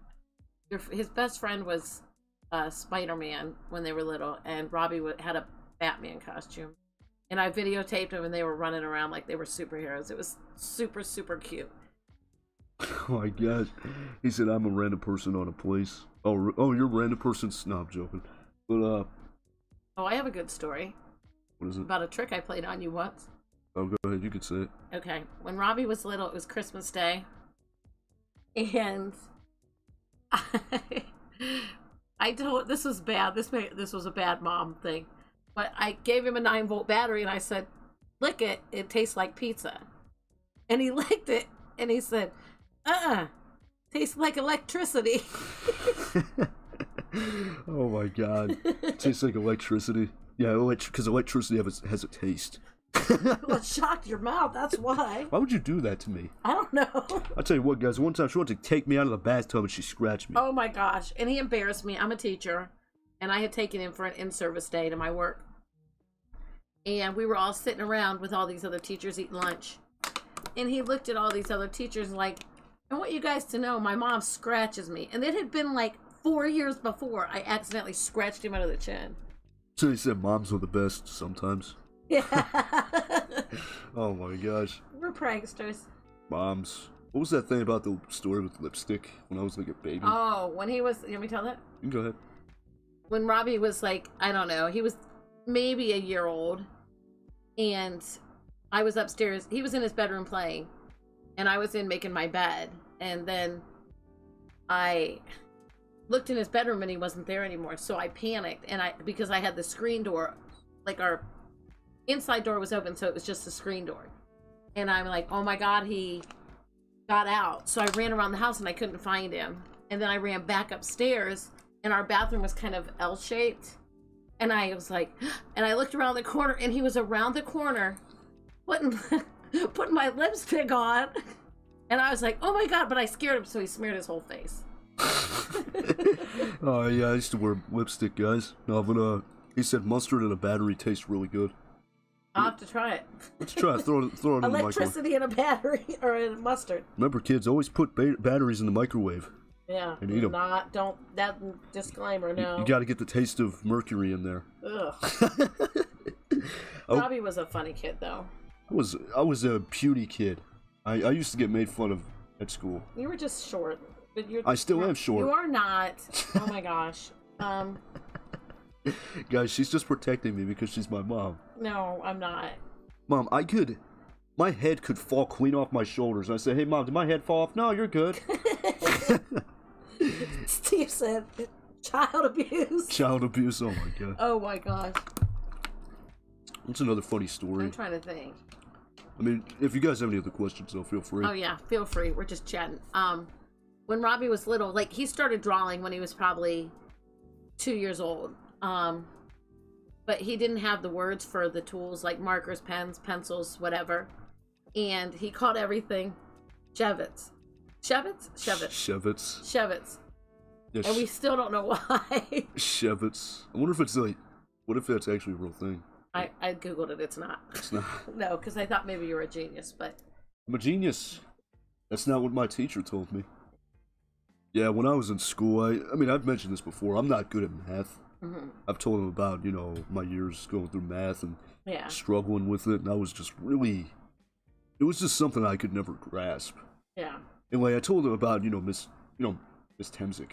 His best friend was Spider-Man when they were little, and Robbie had a Batman costume. And I videotaped them, and they were running around like they were superheroes. It was super, super cute. Oh my gosh. He said, I'm a random person on a place. Oh, you're a random person? No, I'm joking. But, oh, I have a good story. What is it? About a trick I played on you once. Oh, go ahead. You can say it. Okay. When Robbie was little, it was Christmas Day. And I told, this was bad. This was a bad mom thing. But I gave him a 9-volt battery, and I said, lick it. It tastes like pizza. And he licked it, and he said, tastes like electricity. Oh my God. Tastes like electricity. Yeah, because electricity has a taste. Well, it shocked your mouth, that's why. Why would you do that to me? I don't know. I'll tell you what, guys. One time she wanted to take me out of the bathtub and she scratched me. Oh my gosh. And he embarrassed me. I'm a teacher, and I had taken him for an in-service day to my work. And we were all sitting around with all these other teachers eating lunch. And he looked at all these other teachers like, I want you guys to know my mom scratches me. And it had been like 4 years before I accidentally scratched him under the chin. So he said moms are the best sometimes. Yeah. Oh my gosh. We're pranksters. Moms. What was that thing about the story with lipstick when I was like a baby? Oh, when he was, you want me to tell that? You can go ahead. When Robbie was like, I don't know, he was maybe a year old, and I was upstairs. He was in his bedroom playing, and I was in making my bed, and then I looked in his bedroom and he wasn't there anymore. So I panicked, and because I had the screen door, like our inside door was open, so it was just the screen door. And I'm like, oh my God, he got out. So I ran around the house and I couldn't find him. And then I ran back upstairs, and our bathroom was kind of L-shaped. And I was like, and I looked around the corner, and he was around the corner putting my lipstick on. And I was like, oh my God, but I scared him, so he smeared his whole face. Oh, yeah, I used to wear lipstick, guys. No, but, he said mustard and a battery taste really good. I'll have to try it. Let's try it. Throw it in the microwave. Electricity in a battery, or in mustard. Remember, kids, always put batteries in the microwave. Yeah. And eat them. That disclaimer, no. You gotta get the taste of mercury in there. Ugh. Robbie was a funny kid, though. I was a puny kid. I used to get made fun of at school. You were just short. But I still am short. You are not. Oh my gosh. Guys, she's just protecting me because she's my mom. No, I'm not. Mom, my head could fall clean off my shoulders. And I say, hey, Mom, did my head fall off? No, you're good. Steve said, child abuse. Child abuse, oh my God. Oh my gosh. What's another funny story? I'm trying to think. I mean, if you guys have any other questions, though, feel free. Oh yeah, feel free. We're just chatting. When Robbie was little, like, he started drawing when he was probably 2 years old. But he didn't have the words for the tools, like markers, pens, pencils, whatever. And he called everything Shevitz. Shevitz? Shevitz. Shevitz. Shevitz. Yeah, and we still don't know why. Shevitz. I wonder if it's like, what if that's actually a real thing? I Googled it. It's not. It's not. No, because I thought maybe you were a genius, but. I'm a genius. That's not what my teacher told me. Yeah, when I was in school, I mean, I've mentioned this before. I'm not good at math. Mm-hmm. I've told him about, you know, my years going through math and yeah. struggling with it, and I was just really, it was just something I could never grasp. Yeah. And like I told him about, Miss Temzik.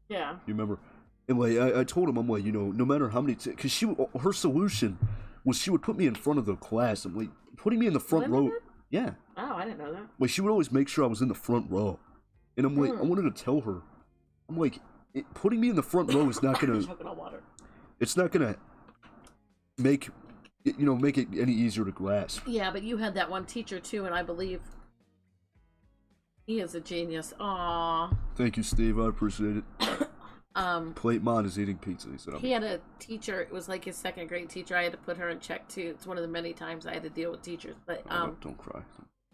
Yeah. You remember? And like I told him, I'm like, no matter how many, because her solution was she would put me in front of the class. I'm like, putting me in the front row. Yeah. Oh, I didn't know that. Like she would always make sure I was in the front row, and I'm like, I wanted to tell her, I'm like, putting me in the front row is not gonna. It's not gonna make it any easier to grasp. Yeah, but you had that one teacher too, and I believe he is a genius. Aww. Thank you, Steve. I appreciate it. Plate Mon is eating pizza. He had a teacher. It was like his second grade teacher. I had to put her in check too. It's one of the many times I had to deal with teachers. But don't cry.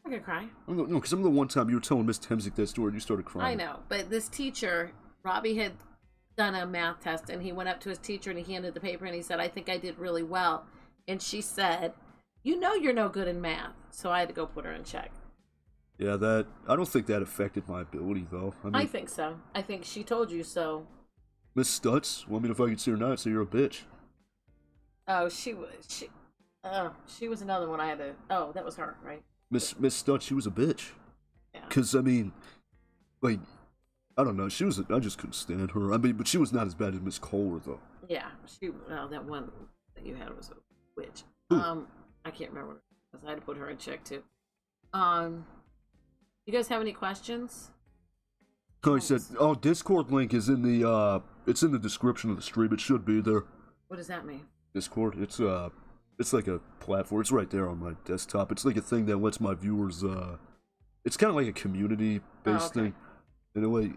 I'm gonna cry. No, because I'm the one time you were telling Miss Temzik that story and you started crying. I know, but this teacher, Robbie had done a math test, and he went up to his teacher and he handed the paper and he said, "I think I did really well." And she said, "You know you're no good in math." So I had to go put her in check. Yeah, I don't think that affected my ability though. I think so. I think she told you so. Miss Stutz? Well, I mean, if I could see her not, so you're a bitch. Oh, she was another one I had to. Oh, that was her, right? Miss Stutz, she was a bitch. Yeah. Cause I mean, like, I don't know. I just couldn't stand her. I mean, but she was not as bad as Miss Kohler though. Yeah, that one that you had was a witch. Ooh. I can't remember because I had to put her in check too. You guys have any questions? Oh, he said, Discord link is in the it's in the description of the stream. It should be there. What does that mean? Discord, it's like a platform. It's right there on my desktop. It's like a thing that lets my viewers it's kind of like a community-based thing. And anyway,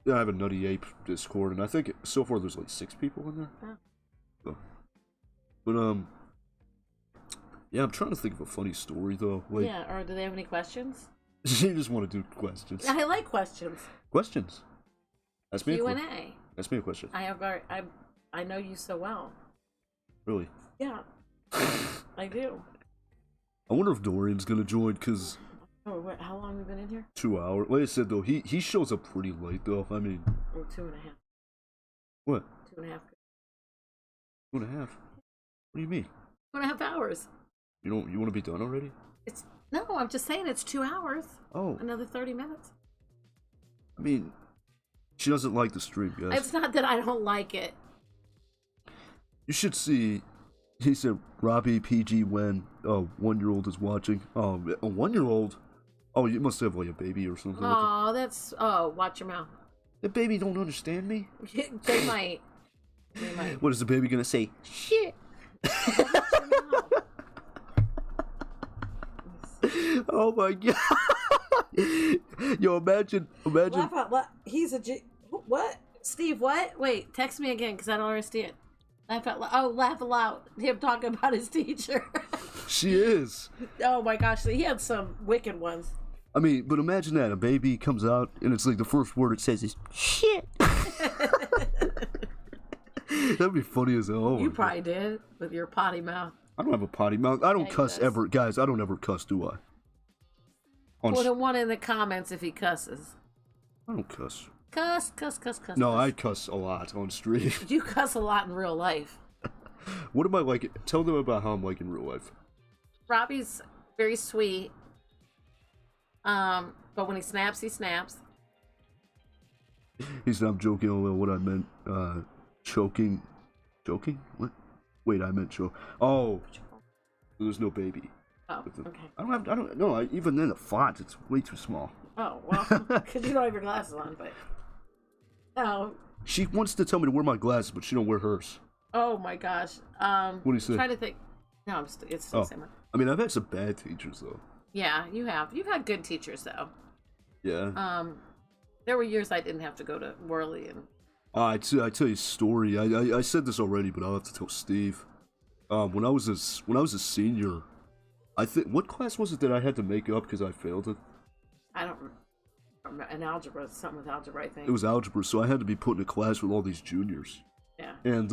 I have a Nutty Ape Discord, and I think so far there's like 6 people in there. Oh. So. But yeah, I'm trying to think of a funny story though. Like, yeah, or do they have any questions? You just want to do questions. I like questions. Questions. Ask me Q&A. Ask me a question. I know you so well. Really? Yeah. I do. I wonder if Dorian's gonna join, cause. Oh, how long have we been in here? 2 hours. Like I said though, he shows up pretty late though. I mean. Oh, 2.5. What? 2.5. 2.5. What do you mean? 2.5 hours. You want to be done already? No, I'm just saying it's 2 hours. Oh. Another 30 minutes. I mean, she doesn't like the stream, guys. It's not that I don't like it. You should see he said Robbie PG when 1-year-old is watching. Oh, a 1-year-old? Oh, you must have like a baby or something. Oh, that's watch your mouth. The baby don't understand me. They might. They might. What is the baby gonna say? Shit. Oh my god. Yo, imagine. Laugh out loud. He's a what? Steve, what? Wait, text me again because I don't understand. Laugh out loud. Oh, laugh aloud. Him talking about his teacher. She is. Oh my gosh, he had some wicked ones. I mean, but imagine that. A baby comes out and it's like the first word it says is shit. That'd be funny as hell. Oh, you probably did with your potty mouth. I don't have a potty mouth. I don't cuss ever. Guys, I don't ever cuss, do I? Put a one in the comments if he cusses. I don't cuss. Cuss. No, I cuss a lot on stream. You cuss a lot in real life. What am I like? Tell them about how I'm like in real life. Robbie's very sweet. But when he snaps, he snaps. He said I'm joking a little. What I meant, choking. Joking? What? Wait, I meant choke. Oh, there's no baby. Oh, okay. I don't know. Even then, the font, it's way too small. Oh, well, because you don't have your glasses on, but... Oh. She wants to tell me to wear my glasses, but she don't wear hers. Oh, my gosh. What do you say? I'm trying to think. No, it's still the same one. I mean, I've had some bad teachers, though. Yeah, you have. You've had good teachers, though. Yeah. There were years I didn't have to go to Worley and... I tell you a story. I said this already, but I'll have to tell Steve. When I was a senior, I think what class was it that I had to make up because I failed it? I don't remember. An algebra, something with algebra, I think. It was algebra, so I had to be put in a class with all these juniors. Yeah. And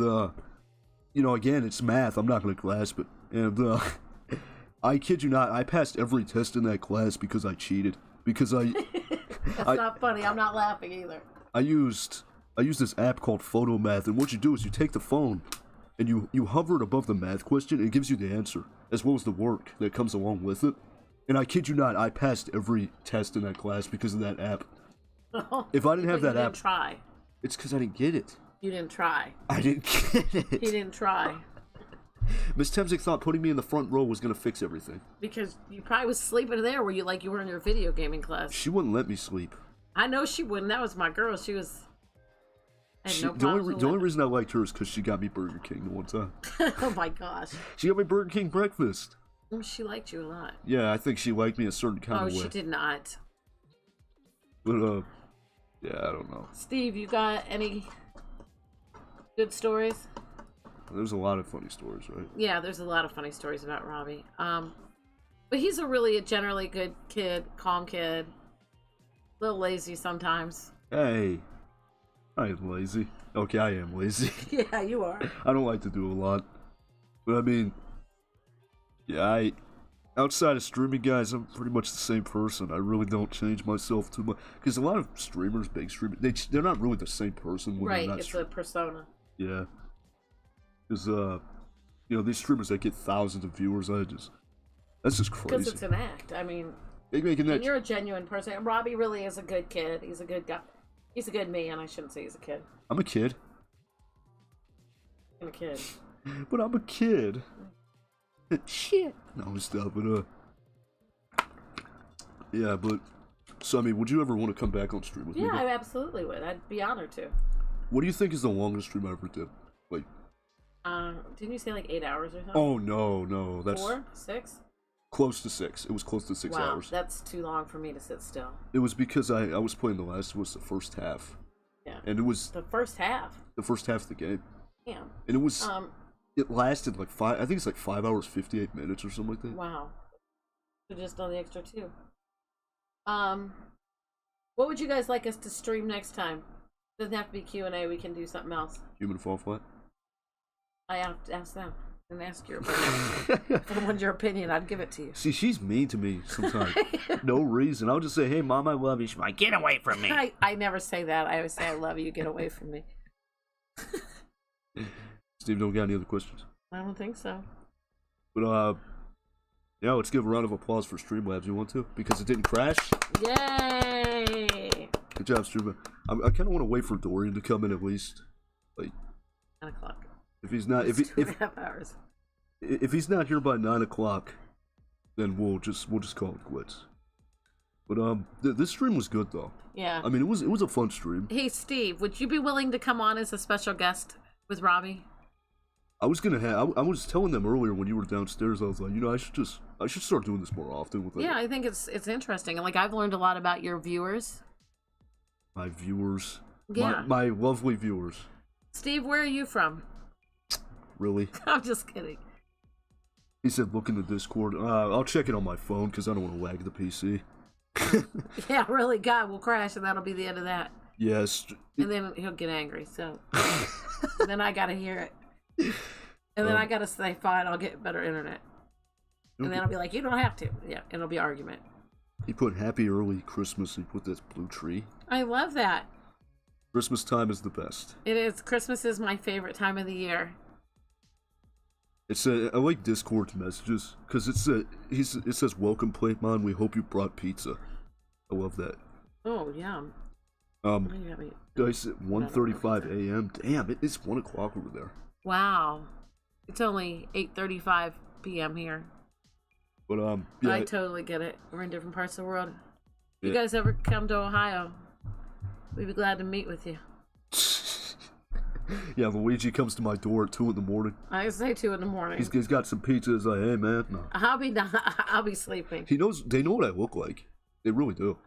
again, it's math. I'm not gonna grasp it. And I kid you not, I passed every test in that class because I cheated. Because I. That's not funny. I'm not laughing either. I used this app called Photomath, and what you do is you take the phone and you hover it above the math question, and it gives you the answer, as well as the work that comes along with it. And I kid you not, I passed every test in that class because of that app. If I didn't have that app... try. It's because I didn't get it. You didn't try. I didn't get it. He didn't try. Miss Temzik thought putting me in the front row was going to fix everything. Because you probably was sleeping there where you were in your video gaming class. She wouldn't let me sleep. I know she wouldn't. That was my girl. She was... The only reason I liked her is because she got me Burger King the one time. Oh my gosh. She got me Burger King breakfast. She liked you a lot. Yeah, I think she liked me a certain kind of way. Oh, she did not. But, yeah, I don't know. Steve, you got any good stories? There's a lot of funny stories, right? Yeah, there's a lot of funny stories about Robbie. But he's a generally good kid, calm kid. A little lazy sometimes. Hey. I am lazy. Okay, I am lazy. Yeah, you are. I don't like to do a lot. But I mean, yeah, outside of streaming, guys, I'm pretty much the same person. I really don't change myself too much. Because a lot of streamers, big streamers, they're not really the same person when they're not it's a persona. Yeah. Because, these streamers that get thousands of viewers, that's just crazy. Because it's an act. I mean, you're a genuine person. Robbie really is a good kid. He's a good guy. He's a good man. I shouldn't say he's a kid. I'm a kid. I'm a kid. But I'm a kid. Shit. No, stop it. Yeah, but... So, I mean, would you ever want to come back on stream with me? Yeah, I absolutely would. I'd be honored to. What do you think is the longest stream I ever did? Like... Didn't you say like 8 hours or something? Oh, no. That's... 4? 6? Close to 6. It was close to 6 hours. That's too long for me to sit still. It was because I was playing The Last of Us the first half. Yeah. And it was... The first half? The first half of the game. Yeah. And it was... It lasted like 5 hours, 58 minutes or something like that. Wow. So just on the extra 2. What would you guys like us to stream next time? Doesn't have to be Q&A. We can do something else. Human Fall Flat? I have to ask them. And ask your opinion. If I wanted your opinion, I'd give it to you. See, she's mean to me sometimes. No reason. I'll just say, hey, Mom, I love you. She's like, get away from me. I never say that. I always say, I love you. Get away from me. Steve, don't got any other questions? I don't think so. But, yeah, let's give a round of applause for Streamlabs. You want to? Because it didn't crash. Yay! Good job, Streamlabs. I kind of want to wait for Dorian to come in at least. Like, 9 o'clock. if he's not... If 2.5 hours. if he's not here by 9 o'clock, then we'll just call it quits. But this stream was good though. Yeah. I mean, it was a fun stream. Hey Steve, would you be willing to come on as a special guest with Robbie? I was gonna have. I was telling them earlier when you were downstairs. I was like, I should start doing this more often with. Yeah, I think it's interesting, and like I've learned a lot about your viewers. My viewers. Yeah. My lovely viewers. Steve, where are you from? Really? I'm just kidding. He said, look in the Discord. I'll check it on my phone because I don't want to lag the PC. Yeah, really, God will crash, and that'll be the end of that. Yes. And then he'll get angry, so. Then I gotta hear it. And then I gotta say, fine, I'll get better internet. And then I'll be like, you don't have to. Yeah, and it'll be argument. He put happy early Christmas. He put this blue tree. I love that. Christmas time is the best. It is. Christmas is my favorite time of the year. I like Discord messages because it says welcome Playtmon. We hope you brought pizza. I love that. Oh yeah. Guys, at 1:35 a.m. Damn, it's 1 o'clock over there. Wow, it's only 8:35 p.m. here. But yeah, I totally get it. We're in different parts of the world. Yeah. You guys ever come to Ohio? We'd be glad to meet with you. Yeah, Luigi comes to my door at 2 in the morning. I say 2 in the morning. He's got some pizza. He's like, hey man, no. I'll be sleeping. They know what I look like. They really do.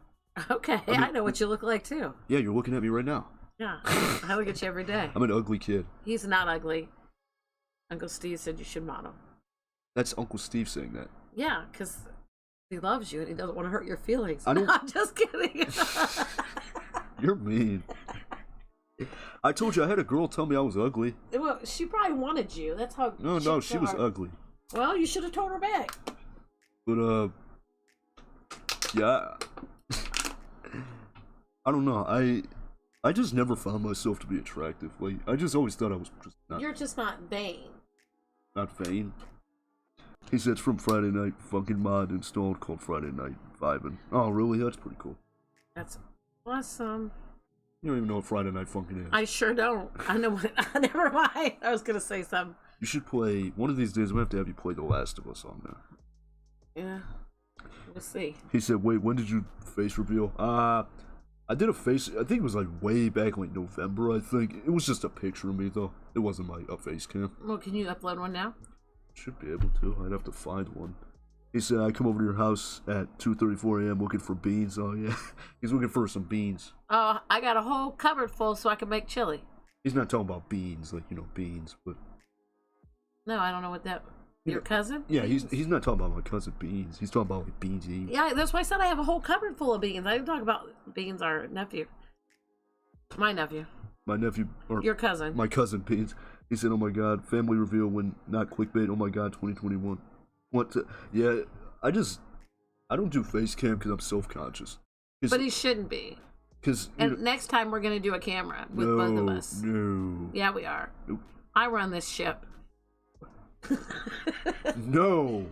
Okay, I, mean, I know what you look like too. Yeah, you're looking at me right now. Yeah, I look at you every day. I'm an ugly kid. He's not ugly. Uncle Steve said you should model. That's Uncle Steve saying that. Yeah, because he loves you and he doesn't want to hurt your feelings. I'm just kidding. You're mean. I told you I had a girl tell me I was ugly. Well, she probably wanted you. That's how. No, she was ugly. Well, you should have told her back. But yeah. I don't know. I just never found myself to be attractive. Like I just always thought I was just not. You're just not vain. Not vain. He said it's from Friday Night Funkin' Mod installed called Friday Night Vibin'. Oh, really? That's pretty cool. That's awesome. You don't even know what Friday Night Funkin' is. I sure don't. I know what. Never mind. I was gonna say something. You should play one of these days. We have to have you play The Last of Us on there. Yeah. We'll see. He said, "Wait, when did you face reveal?" I did a face. I think it was like way back, like November. I think it was just a picture of me though. It wasn't my face cam. Well, can you upload one now? Should be able to. I'd have to find one. He said, I come over to your house at 2:34 a.m. looking for beans. Oh, yeah. He's looking for some beans. Oh, I got a whole cupboard full so I can make chili. He's not talking about beans, like, beans, but... No, I don't know what that... Your cousin? Yeah, he's not talking about my cousin Beans. He's talking about, like, Beans eating. Yeah, that's why I said I have a whole cupboard full of beans. I didn't talk about Beans, our nephew. My nephew. My nephew... Or your cousin. My cousin Beans. He said, oh my god, family reveal when not clickbait. Oh my god, 2021. Yeah, I don't do face cam because I'm self-conscious. But he shouldn't be. And next time we're going to do a camera with both of us. No. Yeah, we are. Nope. I run this ship. No.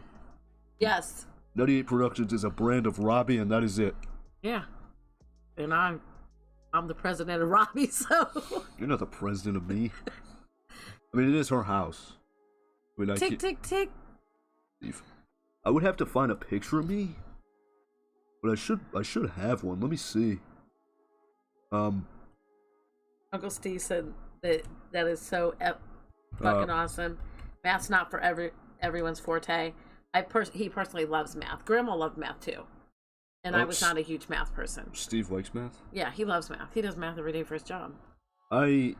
Yes. NUTTY Ape Productionz is a brand of Robbie, and that is it. Yeah. And I'm the president of Robbie, so... You're not the president of me. I mean, it is her house. I mean, tick, tick, tick. I would have to find a picture of me, but I should have one. Let me see. Uncle Steve said that is so fucking awesome. Math's not for everyone's forte. He personally loves math. Grandma loved math too, and I was not a huge math person. Steve likes math. Yeah, he loves math. He does math every day for his job. I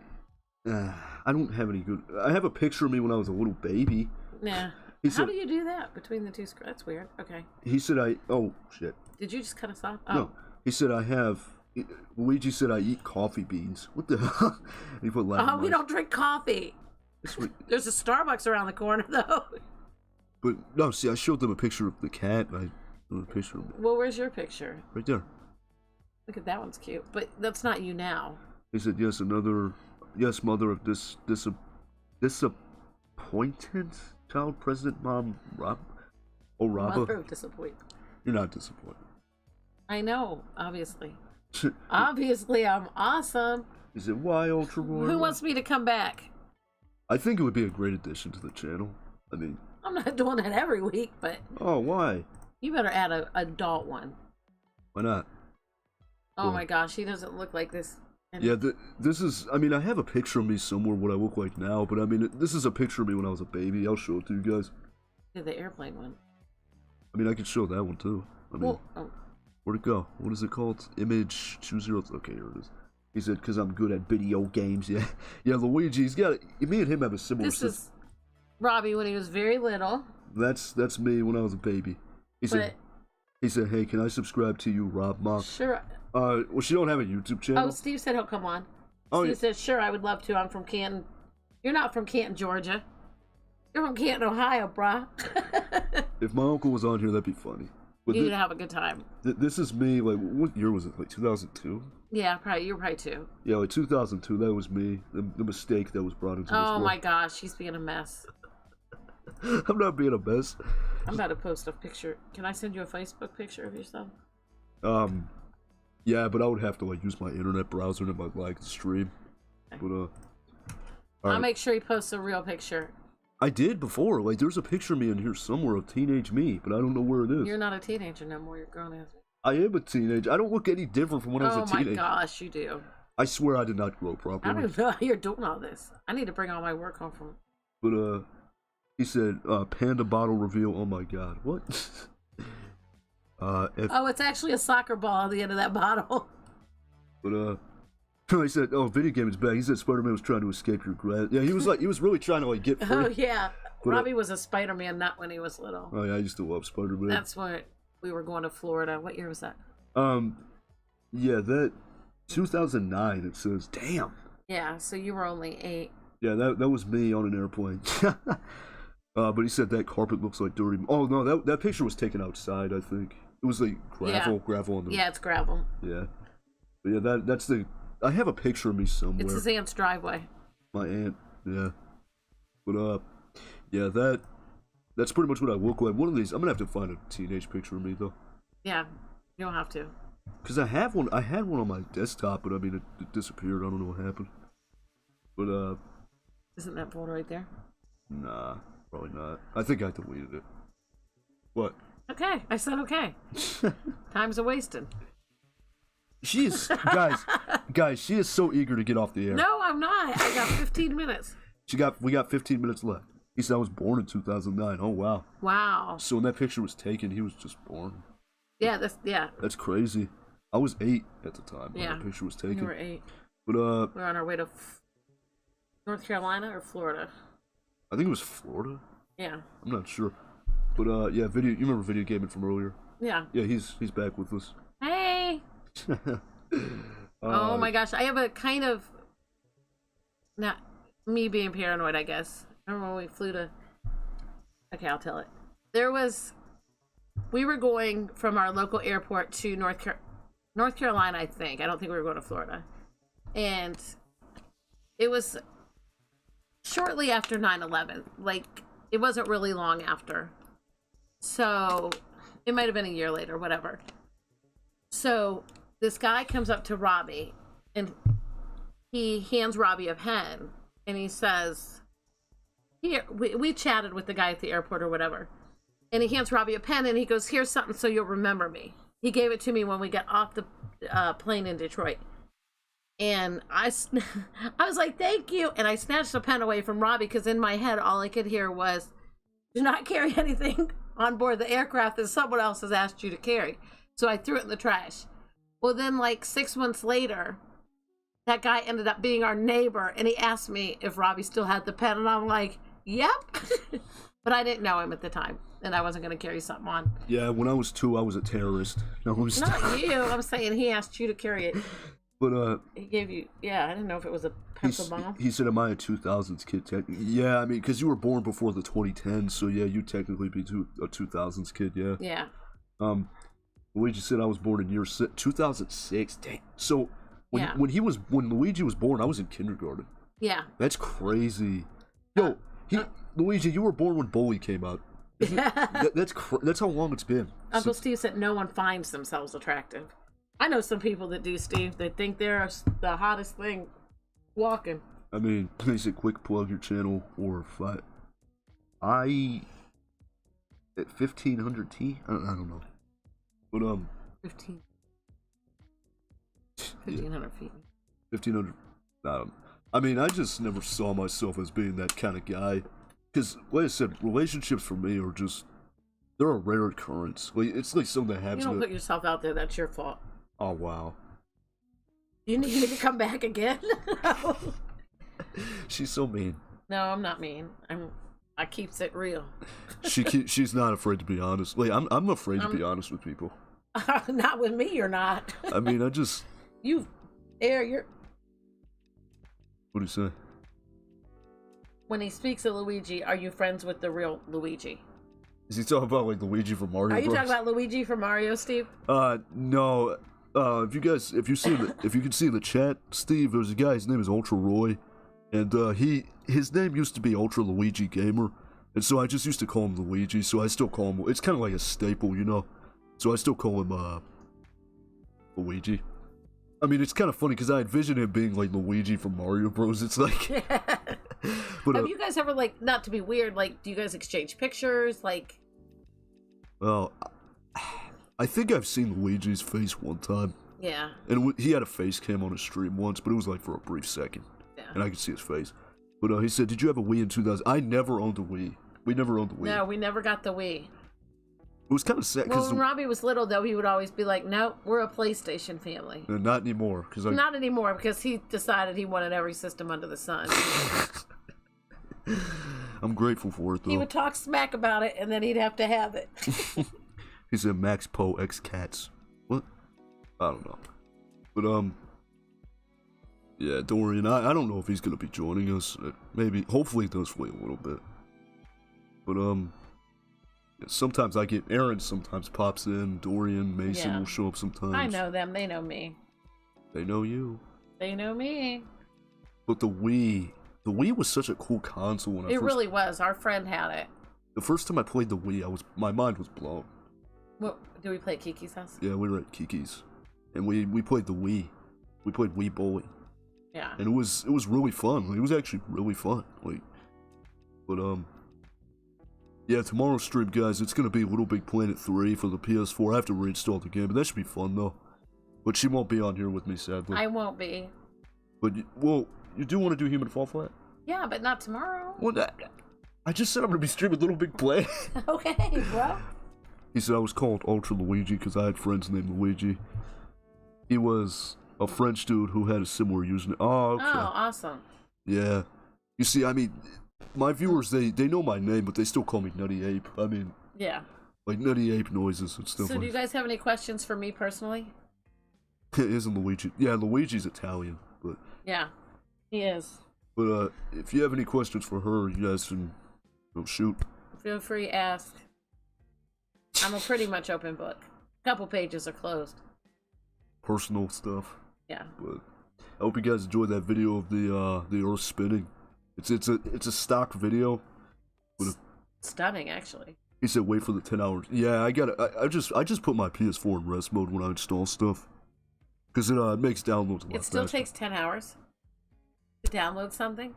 don't have any good. I have a picture of me when I was a little baby. Yeah. How do you do that between the two screens? That's weird. Okay. He said oh shit. Did you just cut us off? Oh. No. He said Luigi said I eat coffee beans. What the hell? He put Latin we don't drink coffee. There's a Starbucks around the corner though. But no, see, I showed them a picture of the cat. And I a picture of me. Well, where's your picture? Right there. Look at that one's cute, but that's not you now. He said yes, mother of disappointed child, President Mom Rob. Oh, Robba. Mother of disappointment. You're not disappointed. I know, obviously. Obviously, I'm awesome. Is it why Ultra Royal? Who wants me to come back? I think it would be a great addition to the channel. I mean, I'm not doing that every week, but Oh, why? you better add an adult one. Why not? Oh Well, my gosh, he doesn't look like this. Yeah, this is, I mean, I have a picture of me somewhere what I look like now, but I mean, this is a picture of me when I was a baby. I'll show it to you guys. The airplane one. I mean, I could show that one too. I mean, where'd it go? What is it called? Image 20. Okay, here it is. He said, because I'm good at video games. Yeah, yeah, Luigi, he's got, me and him have a similar... This is Robbie when he was very little. That's me when I was a baby. He said, hey, can I subscribe to you, Rob Mock? Sure. Well, she don't have a YouTube channel. Oh, Steve said he'll come on. Oh, Steve said, sure, I would love to. I'm from Canton. You're not from Canton, Georgia. You're from Canton, Ohio, brah. If my uncle was on here, that'd be funny. But You need to have a good time. This is me, like, what year was it? Like 2002? Yeah, probably. You're probably two. Yeah, like 2002, that was me. The mistake that was brought into this world. Oh my gosh, he's being a mess. I'm not being a mess. I'm about to post a picture. Can I send you a Facebook picture of yourself? Yeah, but I would have to, like, use my internet browser and my live stream. Okay. But, I'll make sure he posts a real picture. I did before. Like, there's a picture of me in here somewhere of teenage me, but I don't know where it is. You're not a teenager no more. You're grown ass. I am a teenager. I don't look any different from when I was a teenager. Oh my gosh, you do. I swear I did not grow properly. I don't even know how you're doing all this. I need to bring all my work home from. But, he said, panda bottle reveal. Oh my god. What? Oh, it's actually a soccer ball at the end of that bottle. But, I said, oh, video game is bad. He said Spider-Man was trying to escape your grasp. Yeah, he was really trying to, like, get free. Oh, yeah. But, Robbie was a Spider-Man nut when he was little. Oh, yeah, I used to love Spider-Man. That's what we were going to Florida. What year was that? Yeah, that 2009, it says. Damn. Yeah, so you were only 8. Yeah, that was me on an airplane. But he said that carpet looks like dirty. Oh, no, that picture was taken outside, I think. It was like gravel on the... Yeah, it's gravel. Yeah. But yeah, that's the... I have a picture of me somewhere. It's his aunt's driveway. My aunt, yeah. But, yeah, that's pretty much what I look like. One of these, I'm gonna have to find a teenage picture of me, though. Yeah, you don't have to. Because I had one on my desktop, but I mean, it disappeared. I don't know what happened. But, Isn't that photo right there? Nah, probably not. I think I deleted it. What? Okay, I said okay. Time's a wasting. She is, guys, she is so eager to get off the air. No, I'm not. I got 15 minutes. We got 15 minutes left. He said I was born in 2009. Oh, wow. Wow. So when that picture was taken, he was just born. Yeah, That's crazy. I was 8 at the time when Yeah. the picture was taken. You were 8. But, We're on our way to North Carolina or Florida? I think it was Florida. Yeah. I'm not sure. But, yeah, you remember Video Gaming from earlier? Yeah. Yeah, he's back with us. Hey! Oh my gosh, I have a kind of, not me being paranoid, I guess. I remember when we flew to, okay, I'll tell it. We were going from our local airport to North Carolina, I think. I don't think we were going to Florida. And it was shortly after 9/11. Like, it wasn't really long after. So, it might have been a year later, whatever. So, this guy comes up to Robbie, and he hands Robbie a pen, and he says, here, we chatted with the guy at the airport or whatever, and he hands Robbie a pen, and he goes, here's something so you'll remember me. He gave it to me when we got off the plane in Detroit. And I was like, thank you, and I snatched the pen away from Robbie, because in my head, all I could hear was, do not carry anything on board the aircraft that someone else has asked you to carry. So I threw it in the trash. Well, then, like 6 months later, that guy ended up being our neighbor, and he asked me if Robbie still had the pen, and I'm like, yep. But I didn't know him at the time, and I wasn't going to carry something on. Yeah, when I was 2, I was a terrorist. No, Not you. I'm saying he asked you to carry it. But, he gave you, yeah, I didn't know if it was a pencil bomb. He said, am I a 2000s kid? Yeah, I mean, because you were born before the 2010s, so yeah, you technically be a 2000s kid, yeah. Yeah. Luigi said I was born in year 2006. Dang. So when Luigi was born, I was in kindergarten. Yeah. That's crazy. Yo, Luigi, you were born when Bully came out. That's how long it's been. Uncle Steve said no one finds themselves attractive. I know some people that do, Steve. They think they're the hottest thing walking. I mean, please quick plug your channel or fight. At 1500 T? I don't know. But 1500 feet. 1500. I mean, I just never saw myself as being that kind of guy. Because, like I said, relationships for me are just, they're a rare occurrence. Like, it's like something that happens. You don't put yourself out there, that's your fault. Oh, wow. You need me to come back again? She's so mean. No, I'm not mean. I keeps it real. She's not afraid to be honest. Like, I'm afraid to be honest with people. Not with me, you're not. I mean, I just... You're... What do you say? When he speaks of Luigi, are you friends with the real Luigi? Is he talking about, like, Luigi from Mario Are you Bros? talking about Luigi from Mario, Steve? No. If you can see in the chat, Steve, there's a guy, his name is Ultra Roy. And, his name used to be Ultra Luigi Gamer. And so I just used to call him Luigi, so I still call him... It's kind of like a staple, you know? So I still call him, Luigi. I mean, it's kind of funny, because I envision him being, like, Luigi from Mario Bros. It's like... But, have you guys ever, like, not to be weird, like, do you guys exchange pictures, like... Well, I think I've seen Luigi's face one time. Yeah. And he had a face cam on his stream once, but it was, like, for a brief second. Yeah. And I could see his face. But he said, did you have a Wii in 2000? I never owned a Wii. We never owned a Wii. No, we never got the Wii. It was kind of sad. Well, when Robbie was little, though, he would always be like, no, we're a PlayStation family. Not anymore. Not anymore, because he decided he wanted every system under the sun. I'm grateful for it, though. He would talk smack about it, and then he'd have to have it. He said Max Poe X Cats. What? I don't know. But, yeah, Dorian, I don't know if he's going to be joining us. Maybe, hopefully he does wait a little bit. But, sometimes I get Aaron sometimes pops in, Dorian, Mason will show up sometimes. I know them, they know me. They know you. They know me. But the Wii was such a cool console when it really was. Our friend had it. The first time I played the Wii, my mind was blown. What, did we play at Kiki's house? Yeah, we were at Kiki's. And we played the Wii. We played Wii bowling. Yeah. And it was really fun. Like, it was actually really fun. Like, but yeah, tomorrow's stream, guys, it's gonna be Little Big Planet 3 for the PS4. I have to reinstall the game, but that should be fun though. But she won't be on here with me, sadly. I won't be. But you do want to do Human Fall Flat? Yeah, but not tomorrow. Well, I just said I'm gonna be streaming Little Big Planet. Okay, bro. He said I was called Ultra Luigi because I had friends named Luigi. He was a French dude who had a similar username. Oh, okay. Oh, awesome. Yeah. You see, I mean, my viewers, they know my name, but they still call me Nutty Ape. I mean... Yeah. Like Nutty Ape noises and stuff. So do you guys have any questions for me personally? Isn't Luigi... Yeah, Luigi's Italian, but... Yeah, he is. But, if you have any questions for her, you guys can... shoot. Feel free to ask. I'm a pretty much open book. A couple pages are closed. Personal stuff. Yeah. But I hope you guys enjoyed that video of the Earth spinning. It's a stock video. But stunning, actually. He said wait for the 10 hours. Yeah, I just put my PS4 in rest mode when I install stuff. Because it makes downloads a lot It still faster. takes 10 hours to download something?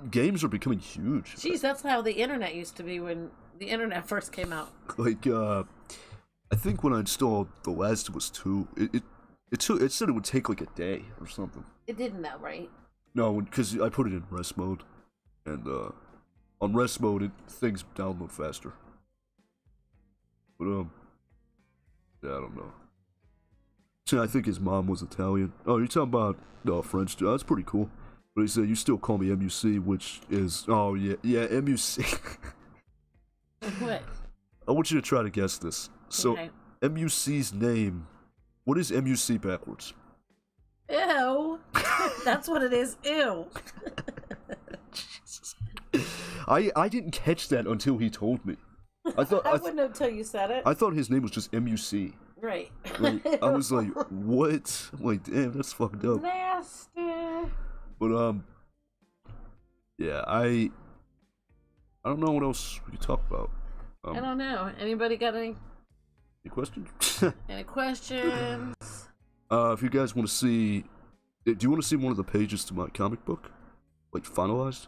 Games are becoming huge. Jeez, that's how the internet used to be when the internet first came out. Like, I think when I installed The Last of Us 2, it said it would take like a day or something. It didn't though, right? No, because I put it in rest mode. And, on rest mode, things download faster. But, yeah, I don't know. See, I think his mom was Italian. Oh, you're talking about French? That's pretty cool. But he said, you still call me MUC, which is... Oh, yeah, MUC. What? I want you to try to guess this. So, okay. MUC's name... What is MUC backwards? Ew. That's what it is. Ew. Jesus. I didn't catch that until he told me. I wouldn't until you said it. I thought his name was just MUC. Right. Like, I was like, what? Like, damn, that's fucked up. Nasty. But, yeah, I don't know what else we could talk about. I don't know. Anybody got any questions? Any questions? If you guys want to see... Do you want to see one of the pages to my comic book? Like, finalized?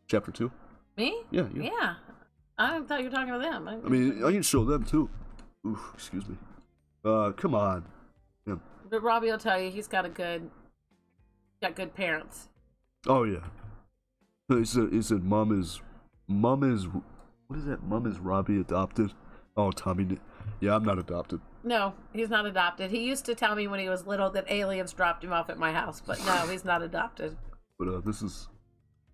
Chapter 2? Me? Yeah. I thought you were talking to them. I mean, I can show them too. Ooh, excuse me. Come on. Yeah. But Robbie will tell you he's got good parents. Oh yeah. He said mom is what is that? Mom is Robbie adopted? Oh, Tommy. Yeah, I'm not adopted. No, he's not adopted. He used to tell me when he was little that aliens dropped him off at my house, but no, he's not adopted. But this is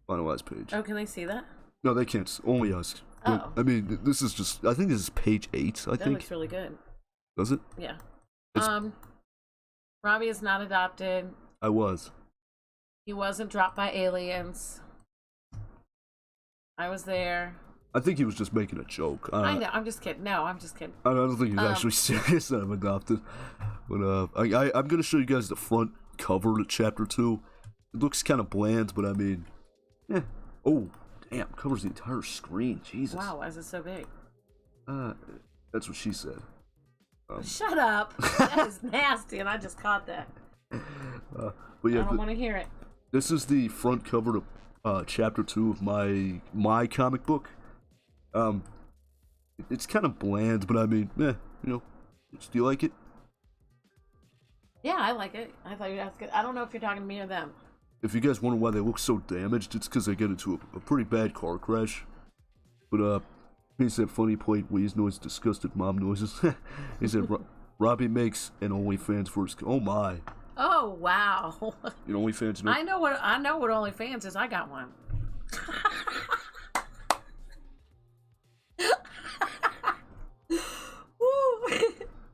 finalized page. Oh, can they see that? No, they can't. Only us. Oh. I mean, this is just. I think this is page 8. That looks really good. Does it? Yeah. Robbie is not adopted. I was. He wasn't dropped by aliens. I was there. I think he was just making a joke. I know. I'm just kidding. No, I'm just kidding. I don't think he's actually serious that I'm adopted. But I'm gonna show you guys the front cover to chapter 2. It looks kind of bland, but I mean, yeah. Oh, damn! Covers the entire screen. Jesus. Wow, why is it so big? That's what she said. Shut up. That is nasty, and I just caught that. But yeah, I don't want to hear it. This is the front cover to chapter 2 of my comic book. It's kind of bland, but I mean, do you like it? Yeah, I like it. I thought you'd ask it. I don't know if you're talking to me or them. If you guys wonder why they look so damaged, it's because they get into a pretty bad car crash. But he said funny plate, wheeze noise, disgusted mom noises. He said Robbie makes an OnlyFans for his. Oh my. Oh wow. You know OnlyFans? I know what OnlyFans is. I got one.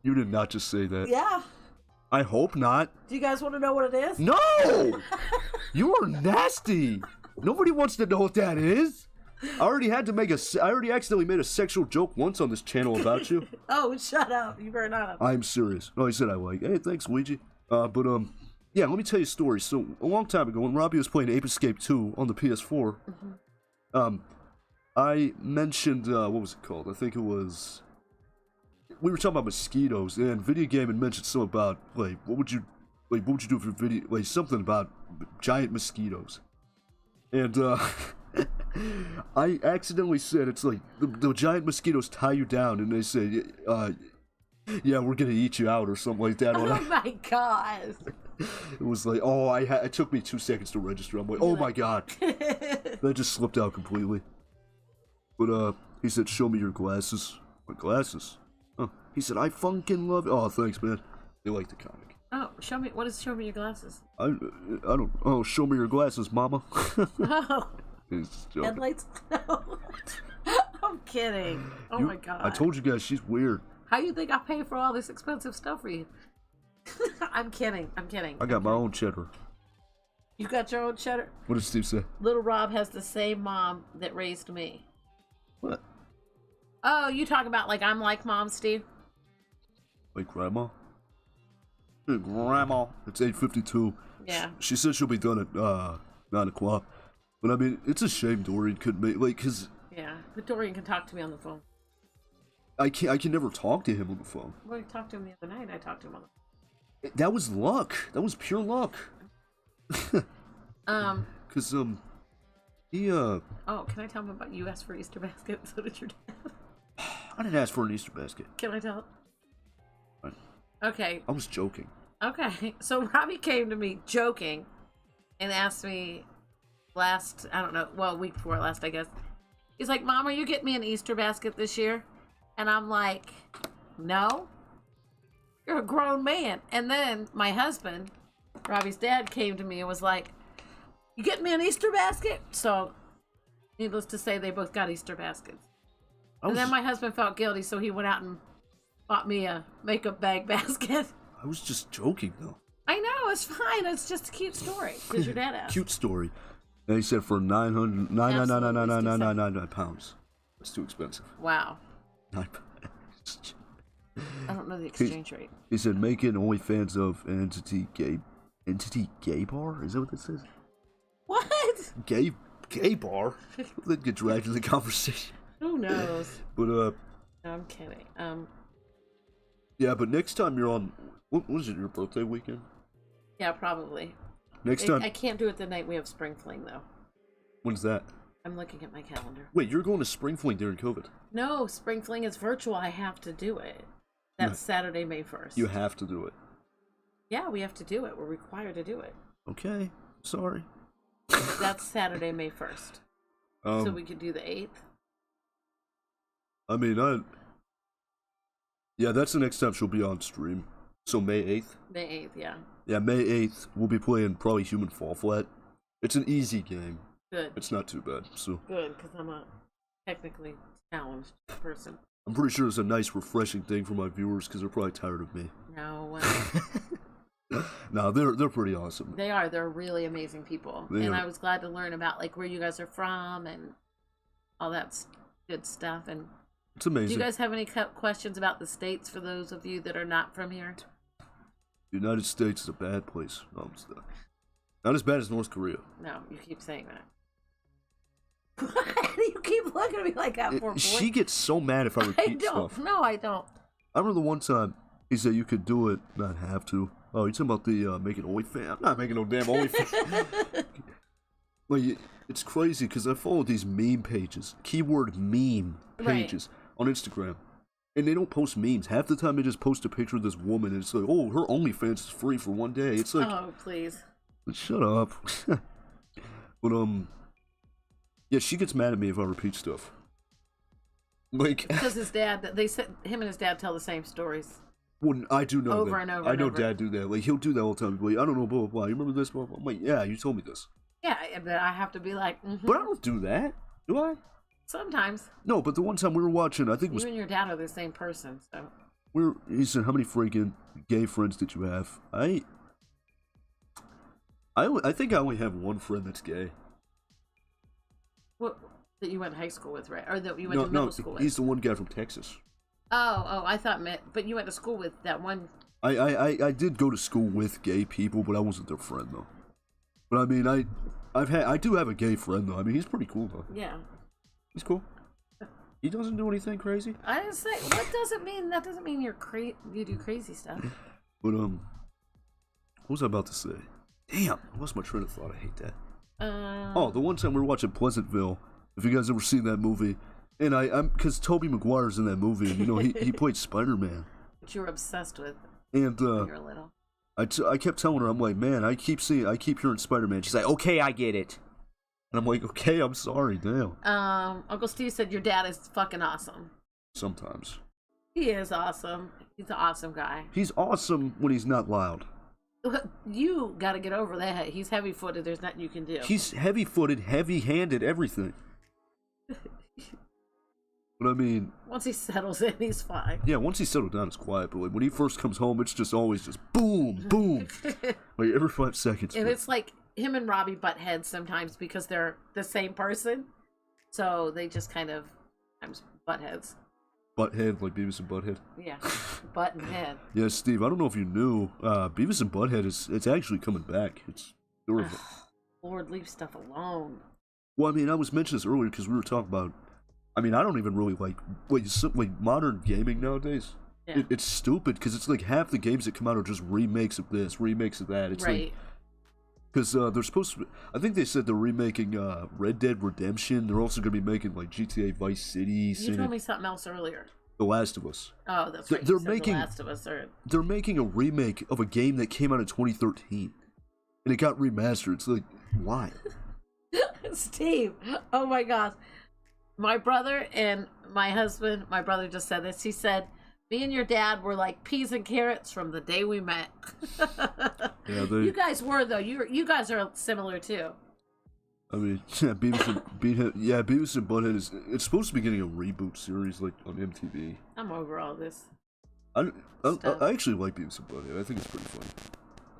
You did not just say that. Yeah. I hope not. Do you guys want to know what it is? No! You are nasty. Nobody wants to know what that is. I already accidentally made a sexual joke once on this channel about you. Oh, shut up. You better not. I'm serious. No, he said I like. Hey, thanks, Luigi. Yeah, let me tell you a story. So, a long time ago, when Robbie was playing Ape Escape 2 on the PS4, I mentioned, what was it called? I think it was... We were talking about mosquitoes, and Video Game had mentioned something about, what would you do if your video, something about giant mosquitoes. And, I accidentally said, it's like, the giant mosquitoes tie you down, and they say, yeah, we're gonna eat you out, or something like that. Oh my god. It was like, it took me 2 seconds to register. I'm like, oh my god. That just slipped out completely. But, he said, show me your glasses. My glasses? Oh, he said, I fucking love it. Oh, thanks, man. They like the comic. Oh, show me your glasses? I don't, oh, show me your glasses, mama. Oh. He's Headlights? No. I'm kidding. Oh my god. I told you guys, she's weird. How you think I pay for all this expensive stuff for you? I'm kidding. I got my own cheddar. You got your own cheddar? What did Steve say? Little Rob has the same mom that raised me. What? Oh, you talk about like I'm like mom, Steve? Like grandma? Hey, grandma. It's 8:52. Yeah. She said she'll be done at 9 o'clock. But I mean, it's a shame Dorian couldn't make, cause... Yeah, but Dorian can talk to me on the phone. I can never talk to him on the phone. Well, I talked to him the other night. I talked to him on the phone. That was luck. That was pure luck. Cause he Oh, can I tell him about you asked for Easter basket? So did your dad. I didn't ask for an Easter basket. Can I tell him? Okay. I was joking. Okay, so Robbie came to me joking and asked me week before last, I guess. He's like, Mom, are you getting me an Easter basket this year? And I'm like, no. You're a grown man. And then my husband, Robbie's dad, came to me and was like, you getting me an Easter basket? So, needless to say, they both got Easter baskets. And then my husband felt guilty, so he went out and bought me a makeup bag basket. I was just joking, though. I know, it's fine. It's just a cute story. Because your dad asked. Cute story. And he said for 999 pounds. That's too expensive. Wow. 9 I don't know the exchange rate. He said make it OnlyFans of an entity gay bar? Is that what this says? What? Gay bar? They get dragged into the conversation. Who knows? But no, I'm kidding. Yeah, but next time you're on, what was it, your birthday weekend? Yeah, probably. Next time. I can't do it the night we have Spring Fling, though. When's that? I'm looking at my calendar. Wait, you're going to Spring Fling during COVID? No, Spring Fling is virtual. I have to do it. That's Saturday, May 1st. You have to do it. Yeah, we have to do it. We're required to do it. Okay, sorry. That's Saturday, May 1st. So we could do the 8th. I mean, yeah, that's the next time she'll be on stream. So May 8th? May 8th, yeah. Yeah, May 8th, we'll be playing probably Human Fall Flat. It's an easy game. Good. It's not too bad, so. Good, because I'm a technically challenged person. I'm pretty sure it's a nice, refreshing thing for my viewers, because they're probably tired of me. No. No, they're pretty awesome. They are. They're really amazing people. And I was glad to learn about, like, where you guys are from and all that good stuff. And it's amazing. do you guys have any questions about the states for those of you that are not from here? The United States is a bad place. No, it's not as bad as North Korea. No, you keep saying that. You keep looking at me like that, poor boy. She gets so mad if I repeat stuff. No, I don't. I remember the one time he said you could do it, not have to. Oh, you're talking about the making OnlyFans? I'm not making no damn OnlyFans. Like, it's crazy because I follow these meme pages, keyword meme pages on Instagram. And they don't post memes. Half the time they just post a picture of this woman and it's like, oh, her OnlyFans is free for one day. It's like, oh, please. Shut up. But, yeah, she gets mad at me if I repeat stuff. Like, because his dad, they said him and his dad tell the same stories. Well, I do know over that. And over. I know Dad do that. Like, he'll do that all the time. Like, I don't know, blah, blah, blah. You remember this, blah, blah. I'm like, yeah, you told me this. Yeah, but I have to be like, But I don't do that, do I? Sometimes. No, but the one time we were watching, I think it was... You and your dad are the same person, so... He said, how many freaking gay friends did you have? I think I only have one friend that's gay. What, that you went to high school with, right? Or that you went to middle school with? No, he's the one guy from Texas. Oh, I thought, but you went to school with that one... I did go to school with gay people, but I wasn't their friend, though. But, I mean, I do have a gay friend, though. I mean, he's pretty cool, though. Yeah. He's cool. He doesn't do anything crazy. I didn't say... What doesn't mean... That doesn't mean you do crazy stuff. But, what was I about to say? Damn, I lost my train of thought. I hate that. Oh, the one time we were watching Pleasantville. If you guys ever seen that movie... And I'm because Tobey Maguire's in that movie, and you know he played Spider-Man. Which you were obsessed with. And when you were little. I kept telling her, I'm like, man, I keep hearing Spider-Man. She's like, okay, I get it. And I'm like, okay, I'm sorry, damn. Uncle Steve said your dad is fucking awesome. Sometimes. He is awesome. He's an awesome guy. He's awesome when he's not loud. You got to get over that. He's heavy-footed. There's nothing you can do. He's heavy-footed, heavy-handed, everything. But I mean... Once he settles in, he's fine. Yeah, once he's settled down, it's quiet. But like, when he first comes home, it's just always just boom, boom. Like every 5 seconds. And it's like him and Robbie butt heads sometimes because they're the same person. So they just kind of butt heads. Butthead, like Beavis and Butthead? Yeah, butt and head. Yeah, Steve, I don't know if you knew, Beavis and Butthead it's actually coming back. It's Lord, leave stuff alone. Well, I mean, I was mentioning this earlier because we were talking about... I mean, I don't even really like modern gaming nowadays. Yeah. It's stupid because it's like half the games that come out are just remakes of this, remakes of that. It's right. Because they're supposed to... I think they said they're remaking Red Dead Redemption. They're also going to be making like GTA Vice City. You told me something else earlier. The Last of Us. Oh, that's right. They're making The Last of Us. They're making a remake of a game that came out in 2013, and it got remastered. It's like, why? Steve, oh my gosh. My brother and my husband, my brother just said this. He said, me and your dad were like peas and carrots from the day we met. Yeah, you guys were, though. You guys are similar, too. I mean, yeah, Beavis and Butthead it's supposed to be getting a reboot series, like, on MTV. I'm over all this. I actually like Beavis and Butthead. I think it's pretty funny.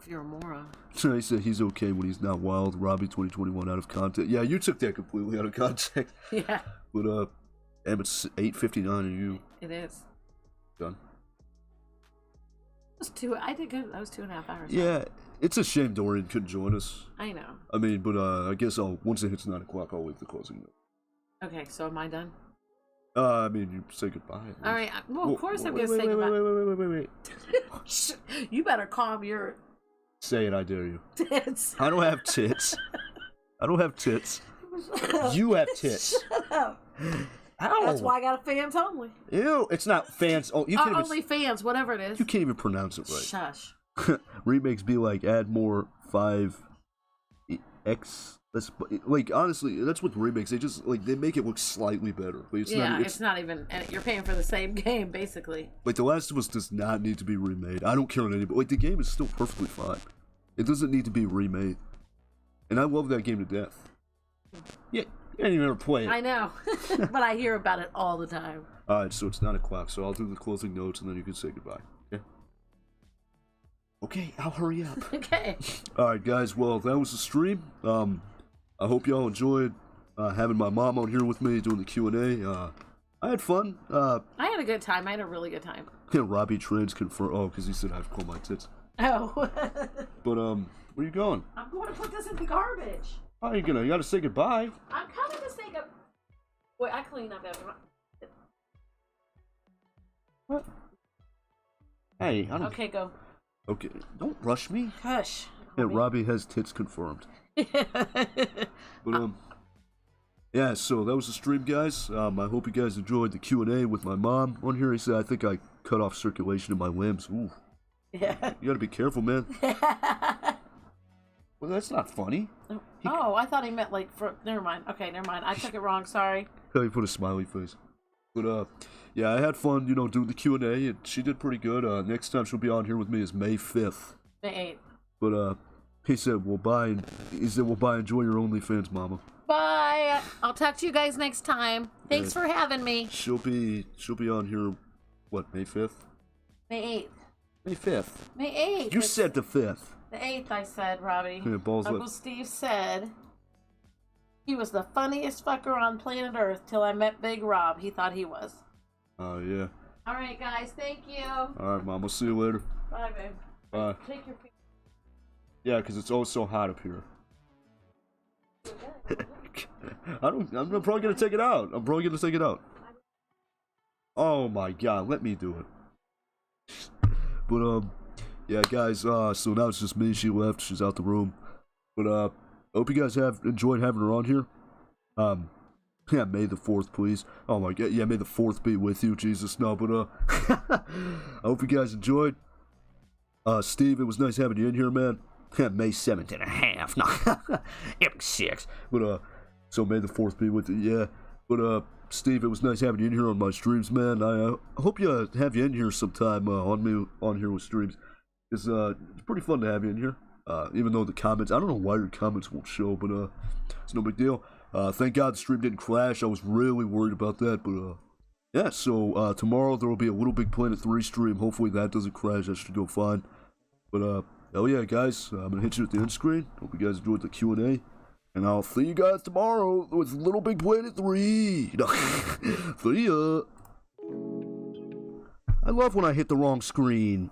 If you're a moron. He said he's okay when he's not wild. Robbie 2021 out of context. Yeah, you took that completely out of context. Yeah. But, it's 8:59 and you... It is. Done. I did good. That was 2.5 hours. Yeah, it's a shame Dorian couldn't join us. I know. I mean, but I guess once it hits 9 o'clock, I'll leave the closing note. Okay, so am I done? I mean, you say goodbye. All right. Well, of course I'm going to say goodbye. Wait. You better calm your... Say it, I dare you. Tits. I don't have tits. I don't have tits. You have tits. Shut up. Ow. That's why I got a fans only. Ew, it's not fans. Oh, you can't Only fans, whatever it is. You can't even pronounce it right. Shush. Remakes be like add more 5x. That's like honestly, that's what remakes. They just like they make it look slightly better. Like, it's not even. And you're paying for the same game, basically. Like The Last of Us does not need to be remade. I don't care on anybody. Like the game is still perfectly fine. It doesn't need to be remade. And I love that game to death. Yeah, you didn't even ever play it. I know, but I hear about it all the time. All right, so it's 9 o'clock. So I'll do the closing notes and then you can say goodbye. Okay. Okay, I'll hurry up. Okay. All right, guys. Well, that was the stream. I hope y'all enjoyed having my mom on here with me doing the Q&A. I had fun. I had a good time. I had a really good time. Robbie Trans confirmed. Oh, because he said I have to call my tits. Oh. But where are you going? I'm going to put this in the garbage. How are you gonna? You gotta say goodbye. I'm coming to say goodbye. Wait, I clean up after. What? Hey, I don't. Okay, go. Okay, don't rush me. Hush. Yeah, Robbie has tits confirmed. But yeah. So that was the stream, guys. I hope you guys enjoyed the Q&A with my mom on here. He said I think I cut off circulation in my limbs. Ooh. Yeah. You gotta be careful, man. Well, that's not funny. Oh, I thought he meant like for. Never mind. Okay, never mind. I took it wrong. Sorry. He put a smiley face. But yeah, I had fun, doing the Q&A, and she did pretty good. Next time she'll be on here with me is May 5th. May 8th. But he said, "Well, bye." Enjoy your OnlyFans, mama. Bye. I'll talk to you guys next time. Thanks for having me. She'll be on here. What, May 5th? May 8th. May 5th. May 8th. You said the 5th. The 8th, I said, Robbie. Yeah, balls Uncle up. Steve said he was the funniest fucker on planet Earth till I met Big Rob. He thought he was. Oh, yeah. All right, guys. Thank you. All right, Mom. We'll see you later. Bye, babe. Bye. Take your picture. Yeah, because it's always so hot up here. I'm probably going to take it out. I'm probably going to take it out. Oh, my God. Let me do it. But, yeah, guys, so now it's just me. She left. She's out the room. But, I hope you guys have enjoyed having her on here. Yeah, May the 4th, please. Oh, my God. Yeah, May the 4th be with you, Jesus. No, but, I hope you guys enjoyed. Steve, it was nice having you in here, man. May 7th and a half. No, it was 6. But, so May the 4th be with you, yeah. But, Steve, it was nice having you in here on my streams, man. I hope you have you in here sometime on here with streams. It's pretty fun to have you in here. Even though the comments, I don't know why your comments won't show, but it's no big deal. Thank God the stream didn't crash. I was really worried about that, but yeah. So tomorrow there will be a Little Big Planet 3 stream. Hopefully that doesn't crash. That should go fine. But hell yeah, guys, I'm gonna hit you at the end screen. Hope you guys enjoyed the Q&A. And I'll see you guys tomorrow with Little Big Planet 3. See ya. I love when I hit the wrong screen.